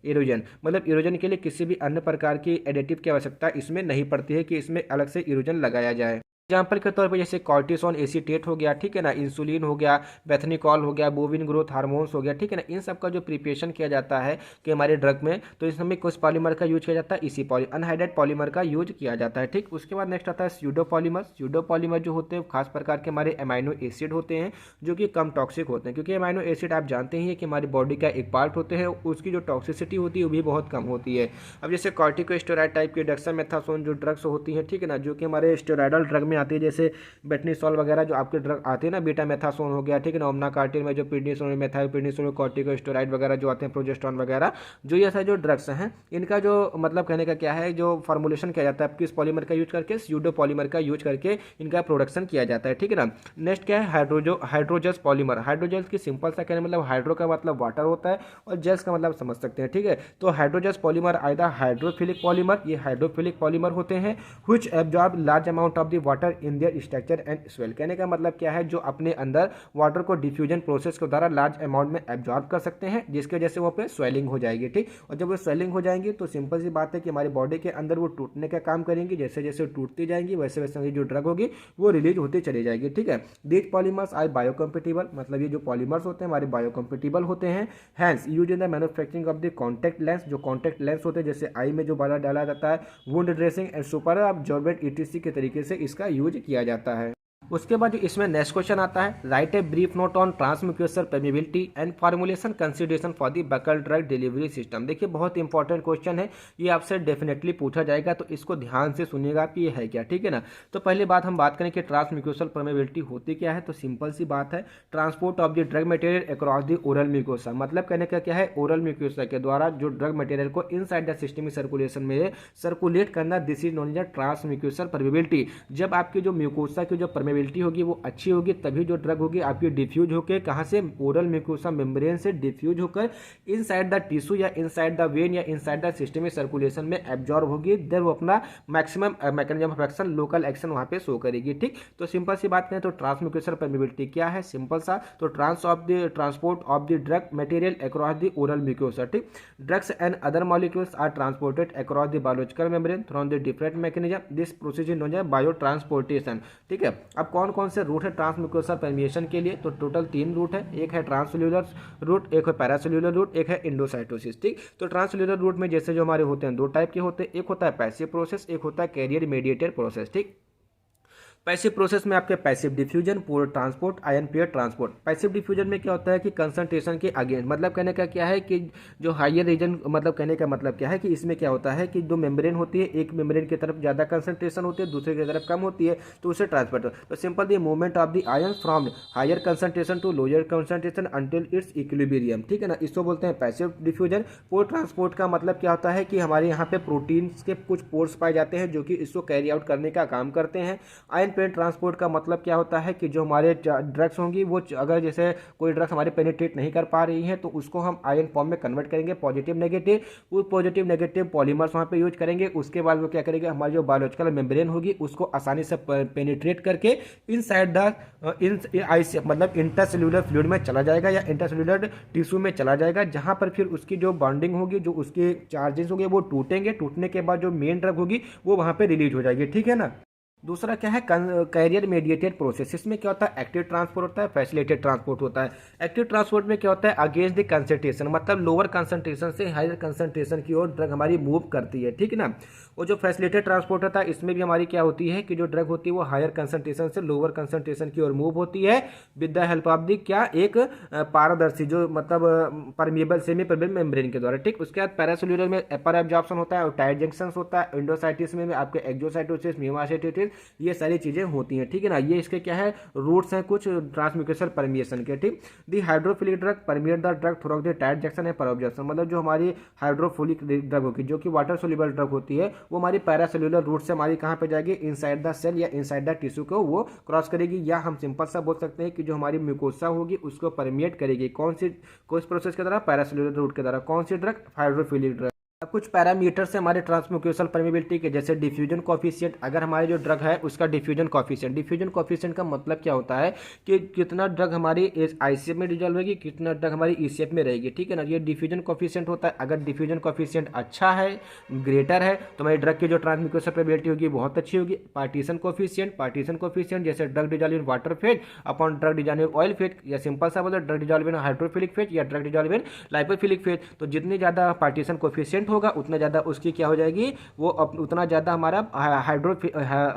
erosion, मतलब इरोजन के लिए किसी भी अन्य प्रकार की एडिटिव की आवश्यकता इसमें नहीं पड़ती है कि इसमें अलग से इरोजन लगाया जाए। एग्जाम्पल के तौर पे जैसे कॉर्टिसोन एसीटेट हो गया, ठीक है ना, इंसुलिन हो गया, बेथनिकॉल हो गया, बोविन ग्रोथ हार्मोन्स हो गया, ठीक है ना, इन सब का जो प्रिपरेशन किया जाता है कि हमारे ड्रग में, तो इस समय किस पॉलीमर का यूज किया जाता है, इसी अनहाइड्रेट पॉलीमर का यूज किया जाता है। ठीक, उसके बाद नेक्स्ट आता है स्यूडोपॉलीमर। स्यूडोपॉलीमर जो होते हैं खास प्रकार के हमारे अमाइनो एसिड होते हैं जो कि कम टॉक्सिक होते हैं, क्योंकि अमाइनो एसिड आप जानते ही है कि हमारी बॉडी का एक पार्ट होते हैं, उसकी जो टॉक्सिसिटी होती है वो भी बहुत कम होती है। अब जैसे कॉर्टिकोस्टेरॉइड टाइप की डेक्सामेथासोन जो ड्रग्स होती हैं, ठीक है ना, जो कि हमारे स्टेरॉइडल ड्रग में आती है, जैसे बेटनीसॉल वगैरह जो आपके ड्रग आते हैं ना, बीटा मेथासोन हो गया, ठीक है ना, ओमना कार्टिन में जो पिडनीसोल, मेथाइल पिडनीसोल, कॉर्टिकोस्टेरॉइड वगैरह जो आते हैं, प्रोजेस्टेरॉन वगैरह, जो ये सारे जो ड्रग्स हैं, इनका जो मतलब कहने का क्या है, जो फॉर्मुलेशन किया जाता है किस पॉलीमर का यूज करके, स्यूडो पॉलीमर का यूज करके इनका प्रोडक्शन किया जाता है। ठीक है ना। नेक्स्ट क्या है, हाइड्रोजस पॉलीमर। हाइड्रोजस की सिंपल सा कहने मतलब हाइड्रो का मतलब वाटर होता है और जस का मतलब समझ सकते हैं। ठीक है, तो हाइड्रोजस पॉलीमर आइदर हाइड्रोफिलिक पॉलीमर, ये हाइड्रोफिलिक पॉलीमर होते हैं, which absorb large amount of the water in their structure and swell. कहने का मतलब क्या है, जो अपने अंदर वाटर को डिफ्यूजन प्रोसेस के द्वारा लार्ज अमाउंट में एब्जॉर्ब कर सकते हैं, जिसकी वजह से वहाँ पे स्वेलिंग हो जाएगी। ठीक, और जब वो स्वेलिंग हो जाएंगी तो सिंपल सी बात है कि हमारी बॉडी के अंदर वो टूटने का काम करेंगी, जैसे जैसे टूटती जाएंगी वैसे वैसे जो ड्रग होगी वो रिलीज होती चली जाएगी। ठीक है, दीज पॉलीमर्स आर बायोकम्पेटिबल, मतलब ये जो पॉलीमर्स होते हैं हमारे बायोकम्पेटिबल होते हैं। Hence use in the manufacturing of the contact lens, जो कॉन्टैक्ट लेंस होते हैं जैसे आई में जो बाला डाला जाता है, wound dressing and super absorbent etc के तरीके से इसका यूज किया जाता है। उसके बाद इसमें नेक्स्ट क्वेश्चन आता है, write a brief note on transmucosal permeability and formulation consideration for the buccal drug delivery system. देखिए बहुत इंपॉर्टेंट क्वेश्चन है, ये आपसे डेफिनेटली पूछा जाएगा, तो इसको ध्यान से सुनिएगा कि ये है क्या। ठीक है ना, तो पहली बात हम बात करें कि ट्रांसम्यूकोसल परमेबिलिटी होती क्या है, तो सिंपल सी बात है, transport of the drug material across the oral mucosa. मतलब कहने का क्या है, ओरल म्यूकोसा के द्वारा जो ड्रग मटेरियल को इनसाइड द सिस्टमिक सर्कुलेशन में सर्कुलेट करना, this is known as transmucosal permeability. जब आपकी जो म्यूकोसा की जो परमेबिलिटी होगी वो अच्छी होगी, तभी जो ड्रग होगी आपकी डिफ्यूज होकर कहां से, ओरल म्यूकोसा मेम्ब्रेन से डिफ्यूज होकर इनसाइड द टिश्यू या इनसाइड द वेन या इनसाइड द सिस्टमिक सर्कुलेशन में एब्जॉर्ब होगी, देन वो अपना maximum mechanism of action, local action वहां पे शो करेगी। ठीक, तो सिंपल सी बात करें तो ट्रांसम्यूकोसल परमेबिलिटी क्या है, सिंपल सा, तो transport of the drug material across the oral mucosa. ठीक, drugs and other molecules are transported across the biological membrane through the different mechanism, this process is known as bio transportation. ठीक है, अब कौन कौन से root है ट्रांसम्यूकोसल permeation के लिए, तो टोटल 3 रूट है, एक है ट्रांससेल्युलर रूट, एक है पैरासेल्युलर रूट, एक है इंडोसाइटोसिस। ठीक, तो ट्रांससेल्युलर रूट में जैसे जो हमारे होते हैं 2 टाइप के होते हैं, एक होता है पैसिव प्रोसेस, एक होता है कैरियर मेडिएटेड प्रोसेस। ठीक, पैसिव प्रोसेस में आपके passive diffusion, pore transport, ion pair transport. Passive diffusion में क्या होता है कि कंसंट्रेशन के अगेंस्ट, मतलब कहने का क्या है कि जो हायर रीजन, मतलब कहने का मतलब क्या है कि इसमें क्या होता है कि दो मेम्ब्रेन होती है, एक मेम्ब्रेन की तरफ ज़्यादा कंसंट्रेशन होती है, दूसरे की तरफ कम होती है, तो उसे ट्रांसफर। तो simple the movement of the ion from higher concentration to lower concentration until it's equilibrium. ठीक है ना, इसको बोलते हैं पैसिव डिफ्यूजन। पोर ट्रांसपोर्ट का मतलब क्या होता है कि हमारे यहाँ पे प्रोटीन्स के कुछ पोर्स पाए जाते हैं जो कि इसको कैरी आउट करने का काम करते हैं। आयन पेन ट्रांसपोर्ट का मतलब क्या होता है कि जो हमारे ड्रग्स होंगी वो अगर जैसे कोई ड्रग्स हमारे पेनिट्रेट नहीं कर पा रही है तो उसको हम आयन फॉर्म में कन्वर्ट करेंगे, पॉजिटिव नेगेटिव, उस पॉजिटिव नेगेटिव पॉलीमर्स वहाँ पे यूज करेंगे। उसके बाद वो क्या करेंगे, हमारी जो बायोलॉजिकल मेम्ब्रेन होगी उसको आसानी से पेनिट्रेट करके इनसाइड द मतलब इंटरसेल्युलर फ्लूइड में चला जाएगा या इंटरसेल्युलर टिश्यू में चला जाएगा, जहाँ पर फिर उसकी जो बॉन्डिंग होगी, जो उसके चार्जेस होंगे वो टूटेंगे, टूटने के बाद जो मेन ड्रग होगी वो वहाँ पे रिलीज हो जाएगी। ठीक है ना। दूसरा क्या है, कैरियर मेडिएटेड प्रोसेस। इसमें क्या होता है, एक्टिव ट्रांसपोर्ट होता है, फैसिलिटेटेड ट्रांसपोर्ट होता है। एक्टिव ट्रांसपोर्ट में क्या होता है, अगेंस्ट द कंसंट्रेशन, मतलब लोअर कंसंट्रेशन से हायर कंसंट्रेशन की ओर ड्रग हमारी मूव करती है। ठीक है ना। वो जो फैसिलिटेटेड ट्रांसपोर्ट होता है इसमें भी हमारी क्या होती है कि जो ड्रग होती है वो हायर कंसंट्रेशन से लोअर कंसंट्रेशन की ओर मूव होती है with the help of the क्या, एक पारदर्शी जो मतलब परमिएबल सेमी परमिएबल मेम्ब्रेन के द्वारा। ठीक, उसके बाद पैरासेल्युलर में अपर एब्जॉर्प्शन होता है और टाइट जंक्शन होता है। इंडोसाइटिस में आपके एक्सोसाइटोसिस, म्यूमासाइटोसिस, ये सारी चीजें होती हैं। ठीक है ना, ये इसके क्या है, रूट्स हैं कुछ ट्रांसम्यूकोसल परमिएशन के। ठीक, the hydrophilic drug permeate the drug through the tight junction है परऑब्जर्प्शन, मतलब जो हमारी हाइड्रोफिलिक ड्रग होगी जो कि वाटर सोल्यूबल ड्रग होती है वो हमारी पैरासेल्युलर रूट से हमारी कहाँ पे जाएगी, इनसाइड द सेल या इनसाइड द टिश्यू को वो क्रॉस करेगी, या हम सिंपल सा बोल सकते हैं कि जो हमारी म्यूकोसा होगी उसको परमिएट करेगी। कौन सी प्रोसेस के द्वारा, पैरासेल्युलर रूट के द्वारा। कौन सी ड्रग, हाइड्रोफिलिक ड्रग। कुछ पैरामीटर से हमारे ट्रांसम्यूकेशनल परमेबिलिटी के, जैसे डिफ्यूजन कॉफिशिएंट। अगर हमारे जो ड्रग है उसका डिफ्यूजन कॉफिशिएंट का मतलब क्या होता है कि कितना ड्रग हमारी आईसीएफ में डिजॉल्व होगी, कितना ड्रग हमारी ईसीएफ में रहेगी, ठीक है ना। ये डिफ्यूजन कॉफिशिएंट होता है। अगर डिफ्यूजन कॉफिशिएंट अच्छा है, ग्रेटर है, तो हमारी ड्रग की जो ट्रांसम्यूकेशनल परमेबिलिटी होगी बहुत अच्छी होगी। पार्टीशन कोफिशिएंट जैसे drug dissolve in water phase upon drug dissolve in oil phase, या सिंपल सा बोलो drug dissolve in hydrophilic phase या drug dissolve in lipophilic phase. तो जितनी ज़्यादा पार्टीशन कोफिशिएंट होगा उतना ज़्यादा उसकी क्या हो जाएगी, वो उतना ज़्यादा हमारा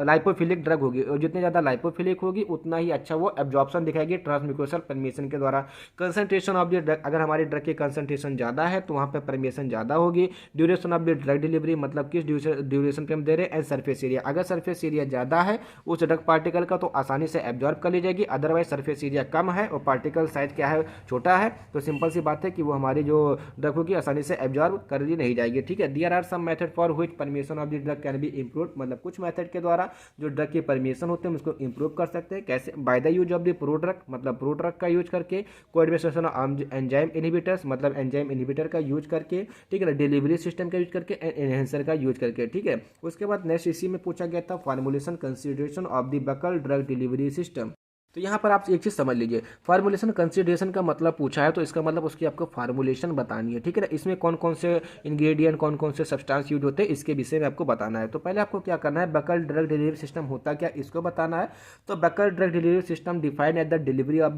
लाइपोफिलिक ड्रग होगी, और जितनी ज़्यादा लाइपोफिलिक होगी उतना ही अच्छा वो एब्जॉर्प्शन दिखाएगी ट्रांसम्यूकोशनल परमेशन के द्वारा। कंसंट्रेशन ऑफ द ड्रग, अगर हमारी ड्रग की कंसंट्रेशन ज़्यादा है तो वहाँ पे परमेशन ज़्यादा होगी। Duration of the drug delivery, मतलब किस ड्यूरेशन पे हम दे रहे हैं। एंड सरफेस एरिया, अगर सरफेस एरिया ज़्यादा है उस ड्रग पार्टिकल का तो आसानी से एब्जॉर्ब कर ली जाएगी। अदरवाइज सरफेस एरिया कम है और पार्टिकल साइज क्या है, छोटा है, तो सिंपल सी बात है कि वो हमारी जो ड्रग होगी आसानी से एब्जॉर्ब कर ली नहीं जाएगी, ठीक है। There are some method for which permission of the drug can be improved, मतलब कुछ मेथड के द्वारा जो ड्रग की परमिशन होते हैं उसको इंप्रूव कर सकते हैं। कैसे? Bye the use of the prodrug, मतलब प्रोड्रग का यूज करके, कोएडमिनिस्ट्रेशन ऑफ एंजाइम इनहिबिटर्स, मतलब एंजाइम इनहिबिटर का यूज करके, ठीक है ना, डिलीवरी सिस्टम का यूज करके, एनहेंसर का यूज करके, ठीक है। उसके बाद नेक्स्ट इसी में पूछा गया था formulation consideration of the buccal drug delivery system. तो यहाँ पर आप एक चीज़ समझ लीजिए, फार्मूलेशन कंसिडरेशन का मतलब पूछा है तो इसका मतलब उसकी आपको फार्मूलेशन बतानी है, ठीक है ना। इसमें कौन कौन से इंग्रेडिएंट, कौन कौन से सब्सटेंस यूज होते हैं इसके विषय में आपको बताना है। तो पहले आपको क्या करना है, बकल ड्रग डिलीवरी सिस्टम होता क्या, इसको बताना है। तो buccal drug delivery system defined at the delivery of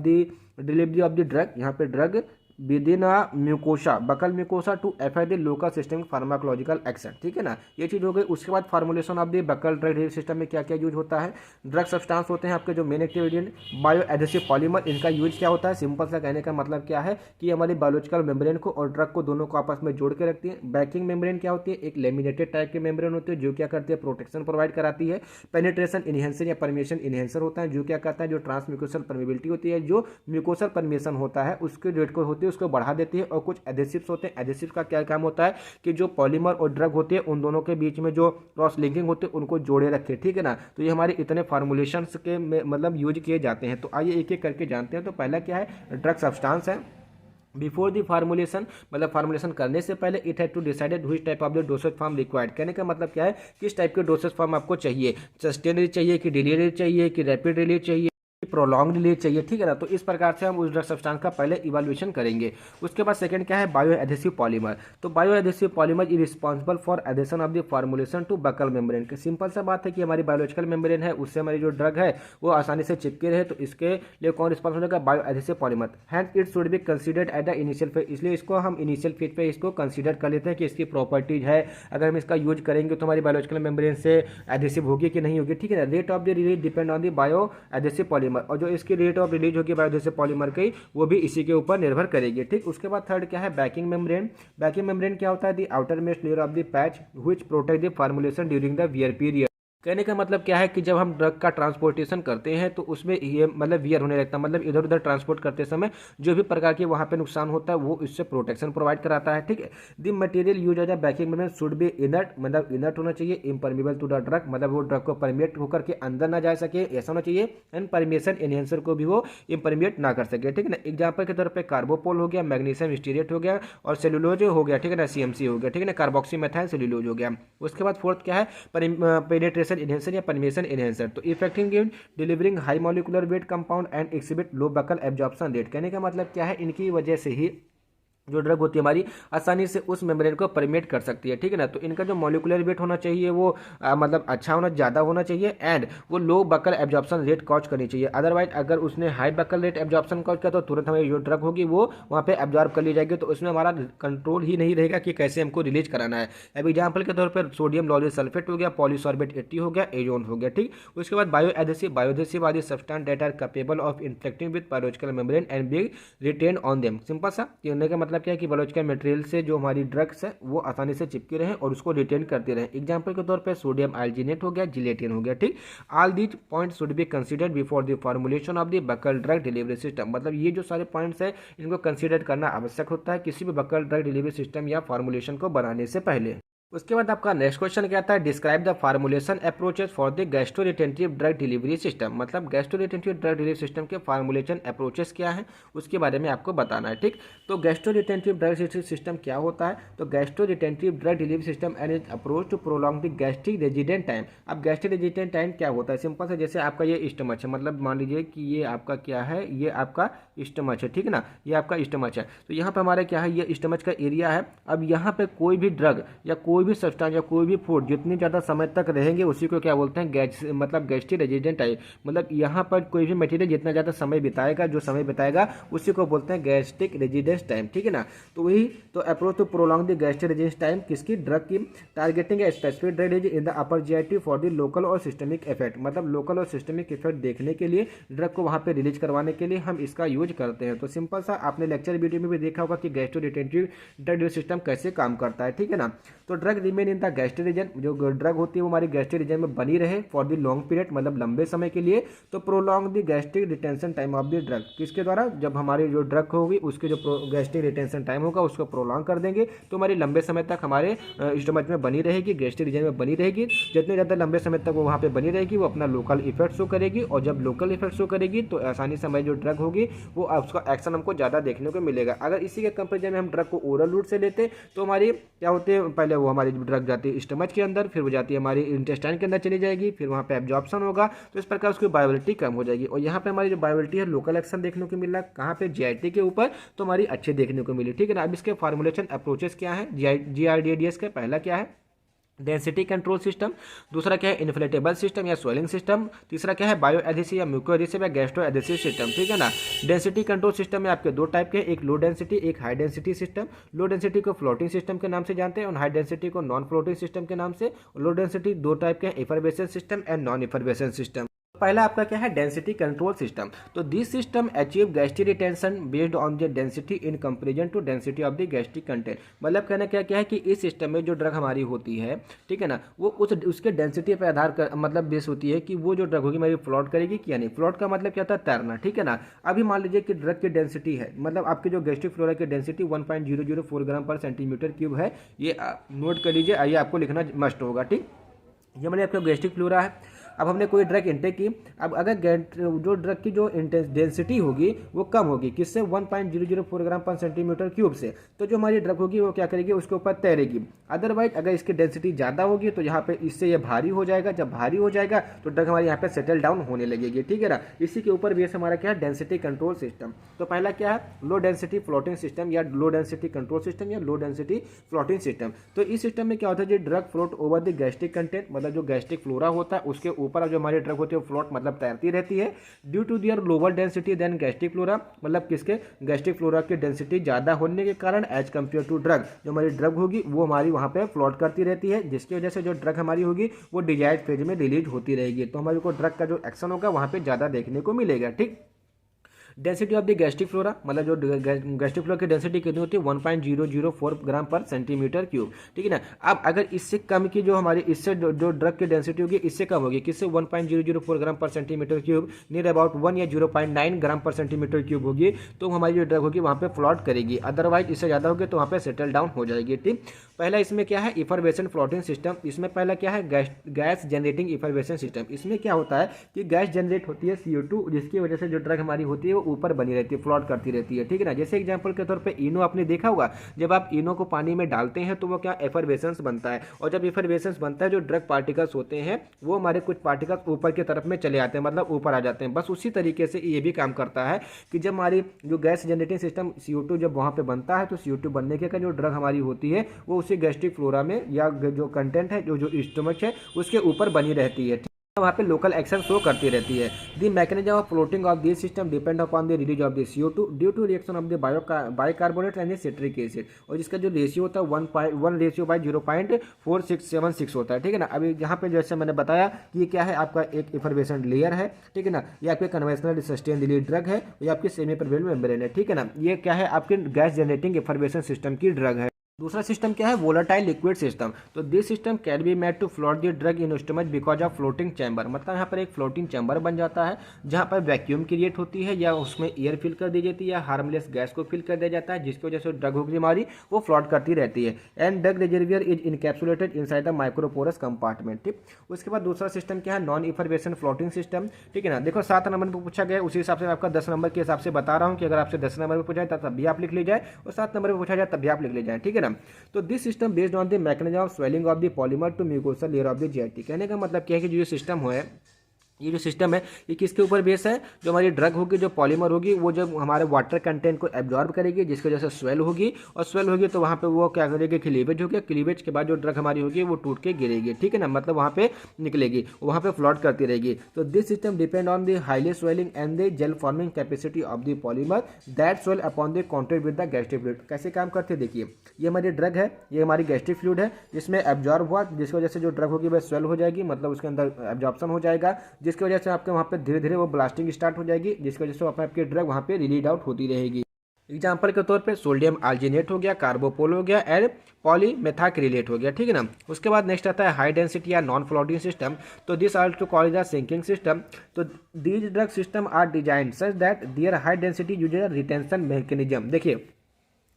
the drug, यहाँ पे drug within a mucosa, buccal mucosa to effect the local system pharmacological action, ठीक है ना। ये चीज़ हो गई। उसके बाद formulation of the buccal drug delivery system में क्या क्या यूज होता है। ड्रग सब्सटेंस होते हैं आपके जो men active agent, bio adhesive polymer, इनका यूज क्या होता है। सिंपल सा कहने का मतलब क्या है कि हमारी बायोलॉजिकल मेम्ब्रेन को और ड्रग को दोनों को आपस में जोड़ के रखती है। बैकिंग मेम्ब्रेन क्या होती है, एक लेमिनेटेड टाइप की मेम्ब्रेन होती है जो क्या करती है, प्रोटेक्शन प्रोवाइड कराती है। पेनिट्रेशन इनहेंसर या परमेशन इनहेंसर होता है जो क्या करता है, जो ट्रांसम्यूकोशनल परमेबिलिटी होती है, जो म्यूकोशल परमेशन होता है उसके रेट को होती है उसको बढ़ा देती है। और कुछ एडेसिव्स होते हैं। एडेसिव का क्या काम होता है कि जो पॉलीमर और ड्रग होती है उन दोनों के बीच में जो क्रॉस लिंकिंग होती है उनको जोड़े रखे, ठीक है ना। तो ये हमारे इतने फार्मूलेशन के मतलब यूज किए जाते हैं। तो आइए एक एक करके जानते हैं। तो पहला क्या है, ड्रग सब्सटेंस है। बिफोर दी फार्मूलेशन, मतलब फार्मूलेशन करने से पहले it had to decided which type of the dosage form required. कहने का मतलब क्या है, किस टाइप के डोसेज फॉर्म आपको चाहिए, सस्टेन रिलीज चाहिए कि डिले रिलीज चाहिए कि रैपिड रिलीज चाहिए, प्रोलॉन्ग रिलीज चाहिए, ठीक है ना। तो इस प्रकार से हम उस ड्रग सब्सटेंस का पहले इवैल्यूएशन करेंगे। उसके बाद सेकंड क्या है, बायो एडेसिव पॉलीमर। तो bio adhesive polymer is responsible for adhesion of the formulation to buccal membrane. की सिंपल सा बात है कि हमारी बायोलॉजिकल मेम्ब्रेन है उससे हमारी जो ड्रग है वो आसानी से चिपके रहे, तो इसके लिए कौन रिस्पॉन्सिबल होगा, bio adhesive polymer. Hand it should be considered at the initial phase, इसलिए इसको हम इनिशियल फेज पे इसको कंसिडर कर लेते हैं कि इसकी प्रॉपर्टीज है, अगर हम इसका यूज करेंगे तो हमारी बायोलॉजिकल मेम्ब्रेन से एडेसिव होगी कि नहीं होगी, ठीक है ना। Rate of the release depend on the bio adhesive polymer, और जो इसकी रेट ऑफ रिलीज होगी बायोएडेसिव पॉलीमर की वो भी इसी के ऊपर निर्भर करेगी, ठीक। उसके बाद थर्ड क्या है, बैकिंग मेम्ब्रेन। बैकिंग मेम्ब्रेन क्या होता है, the outer most layer of the patch which protect the formulation during the wear period. कहने का मतलब क्या है कि जब हम ड्रग का ट्रांसपोर्टेशन करते हैं तो उसमें ये मतलब वियर होने लगता है, मतलब इधर उधर ट्रांसपोर्ट करते समय जो भी प्रकार के वहाँ पे नुकसान होता है वो इससे प्रोटेक्शन प्रोवाइड कराता है, ठीक है। The material use as a backing membrane should be inert, मतलब इनर्ट होना चाहिए, इम्परमेबल टू द ड्रग, मतलब वो ड्रग को परमेट होकर के अंदर ना जा सके, ऐसा होना चाहिए। एंड परमेशन एनहेंसर को भी वो इम्परमेट ना कर सके, ठीक है ना। एग्जाम्पल के तौर पर कार्बोपोल हो गया, मैग्नीशियम स्टीरेट हो गया और सेलुलोज हो गया, ठीक है ना, CMC हो गया, ठीक है ना, कार्बोक्सी मेथाइल सेलुलोज हो गया। उसके बाद फोर्थ क्या है, पेनिट्रेशन इनहेंसर या परमेशन एनहेंसर। तो effective in delivering high molecular weight compound and exhibit low buccal absorption rate. कहने का मतलब क्या है, इनकी वजह से ही जो ड्रग होती है हमारी आसानी से उस मेम्ब्रेन को परमेट कर सकती है, ठीक है ना। तो इनका जो मॉलिक्यूलर वेट होना चाहिए वो मतलब अच्छा होना, ज़्यादा होना चाहिए, एंड वो low buccal absorption rate cause करनी चाहिए। अदरवाइज अगर उसने high buccal rate absorption cause किया तो तुरंत हमारी जो ड्रग होगी वो वहाँ पे एब्जॉर्ब कर ली जाएगी, तो उसमें हमारा कंट्रोल ही नहीं रहेगा कि कैसे हमको रिलीज कराना है। अब एग्जाम्पल के तौर पर सोडियम लॉरेल सल्फेट हो गया, पॉलीसॉर्बेट 80 हो गया, एजोन हो गया, ठीक। उसके बाद बायोएडेसिव आदि substance that are capable of interacting with biological membrane and be retain on them. Simple सा कहने का मतलब क्या है कि बायोलॉजिकल मटेरियल से जो हमारी ड्रग्स है वो आसानी से चिपके रहे और उसको रिटेन करते रहे। एग्जांपल के तौर पे सोडियम आल्जीनेट हो गया, जिलेटिन हो गया, ठीक। All these points should be considered before the formulation of the buccal drug delivery system. मतलब ये जो सारे पॉइंट्स है इनको कंसीडर करना आवश्यक होता है किसी भी बकल ड्रग डिलीवरी सिस्टम या फॉर्मुलेशन को बनाने से पहले। उसके बाद आपका नेक्स्ट क्वेश्चन क्या आता है, describe the formulation approaches for the gastroretentive drug delivery system. मतलब गैस्ट्रोरिटेंटिव ड्रग डिलीवरी सिस्टम के फार्मूलेशन अप्रोचेस क्या है उसके बारे में आपको बताना है। ठीक, तो गैस्ट्रोरिटेंटिव ड्रग डिलीवरी सिस्टम क्या होता है, तो gastroretentive drug delivery system and is approach to prolong the gastric resident time. अब गैस्ट्रिक रेजिडेंट टाइम क्या होता है, सिंपल से जैसे आपका ये स्टमच है, मतलब मान लीजिए कि ये आपका क्या है, ये आपका स्टमच है, ठीक है ना, ये आपका स्टमच है। तो यहाँ पे हमारा क्या है, ये स्टमच का एरिया है। अब यहाँ पे कोई भी ड्रग या कोई भी सब्सटेंस या कोई भी फूड जितनी ज़्यादा समय तक रहेंगे उसी को क्या बोलते हैं, मतलब गैस्ट्रिक रेजिडेंट टाइप। मतलब यहाँ पर कोई भी मटेरियल जितना ज़्यादा समय बिताएगा, जो समय बिताएगा उसी को बोलते हैं गैस्ट्रिक रेजिडेंस टाइम, ठीक है ना। तो वही तो approach to prolong the gastric residence time किसकी, ड्रग की। Targeting a specific drug release in the upper GIT for the local और सिस्टमिक इफेक्ट। मतलब लोकल और सिस्टमिक इफेक्ट देखने के लिए, ड्रग को वहाँ पे रिलीज करवाने के लिए हम इसका यूज करते हैं। तो सिंपल सा आपने लेक्चर वीडियो में भी देखा होगा कि गैस्ट्रोरिटेंटिव ड्रग सिस्टम कैसे काम करता है, ठीक है ना। तो drug remain in the gastric region, जो ड्रग होती है वो हमारी गैस्ट्रिक रीजन में बनी रहे फॉर द लॉन्ग पीरियड, मतलब लंबे समय के लिए। तो prolong the gastric retention time of the drug, किसके द्वारा, जब हमारी जो ड्रग होगी उसके जो गैस्ट्रिक रिटेंशन टाइम होगा उसको प्रोलॉन्ग कर देंगे तो हमारी लंबे समय तक हमारे स्टमच में बनी रहेगी, गैस्ट्रिक रीजन में बनी रहेगी। जितने ज़्यादा लंबे समय तक वो वहाँ पे बनी रहेगी वो अपना लोकल इफेक्ट शो करेगी, और जब लोकल इफेक्ट शो करेगी तो आसानी से हमारी जो ड्रग होगी वो उसका एक्शन हमको ज़्यादा देखने को मिलेगा। अगर इसी के कंपेरिजन में हम ड्रग को ओरल रूट से लेते तो हमारी क्या होते हैं, पहले वो हमारी ड्रग जाती है स्टमच के अंदर, फिर वो जाती है हमारी इंटेस्टाइन के अंदर चली जाएगी, फिर वहाँ पे एब्जॉर्प्शन होगा, तो इस प्रकार उसकी बायोबिलिटी कम हो जाएगी। और यहाँ पे हमारी जो बायोबिलिटी है लोकल एक्शन देखने को मिल रहा है कहाँ पे, जीआईटी के ऊपर, तो हमारी अच्छी देखने को मिली, ठीक है ना। अब इसके फार्मूलेशन अप्रोचेस क्या है, जीआरडीएडीएस का पहला क्या है, डेंसिटी कंट्रोल सिस्टम। दूसरा क्या है, इन्फ्लेटेबल सिस्टम या स्वेलिंग सिस्टम। तीसरा क्या है, बायो एडेसिव या म्यूको एडेसिव या गैस्ट्रो एडेसिव सिस्टम, ठीक है ना। डेंसिटी कंट्रोल सिस्टम में आपके दो टाइप के, एक लो डेंसिटी, एक high density system. Low density को फ्लोटिंग सिस्टम के नाम से जानते हैं और हाई डेंसिटी को नॉन फ्लोटिंग सिस्टम के नाम से। लो डेंसिटी दो टाइप के हैं, effervescence system and non effervescence system. पहला आपका क्या है, डेंसिटी कंट्रोल सिस्टम। तो this system achieve gastric retention based on the density in comparison to density of the gastric content. मतलब कहना क्या है कि इस सिस्टम में जो ड्रग हमारी होती है, ठीक है ना, वो उसके डेंसिटी पर आधार कर मतलब बेस होती है कि वो जो ड्रग होगी हमारी फ्लोट करेगी कि या नहीं। फ्लोट का मतलब क्या होता है, तैरना, ठीक है ना। अभी मान लीजिए कि ड्रग की डेंसिटी है, मतलब आपके जो गैस्ट्रिक फ्लोरा की डेंसिटी 1.004 ग्राम पर सेंटीमीटर क्यूब है। ये नोट कर लीजिए, आइए आपको लिखना मस्ट होगा, ठीक। ये मैंने आपका गैस्ट्रिक फ्लोरा है। अब हमने कोई ड्रग इंटेक की, अब अगर जो ड्रग की जो डेंसिटी होगी वो कम होगी, किससे, 1.004 ग्राम पर सेंटीमीटर क्यूब से, तो जो हमारी ड्रग होगी वो क्या करेगी, उसके ऊपर तैरेगी। अदरवाइज अगर इसकी डेंसिटी ज़्यादा होगी तो यहाँ पे इससे ये भारी हो जाएगा, जब भारी हो जाएगा तो ड्रग हमारे यहाँ पे सेटल डाउन होने लगेगी, ठीक है ना। इसी के ऊपर बेस हमारा क्या है, डेंसिटी कंट्रोल सिस्टम। तो पहला क्या है, लो डेंसिटी फ्लोटिंग सिस्टम या लो डेंसिटी कंट्रोल सिस्टम या लो डेंसिटी फ्लोटिंग सिस्टम। तो इस सिस्टम में क्या होता है, जो drug float over the gastric content, मतलब जो गैस्ट्रिक फ्लोरा होता है उसके ऊपर जो हमारी ड्रग होती है वो फ्लोट मतलब तैरती रहती है। Due to their lower density than gastric flora, मतलब किसके, गैस्ट्रिक फ्लोरा की डेंसिटी ज़्यादा होने के कारण एज कम्पेयर टू ड्रग, जो हमारी ड्रग होगी वो हमारी वहाँ पे फ्लोट करती रहती है, जिसकी वजह से जो ड्रग हमारी होगी वो डिजायर्ड फेज में रिलीज होती रहेगी। तो हमारे को ड्रग का जो एक्शन होगा वहाँ पे ज़्यादा देखने को मिलेगा, ठीक। Density of the gastric flora, मतलब जो गैस्ट्रिक फ्लोरा की डेंसिटी कितनी होती है, 1.004 ग्राम पर सेंटीमीटर क्यूब, ठीक है ना। अब अगर इससे कम की जो हमारी, इससे जो ड्रग की डेंसिटी होगी इससे कम होगी, किससे, 1.004 ग्राम पर सेंटीमीटर क्यूब, नियर अबाउट 1 या 0.9 ग्राम पर सेंटीमीटर क्यूब होगी, तो हमारी जो ड्रग होगी वहाँ पे फ्लोट करेगी। अदरवाइज इससे ज़्यादा होगी तो वहाँ पे सेटल डाउन हो जाएगी, ठीक। पहला इसमें क्या है, इफरवेसेंट फ्लोटिंग सिस्टम। इसमें पहला क्या है, गैस जनरेटिंग इफरवेसेंट सिस्टम। इसमें क्या होता है कि गैस जनरेट होती है CO2, जिसकी वजह से जो ड्रग हमारी होती है वो ऊपर बनी रहती है, फ्लोट करती रहती है, ठीक है ना। जैसे एग्जांपल के तौर पे इनो आपने देखा होगा, जब आप इनो को पानी में डालते हैं तो वो क्या, एफरवेसेंस बनता है, और जब एफरवेसेंस बनता है जो ड्रग पार्टिकल्स होते हैं वो हमारे कुछ पार्टिकल्स ऊपर की तरफ में चले आते हैं, मतलब ऊपर आ जाते हैं। बस उसी तरीके से ये भी काम करता है कि जब हमारी जो गैस जनरेटिंग सिस्टम CO2 जब वहाँ पे बनता है तो CO2 बनने के कारण जो ड्रग हमारी होती है वो उसी गैस्ट्रिक फ्लोरा में या जो कंटेंट है जो स्टमक है उसके ऊपर बनी रहती है, वहाँ पे लोकल एक्शन शो करती रहती है। The mechanism of floating of this system depend upon the release of द CO2 due to reaction of the bicarbonate and citric acid, और जिसका जो रेशियो होता है 1:0.4676 होता है, ठीक है ना। अभी यहाँ पे जैसे मैंने बताया कि ये क्या है, आपका एक इफरवेसेंट लेयर है, ठीक है ना। ये आपके कन्वेंशनल सस्टेन रिलीज ड्रग है, ये आपकी सेमी परवेल मेम्ब्रेन है, ठीक है ना। ये क्या है, आपके गैस जनरेटिंग इफरवेसेंट सिस्टम की ड्रग है। दूसरा सिस्टम क्या है, वोलेटाइल लिक्विड सिस्टम। तो this system can be made to float the drug in stomach because of floating chamber. मतलब यहाँ पर एक फ्लोटिंग चैम्बर बन जाता है जहाँ पर वैक्यूम क्रिएट होती है या उसमें एयर फिल कर दी जाती है या हार्मलेस गैस को फिल कर दिया जाता है, जिसकी वजह से ड्रग होगी हमारी वो फ्लोट करती रहती है। And drug reservoir is encapsulated inside the microporous compartment. ठीक, उसके बाद दूसरा सिस्टम क्या है, नॉन इफर्वेशन फ्लोटिंग सिस्टम। ठीक है ना, देखो 7 नंबर पर पूछा गया, उसी हिसाब से आपका 10 नंबर के हिसाब से बता रहा हूँ कि अगर आपसे 10 नंबर पर पूछा जाए तब भी आप लिख ले जाए और 7 नंबर पर पूछा जाए तब भी आप लिख ले जाए। ठीक है ना, तो this system based on the mechanism of swelling of the polymer to mucosal layer of the GIT. कहने का मतलब क्या है कि जो सिस्टम है, ये जो सिस्टम है ये किसके ऊपर बेस है, जो हमारी ड्रग होगी, जो पॉलीमर होगी, वो जब हमारे वाटर कंटेंट को एब्जॉर्ब करेगी जिसकी वजह से स्वेल होगी, और स्वेल होगी तो वहाँ पे वो क्या करेगी, क्लीवेज होगी। क्लीवेज के बाद जो ड्रग हमारी होगी वो टूट के गिरेगी। ठीक है ना, मतलब वहाँ पे निकलेगी, वहाँ पे फ्लोट करती रहेगी। तो this system depend on the highly swelling and the gel forming capacity of the polymer that swell upon the contact with the gastric fluid. कैसे काम करते हैं देखिए, ये हमारी ड्रग है, ये हमारी गैस्ट्रिक फ्लूइड है, जिसमें एब्जॉर्ब हुआ, जिसकी वजह से जो ड्रग होगी वह स्वेल हो जाएगी, मतलब उसके अंदर एब्जॉर्प्शन हो जाएगा, जिसकी वजह से आपके पे धीरे धीरे वो ब्लास्टिंग स्टार्ट हो जाएगी, जिसकी वजह से आपकी ड्रग वहां पे रिलीज आउट होती रहेगी। एग्जाम्पल के तौर पे सोडियम आल्जिनेट हो गया, कार्बोपोल हो गया एंड पॉलीमेथाक्रिलेट हो गया। ठीक है ना, उसके बाद नेक्स्ट आता है हाई डेंसिटी या नॉन फ्लोटिंग सिस्टम। तो this also called the sinking system. तो these drug system are designed such that their high density uses retention mechanism. देखिए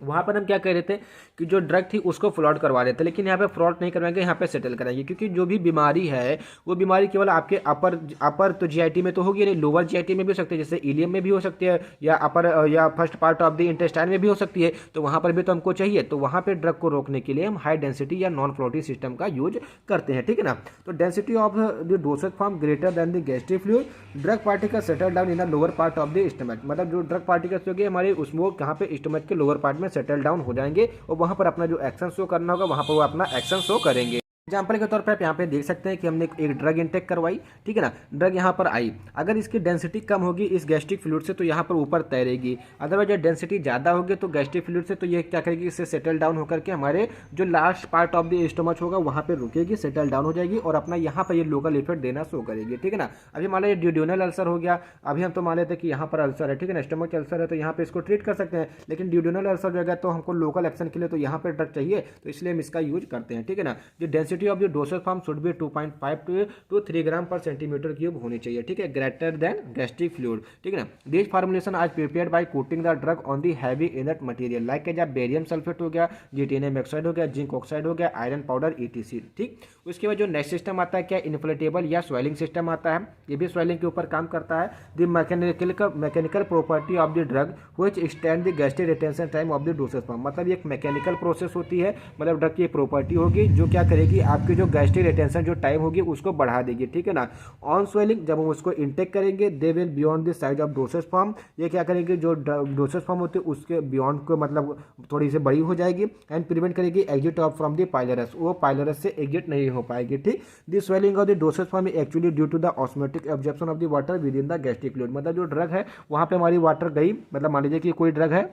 वहाँ पर हम क्या कह रहे थे कि जो ड्रग थी उसको फ्लॉट करवा रहे थे, लेकिन यहाँ पे फ्लॉट नहीं करवाएंगे, यहाँ पे सेटल कराएंगे, क्योंकि जो भी बीमारी है वो बीमारी केवल आपके अपर तो जीआईटी में तो होगी नहीं, लोअर जीआईटी में भी हो सकती है, जैसे इलियम में भी हो सकती है या अपर या first part of the intestine में भी हो सकती है, तो वहाँ पर भी तो हमको चाहिए। तो वहाँ पर ड्रग को रोकने के लिए हम हाई डेंसिटी या नॉन फ्लोटिंग सिस्टम का यूज करते हैं। ठीक है ना, तो density of the dosage form greater than the gastric fluid, drug particle settle down in the lower part of the stomach. मतलब जो ड्रग पार्टिकल्स होगी हमारे उसमें कहाँ पे, स्टमक के लोअर पार्ट में सेटल डाउन हो जाएंगे और वहां पर अपना जो एक्शन शो करना होगा वहां पर वो अपना एक्शन शो करेंगे। एग्जाम्पल के तौर पर आप यहाँ पे देख सकते हैं कि हमने एक ड्रग इंटेक करवाई। ठीक है ना, ड्रग यहाँ पर आई, अगर इसकी डेंसिटी कम होगी इस गैस्ट्रिक फ्लूइड से तो यहाँ पर ऊपर तैरेगी, अदरवाइज जब डेंसिटी ज़्यादा होगी तो गैस्ट्रिक फ्लूइड से तो ये क्या करेगी, इससे सेटल डाउन होकर के हमारे जो last part of the stomach होगा वहाँ पर रुकेगी, सेटल डाउन हो जाएगी और अपना यहाँ पर ये लोकल इफेक्ट देना शो करेगी। ठीक है ना, अभी मान लीजिए ड्यूडेनल अल्सर हो गया, अभी हम तो मान लेते हैं कि यहाँ पर अल्सर है, ठीक है ना, स्टमक अल्सर है तो यहाँ पे इसको ट्रीट कर सकते हैं, लेकिन ड्यूडेनल अल्सर जो है तो हमको लोकल एक्शन के लिए तो यहाँ पर ड्रग चाहिए, तो इसलिए हम इसका यूज करते हैं। ठीक है ना, जो density of the dosage should be 2.5 to 3 ग्राम पर सेंटीमीटर क्यूब होनी चाहिए। ठीक है, ग्रेटर देन गैस्ट्रिक फ्लूइड। ठीक है ना, this formulation as prepared by coating the drug on the heavy inert material like as barium sulphate हो गया, जीटेनियम ऑक्साइड हो गया, जिंक ऑक्साइड हो गया, आयरन पाउडर ETC। ठीक, उसके बाद जो नेक्स्ट सिस्टम आता है क्या, इन्फ्लेटेबल या स्वेलिंग सिस्टम आता है, ये भी स्वेलिंग के ऊपर काम करता है। The mechanical property of the drug which extend the gastric retention time of the dosage form. मतलब एक मैकेनिकल प्रोसेस होती है, मतलब ड्रग की एक प्रॉपर्टी होगी जो क्या करेगी, आपकी जो गैस्ट्रिक रिटेंशन जो टाइम होगी उसको बढ़ा देगी। ठीक है ना, ऑन स्वेलिंग जब हम उसको इंटेक करेंगे they will beyond the size of dosage form, ये क्या करेगी, जो डोसेज फॉर्म होती है उसके बियॉन्ड को मतलब थोड़ी सी बड़ी हो जाएगी एंड प्रिवेंट करेगी exit of from the pylorus, वो पाइलोरस से एग्जिट नहीं हो पाएगी। ठीक, the swelling of the dosage form actually due to the osmotic absorption of the water within the gastric fluid. मतलब जो ड्रग है वहाँ पे हमारी वाटर गई, मतलब मान लीजिए कि कोई ड्रग है,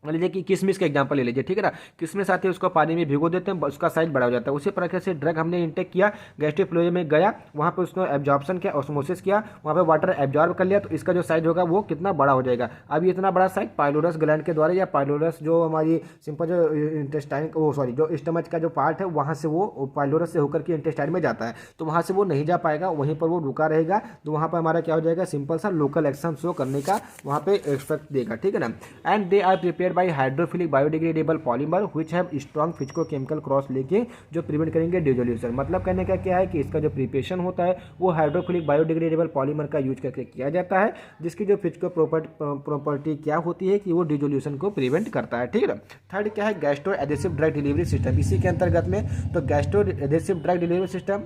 मान लीजिए कि किशमिश का एग्जांपल ले लीजिए। ठीक है ना, किशमिश आती है उसको पानी में भिगो देते हैं, उसका साइज बड़ा हो जाता है। उसी प्रकार से ड्रग हमने इंटेक किया, गैस्ट्रिक फ्लोएम में गया, वहाँ पे उसको एब्जॉर्प्शन किया, ऑस्मोसिस किया, वहाँ पे वाटर एब्जॉर्ब कर लिया, तो इसका जो साइज होगा वो कितना बड़ा हो जाएगा। अब इतना बड़ा साइज पाइलोरस ग्लैंड के द्वारा या पाइलोरस जो हमारी सिंपल जो इंटेस्टाइन जो स्टमच का जो पार्ट है वहाँ से वो पाइलोरस से होकर के इंटेस्टाइन में जाता है, तो वहाँ से वो नहीं जा पाएगा, वहीं पर वो रुका रहेगा, तो वहाँ पर हमारा क्या हो जाएगा, सिंपल सा लोकल एक्शन शो करने का वहाँ पे एक्सपेक्ट देगा। ठीक है ना, and they are prepare by hydrophilic biodegradable polymer which have strong physicochemical cross linking जो प्रिवेंट करेंगे डिसोल्यूशन। मतलब कहने का क्या है कि इसका जो प्रिपरेशन होता है वो हाइड्रोफिलिक बायोडिग्रेडेबल पॉलीमर का यूज करके किया जाता है, जिसकी जो फिजिको प्रॉपर्टी क्या होती है कि वो डिसोल्यूशन को प्रिवेंट करता है। ठीक है, थर्ड क्या है, gastro adhesive drug delivery system. इसी के अंतर्गत में तो gastro adhesive drug delivery system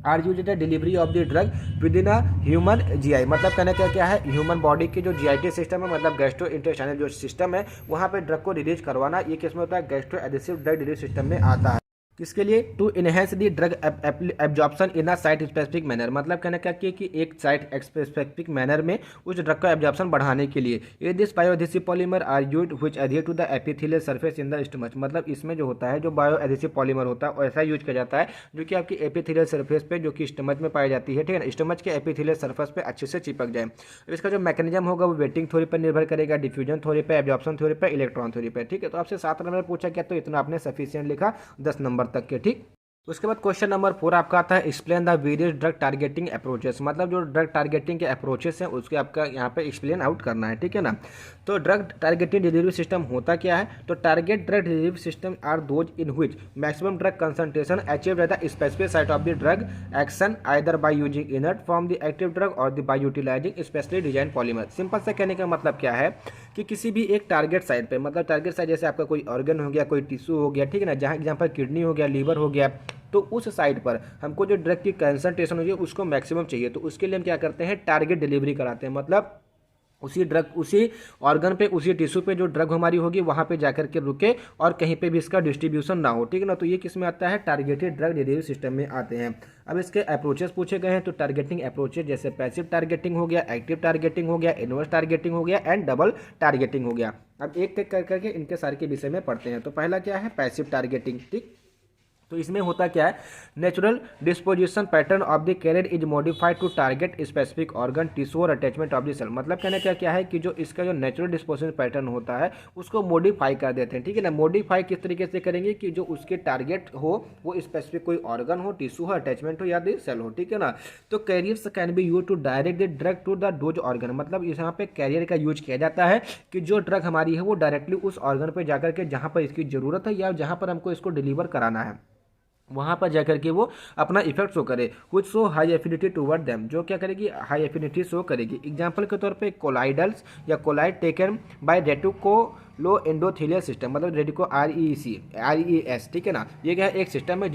are use the delivery of the drug with in a human GI. मतलब कहने का क्या है, ह्यूमन बॉडी की जो जीआईटी सिस्टम है, मतलब गैस्ट्रो इंटेस्टाइनल जो सिस्टम है वहाँ पे ड्रग को रिलीज करवाना, ये किस में होता है, gastro adhesive drug delivery system में आता है। किसके लिए? To enhance the drug absorption in a site specific manner, मतलब कहना क्या कि एक साइट स्पेसिफिक मैनर में उस ड्रग का एब्जॉर्प्शन बढ़ाने के लिए। ये this bioadhesive polymer are used which adhere to the epithelial surface in the stomach, मतलब इसमें जो होता है जो बायोएडेसिव पॉलीमर होता है ऐसा यूज किया जाता है जो कि आपकी एपिथेलियल सरफेस पे जो कि स्टमच में पाई जाती है, ठीक है ना, स्टमच के एपिथेलियल सरफेस पे अच्छे से चिपक जाए। अब इसका जो मैकेनिज्म होगा वो वेटिंग थ्योरी पर निर्भर करेगा, डिफ्यूजन थ्योरी पे, एब्जॉर्प्शन थ्योरी पे, इलेक्ट्रॉन थ्योरी पे, ठीक है। तो आपसे 7 नंबर पूछा गया तो इतना आपने सफिशिएंट लिखा 10 नंबर तक के, ठीक। उसके बाद क्वेश्चन नंबर 4 आपका आता है explain the various drug targeting approaches, मतलब जो ड्रग टारगेटिंग के अप्रोचेस हैं उसके आपका यहाँ पे एक्सप्लेन आउट करना है, ठीक है ना। तो ड्रग टारगेटिंग डिलीवरी सिस्टम होता क्या है? तो target drug delivery system are those in which maximum drug concentration achieved at the specific site of the drug action either by using inert from the active drug और by utilizing specially design polymer. Simple से कहने का मतलब क्या है कि किसी भी एक टारगेट साइट पे, मतलब टारगेट साइट जैसे आपका कोई ऑर्गन हो गया, कोई टिश्यू हो गया, ठीक है ना, जहाँ एग्जाम्पल किडनी हो गया, लीवर हो गया, तो उस साइट पर हमको जो ड्रग की कंसंट्रेशन होगी उसको मैक्सिमम चाहिए। तो उसके लिए हम क्या करते हैं? टारगेट डिलीवरी कराते हैं, मतलब उसी ड्रग उसी ऑर्गन पे उसी टिश्यू पे जो ड्रग हमारी होगी वहाँ पे जाकर के रुके और कहीं पे भी इसका डिस्ट्रीब्यूशन ना हो, ठीक है ना। तो ये किस में आता है? टारगेटेड ड्रग डिलीवरी सिस्टम में आते हैं। अब इसके अप्रोचेस पूछे गए हैं, तो टारगेटिंग अप्रोचेस जैसे पैसिव टारगेटिंग हो गया, एक्टिव टारगेटिंग हो गया, इनवर्स टारगेटिंग हो गया एंड डबल टारगेटिंग हो गया। अब एक एक कर करके इनके सारे के विषय में पढ़ते हैं। तो पहला क्या है? पैसिव टारगेटिंग, ठीक। तो इसमें होता क्या है? Natural disposition pattern of the carrier is modified to target specific organ tissue और अटैचमेंट ऑफ द सेल, मतलब कहना क्या है कि जो इसका जो नेचुरल डिस्पोजिशन पैटर्न होता है उसको मॉडिफाई कर देते हैं, ठीक है ना। मॉडिफाई किस तरीके से करेंगे कि जो उसके टारगेट हो वो स्पेसिफिक कोई ऑर्गन हो, टिश्यू हो, अटैचमेंट हो या द सेल हो, ठीक है ना। तो carriers can be use to direct the drug to the dose organ, मतलब यहाँ पे कैरियर का यूज किया जाता है कि जो ड्रग हमारी है वो डायरेक्टली उस ऑर्गन पर जाकर के जहाँ पर इसकी जरूरत है या जहाँ पर हमको इसको डिलीवर कराना है वहाँ पर जाकर के वो अपना इफेक्ट शो करे, कुछ show high affinity toward them, जो क्या करेगी? हाई एफिनिटी शो करेगी। एग्जांपल के तौर पे कोलाइडल्स या colloid taken by reticuloendothelial system, मतलब रेटिको RES, ठीक है ना। ये क्या है? एक सिस्टम है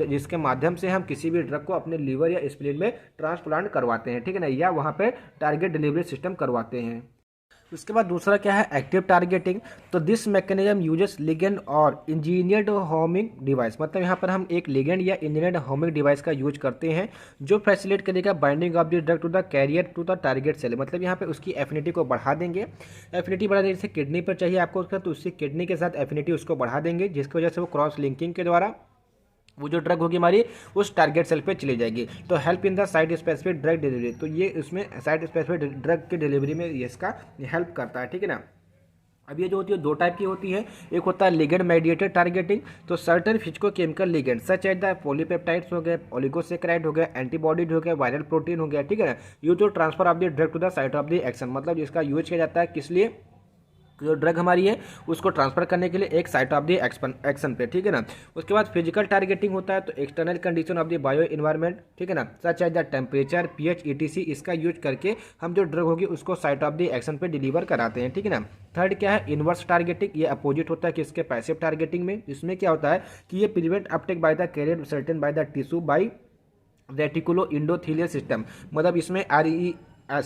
जिसके माध्यम से हम किसी भी ड्रग को अपने लीवर या स्प्लीन में ट्रांसप्लांट करवाते हैं, ठीक है ना, या वहाँ पे टारगेट डिलीवरी सिस्टम करवाते हैं। उसके बाद दूसरा क्या है? Active targeting. तो दिस मैकेनिज्म यूजेस लिगेंड और इंजीनियर्ड होमिंग डिवाइस, मतलब यहाँ पर हम एक लिगेंड या इंजीनियर्ड होमिंग डिवाइस का यूज करते हैं जो फैसिलिटेट करेगा binding of the drug to the carrier to the target cell, मतलब यहाँ पे उसकी एफिनिटी को बढ़ा देंगे। एफिनिटी बढ़ा देंगे, जैसे किडनी पर चाहिए आपको उसका, तो उसकी किडनी के साथ एफिनिटी उसको बढ़ा देंगे, जिसकी वजह से वो क्रॉस लिंकिंग के द्वारा वो जो ड्रग होगी हमारी उस टारगेट सेल पे चली जाएगी। तो help in the site specific drug delivery, तो ये उसमें साइट स्पेसिफिक ड्रग की डिलीवरी में ये इसका हेल्प करता है, ठीक है ना। अब ये जो होती है दो टाइप की होती है, एक होता है लिगेंड मेडिएटेड टारगेटिंग, तो certain physicochemical ligand such as the polypeptides हो गए, ओलिगोसेक्राइड हो गए, एंटीबॉडीज हो गए, वायरल प्रोटीन हो गया, ठीक है ना। Use to transfer of the drug to the site of the action, मतलब इसका यूज किया जाता है किस लिए? जो ड्रग हमारी है उसको ट्रांसफर करने के लिए एक साइट ऑफ द एक्शन पे, ठीक है ना। उसके बाद फिजिकल टारगेटिंग होता है, तो external condition of the bio environment, ठीक है ना, such as the temperature, pH, ETC, इसका यूज करके हम जो ड्रग होगी उसको साइट ऑफ द एक्शन पे डिलीवर कराते हैं, ठीक है ना। थर्ड क्या है? इनवर्स टारगेटिंग, ये अपोजिट होता है किसके? पैसिव टारगेटिंग में। इसमें क्या होता है कि ये prevent uptake by the carrier certain by the tissue by reticuloendothelial system, मतलब इसमें RES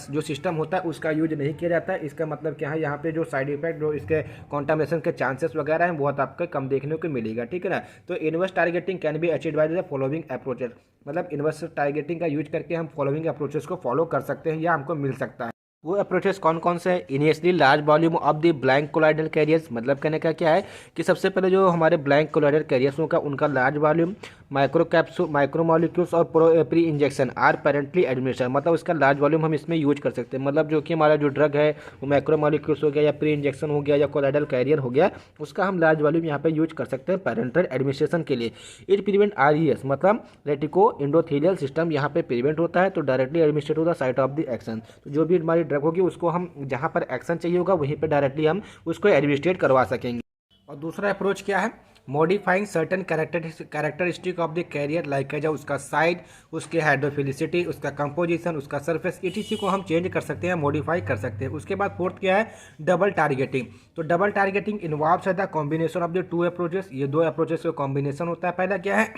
जो सिस्टम होता है उसका यूज नहीं किया जाता है। इसका मतलब क्या है? यहाँ पे जो साइड इफेक्ट जो इसके कॉन्टामिनेशन के चांसेस वगैरह हैं बहुत आपको कम देखने को मिलेगा, ठीक है ना। तो inverse targeting can be achieved by the following approaches, मतलब इनवर्स टारगेटिंग का यूज करके हम फॉलोइंग अप्रोचेस को फॉलो कर सकते हैं या हमको मिल सकता है। वो अप्रोचेस कौन कौन से है? Initially large volume of the blank colloidal carriers, मतलब कहने का क्या है कि सबसे पहले जो हमारे ब्लैंक कोलाइडल कैरियर्स होगा उनका लार्ज वॉल्यूम, माइक्रोमोलिक्यूल्स और pre injection are parenterally administer, मतलब उसका लार्ज वॉल्यूम हम इसमें यूज कर सकते हैं, मतलब जो कि हमारा जो ड्रग है वो माइक्रोमोलिक्यूल्स हो गया या प्री इंजेक्शन हो गया या कोलाइडल कैरियर हो गया, उसका हम लार्ज वॉल्यूम यहाँ पे यूज कर सकते हैं पेरेंटल एडमिनिस्ट्रेशन के लिए। इट प्रिवेंट RES, मतलब रेटिको इंडोथेलियल सिस्टम यहाँ पे प्रिवेंट होता है, तो directly administrate to the site of the action, तो जो भी हमारी ड्रग होगी उसको हम जहाँ पर एक्शन चाहिए होगा वहीं पर डायरेक्टली हम उसको एडमिनिस्ट्रेट करवा सकेंगे। और दूसरा अप्रोच क्या है? Modifying certain characteristic of the carrier, like है जो उसका साइज, उसके हाइड्रोफिलिसिटी, उसका कंपोजिशन, उसका सरफेस, ETC को हम चेंज कर सकते हैं, मॉडिफाई कर सकते हैं। उसके बाद फोर्थ क्या है? Double targeting. तो double targeting involves the combination of the two approaches, ये दो अप्रोचेस का कॉम्बिनेशन होता है। पहला क्या है?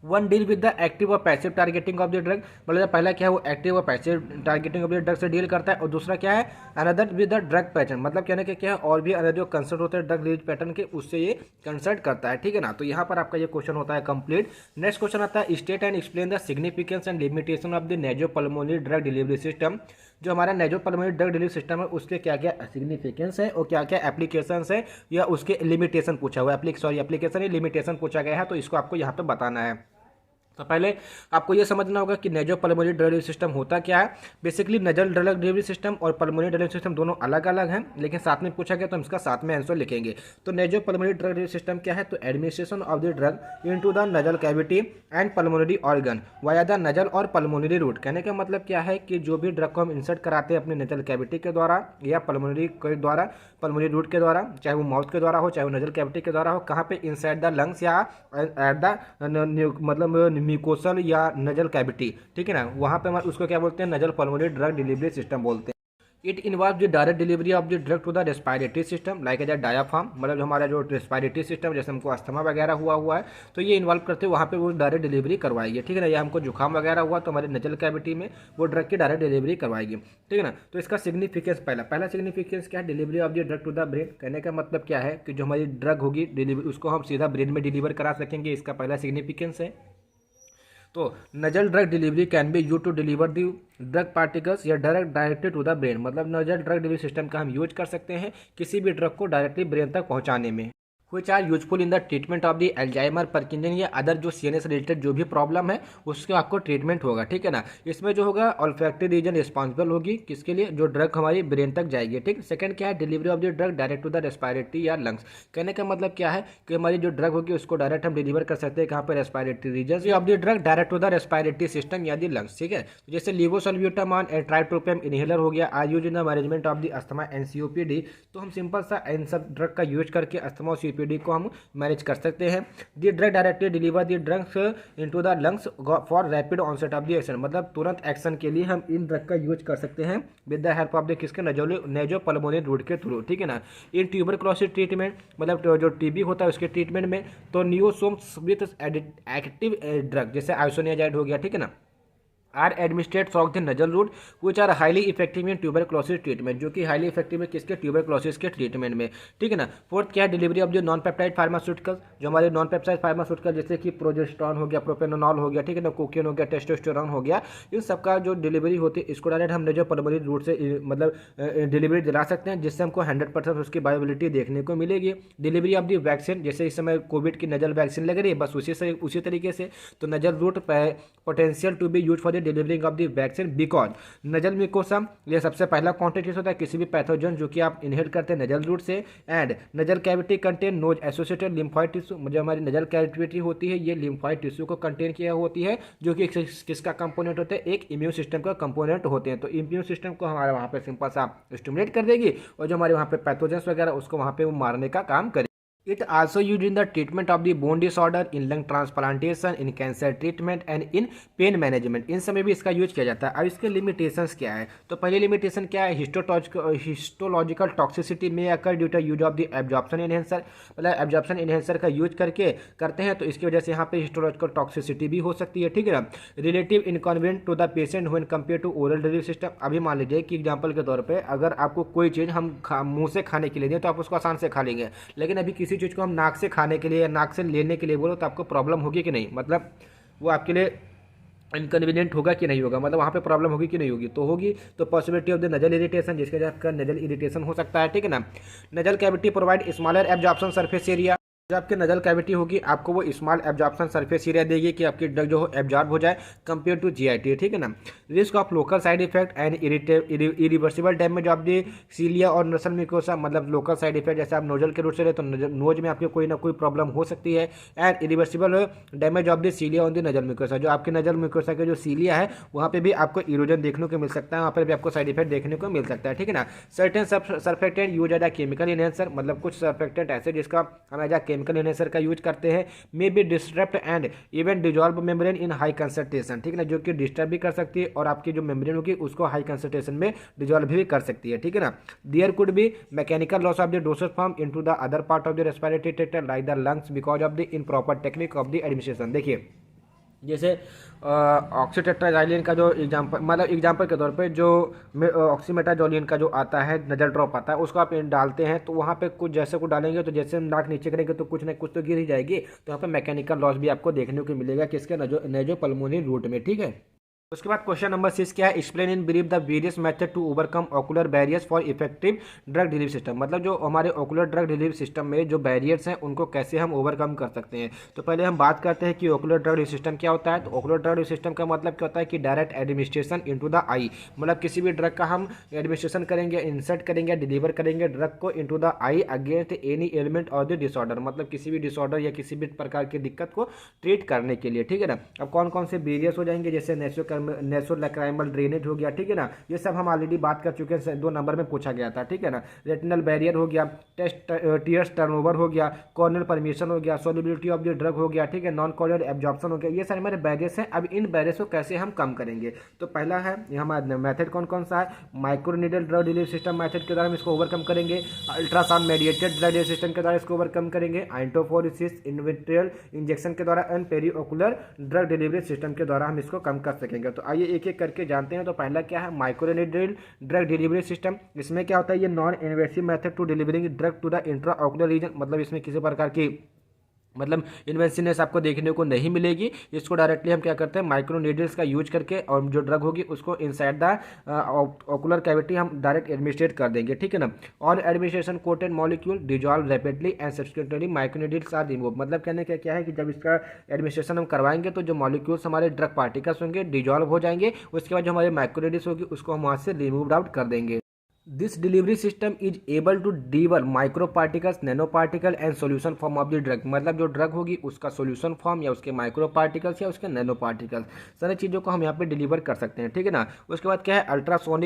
One deal with the active और passive targeting of the drug, मतलब पहला क्या है वो एक्टिव और passive targeting of the drug से डील करता है, और दूसरा क्या है another with the drug pattern, मतलब कहने के क्या है और भी अनदर जो कंसर्ट होते हैं ड्रग रिलीज पैटर्न के उससे ये कंसल्ट करता है, ठीक है ना। तो यहाँ पर आपका ये क्वेश्चन होता है कंप्लीट। नेक्स्ट क्वेश्चन आता है state and explain the significance and limitation of the nasopulmonary drug delivery system. जो हमारा नेजोपल्मोनरी ड्रग डिलीवरी सिस्टम है उसके क्या क्या सिग्निफिकेंस है और क्या क्या एप्लीकेशंस है या उसके लिमिटेशन पूछा हुआ है, एप्लीकेशन या लिमिटेशन पूछा गया है, तो इसको आपको यहाँ पे बताना है। तो पहले आपको ये समझना होगा कि नेजो पल्मोनरी डिलीवरी सिस्टम होता क्या है। Basically nasal drug delivery system और पल्मोनरी डिलीवरी सिस्टम दोनों अलग अलग हैं, लेकिन साथ में पूछा गया तो हम इसका साथ में आंसर लिखेंगे। तो नेजो पल्मोनरी ड्रग डिलीवरी सिस्टम क्या है, तो administration of the drug into the nasal cavity and pulmonary organ via the nasal और पल्मोनरी रूट। कहने का मतलब क्या है कि जो भी ड्रग को हम इंसर्ट कराते हैं अपने नजल कैविटी के द्वारा या पल्मोनरी के द्वारा, पल्मोनरी रूट के द्वारा, चाहे वो माउथ के द्वारा हो चाहे वो नजल कैविटी के द्वारा हो, कहाँ पे इनसाइड द लंग्स या एट द मतलब म्यूकोसल या नजल कैविटी, ठीक है ना, वहाँ पे हम उसको क्या बोलते हैं nasal pulmonary drug delivery system बोलते हैं। It involve the direct delivery of the drug to the respiratory system like as diaphragm, मतलब हमारा जो रेस्पिरेटरी सिस्टम जैसे हमको अस्थमा वगैरह हुआ है तो ये इन्वॉल्व करते हैं वहाँ पे वो डायरेक्ट डिलीवरी करवाएगी, ठीक है ना। या हमको जुकाम वगैरह हुआ तो हमारे नजल कैविटी में वो ड्रग की डायरेक्ट डिलीवरी करवाएगी, ठीक है ना। तो इसका सिग्निफिकेंस पहला सिग्निफिकेंस क्या है, delivery of the drug to the brain. कहने का मतलब क्या है कि जो हमारी ड्रग होगी डिलीवरी उसको हम सीधा ब्रेन में डिलीवर करा सकेंगे, इसका पहला सिग्निफिकेंस है। तो nasal drug delivery can be use to deliver the drug particles या डायरेक्टेड टू द ब्रेन, मतलब नजल ड्रग डिलीवरी सिस्टम का हम यूज कर सकते हैं किसी भी ड्रग को डायरेक्टली ब्रेन तक पहुंचाने में। which are useful in the treatment of the Alzheimer, Parkinson या अदर जो सीएनएस रिलेटेड जो भी प्रॉब्लम है उसके आपको ट्रीटमेंट होगा, ठीक है ना। इसमें जो होगा ऑल्फैक्टरी रीजन रिस्पॉन्सिबल होगी किसके लिए, जो ड्रग हमारी ब्रेन तक जाएगी, ठीक। सेकंड क्या है, delivery of the drug direct to the respiratory या लंग्स। कहने का मतलब क्या है कि हमारी जो ड्रग होगी उसको डायरेक्ट हम डिलीवर कर सकते हैं कहाँ पर, respiratory region of the drug direct to the respiratory system या द लंग्स, ठीक है। तो जैसे लीवोसल्ब्यूटामॉल एंड ट्राइट्रोपियम इनहेलर हो गया, are use in the management of the asthma and COPD. तो हम सिंपल सा इन सब ड्रग का यूज करके अस्थमा और सीओपीडी को हम मैनेज कर सकते हैं। The drug directly deliver the drugs into the lungs for rapid onset of the action, मतलब तुरंत एक्शन के लिए हम इन ड्रग का यूज कर सकते हैं with the help of the किसके नेजो पल्मोनरी रूट के थ्रू, ठीक है ना। इन ट्यूबरक्लोसिस ट्रीटमेंट, मतलब जो टीबी होता है उसके ट्रीटमेंट में, तो नियोसोम्स विद एक्टिव ड्रग जैसे आइसोनियाजाइड हो गया, ठीक है ना, are administrate from the nasal route which are highly effective in tuberculosis treatment, जो कि हाईली इफेक्टिव है किसके, ट्यूबरक्लोसिस के ट्रीटमेंट में, ठीक है ना। फोर्थ क्या है, delivery of the non peptide pharmaceuticals, जो हमारे नॉन पेप्टाइड फार्मास्यूटिकल जैसे कि प्रोजेस्टेरॉन हो गया, प्रोपेनोनॉल हो गया, ठीक है ना, कोकेन हो गया, टेस्टोस्टेरॉन हो गया, इन सबका जो डिलीवरी होती है इसको डायरेक्ट हम नेजो पल्मोनरी रूट से मतलब डिलीवरी दिला सकते हैं, जिससे हमको 100% उसकी बायोबिलिटी देखने को मिलेगी। डिलीवरी ऑफ द वैक्सीन, जैसे इस समय कोविड की नजल वैक्सीन लग रही है, बस उसी तरीके से, तो nasal route potential to be use for the delivering of the vaccine because nasal mucosa ये सबसे पहला कॉन्टेक्ट होता है किसी भी पैथोजन जो कि आप इनहेल करते हैं नजल रूट से, and nasal cavity contain nose associated lymphoid tissue, जो हमारी नजल कैविटी होती है ये लिम्फॉइड टिश्यू को कंटेन किया होती है, जो कि किसका कंपोनेंट होता है, एक इम्यून सिस्टम का कंपोनेंट होते हैं। तो इम्यून सिस्टम को हमारे वहाँ पे सिंपल सा स्टिमुलेट कर देगी और जो हमारे वहाँ पे पैथोजेंस वगैरह उसको वहाँ पे वो मारने का काम करेगी। It also used in the treatment of the bone disorder, in lung transplantation, in cancer treatment and in pain management। इन समय भी इसका यूज किया जाता है। अब इसके लिमिटेशंस क्या है, तो पहली लिमिटेशन क्या है, हिस्टोलॉजिकल टॉक्सिसिटी में occur due to use of the absorption enhancer, मतलब एब्जॉर्प्शन एनहेंसर का यूज करके करते हैं तो इसकी वजह से यहाँ पे हिस्टोलॉजिकल टॉक्सिसिटी भी हो सकती है, ठीक है ना। Relative inconvenient to the patient when compare to oral delivery system. अभी मान लीजिए कि एग्जाम्पल के तौर पर अगर आपको कोई चीज़ हम मुँह से खाने के लिए दें तो आप उसको आसान से खा लेंगे, लेकिन अभी किसी चीज़ को हम नाक से खाने के लिए या नाक से लेने के लिए बोलो तो आपको प्रॉब्लम होगी कि नहीं, मतलब वो आपके लिए इनकन्वीनियंट होगा कि नहीं होगा, मतलब वहाँ पे प्रॉब्लम होगी कि नहीं होगी, तो होगी। तो possibility of the nasal irritation, जिसके वजह आपका नजल इरिटेशन हो सकता है, ठीक है ना। Nasal cavity provide smaller absorption surface area, जो आपकी नजल कैविटी होगी आपको वो स्मॉल एब्जॉर्प्शन सरफेस एरिया देगी कि आपकी ड्रग जो हो एब्जॉर्ब हो जाए कंपेयर टू जीआईटी, ठीक है ना। Risk of local side effect and irreversible damage of the cilia और नसल म्यूकोसा, मतलब लोकल साइड इफेक्ट जैसे आप नोजल के रूट से रहे तो नोज में आपके कोई ना कोई प्रॉब्लम हो सकती है, and irreversible damage of the cilia on the nasal mucosa, जो आपके नजल म्यूकोसा के जो सीलिया है वहाँ पे भी आपको इरोजन देखने को मिल सकता है, वहाँ पर भी आपको साइड इफेक्ट देखने को मिल सकता है, ठीक है ना। Certain surfactant use as a chemical enhancer, मतलब कुछ सर्फेक्टेंट ऐसे जिसका हम एज अ केमिकल इनहेंसर का यूज करते हैं, may be disturb and even dissolve membrane in high concentration, ठीक है ना, जो कि डिस्टर्ब भी कर सकती है और आपकी जो मेम्ब्रेन होगी उसको हाई कंसंट्रेशन में डिजॉल्व भी कर सकती है, ठीक है ना। There could be mechanical loss of the dosage form into the other part of the respiratory tract like the lungs because of the improper technique of the administration. देखिए जैसे ऑक्सीटेट्राजाइलिन का जो एग्जाम्पल, मतलब एग्जाम्पल के तौर पे जो ऑक्सीमेटाजोलिन का जो आता है नजल ड्रॉप आता है, उसको आप डालते हैं तो वहाँ पे कुछ जैसे को डालेंगे तो जैसे नाक नीचे करेंगे तो कुछ ना कुछ तो गिर ही जाएगी। तो यहाँ पे मैकेनिकल लॉस भी आपको देखने को मिलेगा किसके नेजो पल्मोनरी रूट में, ठीक है। उसके बाद क्वेश्चन नंबर 6 क्या है, explain in brief the various method to overcome ocular barriers for effective drug delivery system. मतलब जो हमारे ऑकुलर ड्रग डिलीवरी सिस्टम में जो बैरियर्स हैं उनको कैसे हम ओवरकम कर सकते हैं। तो पहले हम बात करते हैं कि ऑकुलर ड्रग डिलीवरी सिस्टम क्या होता है। तो ऑकुलर ड्रग डिलीवरी सिस्टम का मतलब क्या होता है कि डायरेक्ट एडमिनिस्ट्रेशन इनटू द आई, मतलब किसी भी ड्रग का हम एडमिनिस्ट्रेशन करेंगे, इंसर्ट करेंगे, डिलीवर करेंगे ड्रग को into the I against any element और द डिसऑर्डर, मतलब किसी भी डिसऑर्डर या किसी भी प्रकार की दिक्कत को ट्रीट करने के लिए, ठीक है ना। अब कौन कौन से बैरियर्स हो जाएंगे, जैसे नेसोलैक्राइमल ड्रेनेज हो गया, ठीक है ना, ये सब हम ऑलरेडी बात कर चुके हैं, 2 नंबर में पूछा गया था, ठीक है ना। रेटिनल बैरियर हो गया, टीयर्स टर्नओवर हो गया, कॉर्नियल परमिशन हो गया, सोल्युबिलिटी ऑफ द ड्रग हो गया, ठीक है, नॉन कॉर्नियल एब्जॉर्प्शन हो गया। ये सारे हमारे बैरियर्स हैं। अब इन बैरियर्स को कैसे हम कम करेंगे। तो पहला है हमारा मेथड कौन कौन सा है, microneedle drug delivery system method के द्वारा हम इसको ओवरकम करेंगे। Ultrasound mediated drug delivery system के द्वारा इसको ओवरकम करेंगे। आइंटोफोरेसिस इन्वेंट्रियल इंजेक्शन के द्वारा एंड पेरीओकुलर ड्रग डिलीवरी सिस्टम के द्वारा हम इसको कम कर सकेंगे। तो आइए एक एक करके जानते हैं। तो पहला क्या है, माइक्रोनीडल ड्रग डिलीवरी सिस्टम। इसमें क्या होता है, ये non invasive method to delivering drug to the intraocular region, मतलब इसमें किसी प्रकार की मतलब इन्वेंसिवनेस आपको देखने को नहीं मिलेगी। इसको डायरेक्टली हम क्या करते हैं, माइक्रो नीडल्स का यूज करके और जो ड्रग होगी उसको इनसाइड द ओकुलर कैविटी हम डायरेक्ट एडमिनिस्ट्रेट कर देंगे, ठीक है ना। On administration coated molecule dissolve rapidly and subsequently microneedles are remove. मतलब कहने का क्या है कि जब इसका एडमिनिस्ट्रेशन हम करवाएंगे तो जो मॉलिक्यूल्स हमारे ड्रग पार्टिकल्स होंगे डिजॉल्व हो जाएंगे। उसके बाद जो हमारे माइक्रो नीडल्स होगी उसको हम वहाँ से रिमूव आउट कर देंगे। This delivery system is able to deliver microparticles, nanoparticle and solution form of the drug। मतलब जो ड्रग होगी उसका सॉल्यूशन फॉर्म या उसके माइक्रोपार्टिकल्स या उसके नैनो पार्टिकल्स, सारी चीज़ों को हम यहाँ पे डिलीवर कर सकते हैं, ठीक है ना। उसके बाद क्या है, अल्ट्रासाउंड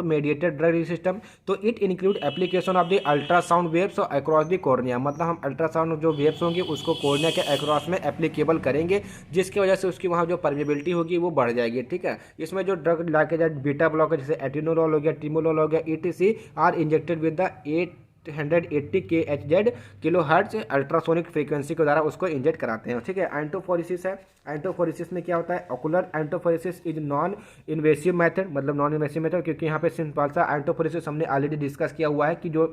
मेडिएटेड ड्रग सिस्टम। तो it include application of the ultrasound waves across the cornea. मतलब हम अल्ट्रासाउंड जो वेव्स होंगे उसको कॉर्निया के अक्रॉस में एप्लीकेबल करेंगे, जिसकी वजह से उसकी वहाँ जो परमेबिलिटी होगी वो बढ़ जाएगी, ठीक है। इसमें जो ड्रग लाके जाए बीटा ब्लॉकर जैसे एटिनोल हो गया, टिमोलोल हो गया, ETC are injected with the 880 kHz kilohertz ultrasonic frequency के द्वारा उसको इंजेक्ट कराते हैं, ठीक है। एंटोफोरेसिस है। एंटोफोरेसिस में क्या होता है, ocular iontophoresis is non invasive method, मतलब नॉन इन्वेसिव मेथड, क्योंकि यहाँ पे सिंपल सा एंटोफोरेसिस हमने ऑलरेडी डिस्कस किया हुआ है कि जो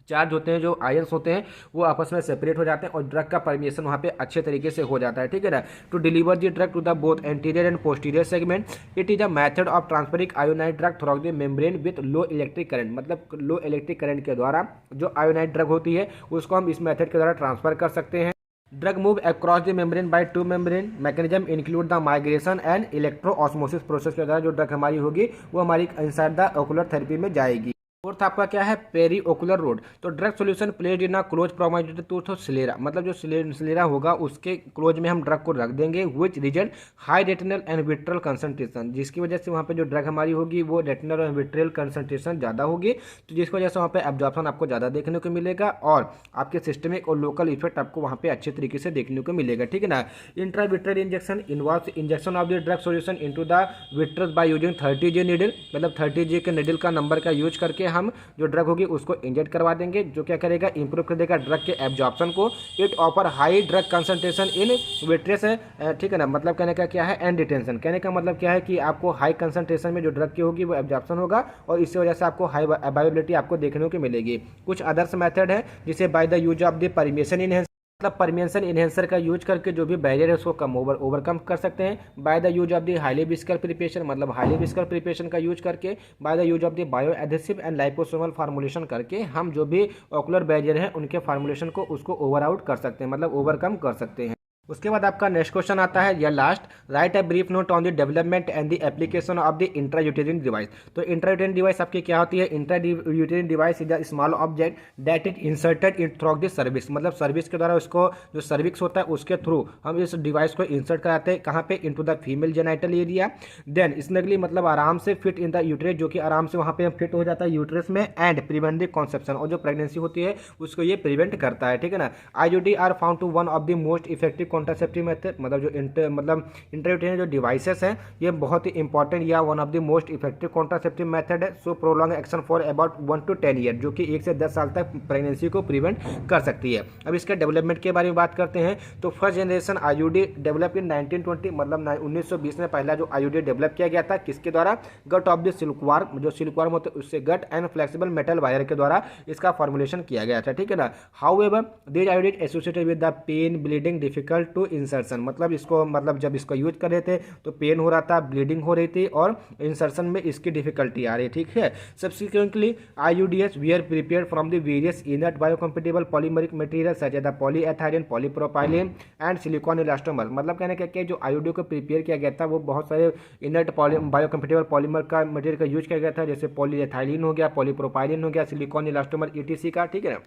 चार्ज होते हैं, जो आयंस होते हैं वो आपस में सेपरेट हो जाते हैं और ड्रग का परमिशन वहाँ पे अच्छे तरीके से हो जाता है, ठीक है ना। To deliver the drug to the both anterior and posterior segment, it is a method of transferring ionized drug through the membrane with low electric current. मतलब लो इलेक्ट्रिक करंट के द्वारा जो आयोनाइड ड्रग होती है उसको हम इस मेथड के द्वारा ट्रांसफर कर सकते हैं। Drug move across the membrane by two membrane mechanism include the migration and electro osmosis process के द्वारा जो ड्रग हमारी होगी वो हमारी इनसाइड द ओकुलर थेरेपी में जाएगी। फोर्थ आपका क्या है, पेरी ओकुलर रोड। तो drug solution placed in a close proximated to sclera, मतलब जो स्लेरा होगा उसके क्लोज में हम ड्रग को रख देंगे, which result high retinal and vitriol concentration, जिसकी वजह से वहाँ पे जो ड्रग हमारी होगी वो रेटिनल और विट्रल कंसंट्रेशन ज़्यादा होगी, तो जिसकी वजह से वहाँ पे एब्जॉर्प्शन आपको ज़्यादा देखने को मिलेगा और आपके सिस्टमिक और लोकल इफेक्ट आपको वहाँ पे अच्छे तरीके से देखने को मिलेगा, ठीक है ना। Intravitreal injection involves injection of the drug solution into the vitreous by using 30G needle, मतलब 30G के नीडल का नंबर का यूज करके हम जो ड्रग होगी उसको इंजेक्ट करवा देंगे, जो क्या करेगा, इंप्रूव कर देगा ड्रग के एब्जॉर्प्शन को। It offer high drug concentration in vitreous है, ठीक है ना। मतलब कहने का क्या है, एंड डिटेंशन, कहने का मतलब क्या है कि आपको हाई कंसंट्रेशन में जो ड्रग की होगी वो एब्जॉर्प्शन होगा और इसकी वजह से आपको हाई बायोबिलिटी आपको देखने को मिलेगी। कुछ अदर्स मेथड है जिसे bye the use of the permission enhance, मतलब परमिशन इन्हेंसर का यूज करके जो भी बैरियर है उसको ओवरकम कर सकते हैं। By the use of the highly viscous preparation, मतलब हाईली विस्कल प्रिपरेशन का यूज करके, by the use of the bio adhesive and liposomal formulation करके हम जो भी ओकुलर बैरियर है उनके फार्मुलेशन को उसको ओवर आउट कर सकते हैं, मतलब ओवरकम कर सकते हैं। उसके बाद आपका नेक्स्ट क्वेश्चन आता है या last, right a brief note on the development and the application of the intrauterine device. तो इंट्रायूटेरिन डिवाइस आपकी क्या होती है, intrauterine device is a small object that is inserted in through the service, मतलब service के द्वारा उसको जो सर्विक्स होता है उसके थ्रू हम इस डिवाइस को इंसर्ट कराते हैं, कहाँ पे, into the female genital area, then smoothly, मतलब आराम से फिट इन द यूट्रेस, जो कि आराम से वहाँ पे फिट हो जाता है यूट्रेस में, एंड प्रिवेंट द कॉन्सेप्शन, और जो प्रेगनेंसी होती है उसको ये प्रिवेंट करता है, ठीक है ना। IUD are found to one of the most effective contraceptive method मतलब जो इंट्रायूटेरियन जो डिवाइसेस हैं ये बहुत ही इंपॉर्टेंट या one of the most effective contraceptive method है। So prolong action for about 1 to 10 year, जो कि 1 से 10 साल तक प्रेगनेंसी को प्रिवेंट कर सकती है। अब इसके डेवलपमेंट के बारे में बात करते हैं तो first generation IUD develop in 1920 मतलब 1920 में पहला जो आईयूडी डेवलप किया गया था किसके द्वारा, गट ऑफ द सिल्कवार्म, जो सिल्कवार्म होता है उससे gut and flexible metal wire के द्वारा इसका फॉर्मुलेशन किया गया था, ठीक है ना। However this IUD associated with the pain bleeding difficult to insertion, मतलब इसको जब इसको यूज कर रहे थे तो पेन हो रहा था, ब्लीडिंग हो रही थी और इंसर्शन में इसकी डिफिकल्टी आ रही, ठीक है। Subsequently IUDs were prepared from the various inert biocompatible polymeric material such as the polyethylene, polypropylene and silicone elastomer, मतलब कहने का क्या जो आईयूडी को प्रिपेयर किया गया था वो बहुत सारे इनर्ट बायोकम्पेटिबल पॉलीमर का मटेरियल का यूज किया गया था, जैसे पॉलीएथाइलिन हो गया, पॉलीप्रोपाइलिन हो गया, सिलिकॉन इलास्टोमर ईटीसी का, ठीक है ना।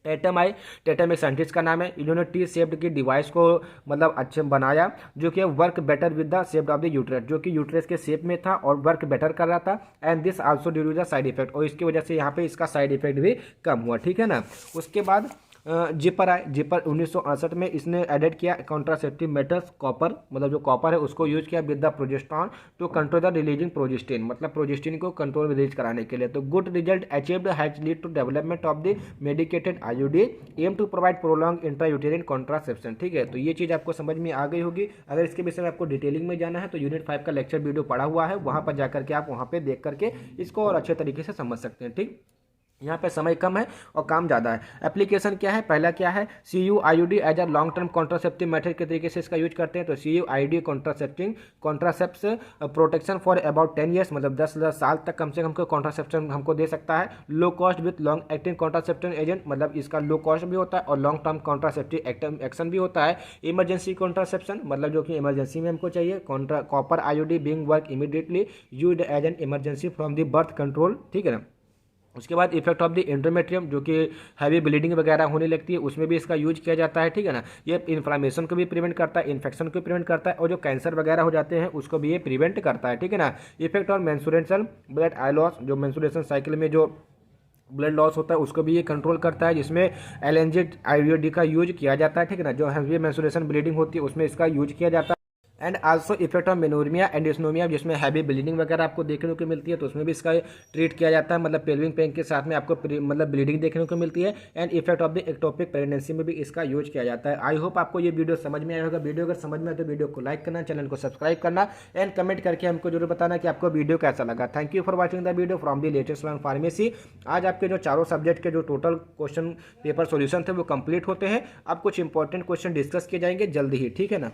टेटम एक साइंटिस्ट का नाम है, इन्होंने टी शेप्ड की डिवाइस को अच्छे बनाया जो कि work better with the shape of the uterus, जो कि यूट्रस के शेप में था और वर्क बेटर कर रहा था। And this also during the side effect, और इसकी वजह से यहाँ पे इसका साइड इफेक्ट भी कम हुआ, ठीक है ना। उसके बाद जिपर आए, जिपर 1968 में इसने एडेड किया कॉन्ट्रासेप्टिव मेटल्स कॉपर, मतलब जो कॉपर है उसको यूज किया with the progesterone to control the releasing progestin, मतलब प्रोजेस्टिन को कंट्रोल रिलीज कराने के लिए। तो good result achieved has lead to development of the medicated IUD aim to provide prolong intrauterine contraception, ठीक है। तो ये चीज़ आपको समझ में आ गई होगी। अगर इसके विषय में आपको डिटेलिंग में जाना है तो यूनिट 5 का लेक्चर वीडियो पड़ा हुआ है, वहाँ पर जाकर के आप वहाँ पर देख करके इसको और अच्छे तरीके से समझ सकते हैं, ठीक। यहाँ पे समय कम है और काम ज़्यादा है। एप्लीकेशन क्या है, पहला क्या है, CU IUD as a long term contraceptive method के तरीके से इसका यूज करते हैं। तो CU IUD contracepts protection for about 10 years, मतलब 10 साल तक कम से कम कॉन्ट्रासेप्शन हमको दे सकता है। Low cost with long acting contraceptive agent, मतलब इसका लो कॉस्ट भी होता है और लॉन्ग टर्म कॉन्ट्रासेप्टिव एक्शन भी होता है। इमरजेंसी कॉन्ट्रासेप्शन, मतलब जो कि इमरजेंसी में हमको चाहिए। Copper IUD being work immediately used as an emergency from the birth control, ठीक है ना। उसके बाद इफेक्ट ऑफ द एंडोमेट्रियम, जो कि हैवी ब्लीडिंग वगैरह होने लगती है उसमें भी इसका यूज किया जाता है, ठीक है ना। ये इन्फ्लामेशन को भी प्रिवेंट करता है, इन्फेक्शन को प्रिवेंट करता है और जो कैंसर वगैरह हो जाते हैं उसको भी ये प्रिवेंट करता है, ठीक है ना। Effect on menstruation blood I loss, जो मेंस्ट्रुएशन साइकिल में जो ब्लड लॉस होता है उसको भी ये कंट्रोल करता है, जिसमें LNZ IUD का यूज किया जाता है, ठीक है ना। जो हैवी मेंस्ट्रुएशन ब्लीडिंग होती है उसमें इसका यूज किया जाता है। And also effect of menorrhagia and dysmenorrhoea, जिसमें हैवी ब्लीडिंग वगैरह आपको देखने को मिलती है तो उसमें भी इसका ट्रीट किया जाता है, मतलब पेल्विक पेन के साथ में आपको ब्लीडिंग देखने को मिलती है। And effect of the ectopic pregnancy में भी इसका यूज किया जाता है। आई होप आपको ये वीडियो समझ में आया होगा। वीडियो अगर समझ में आए तो वीडियो को लाइक करना, चैनल को सब्सक्राइब करना एंड कमेंट करके हमको जरूर बताना कि आपको वीडियो कैसा लगा। Thank you for watching the video from the latest learn pharmacy. आज आपके जो चारों सब्जेक्ट के जो टोटल क्वेश्चन पेपर सोल्यूशन थे वो कंप्लीट होते हैं। अब कुछ इंपॉर्टेंट क्वेश्चन डिस्कस किए जाएंगे जल्दी ही, ठीक है ना।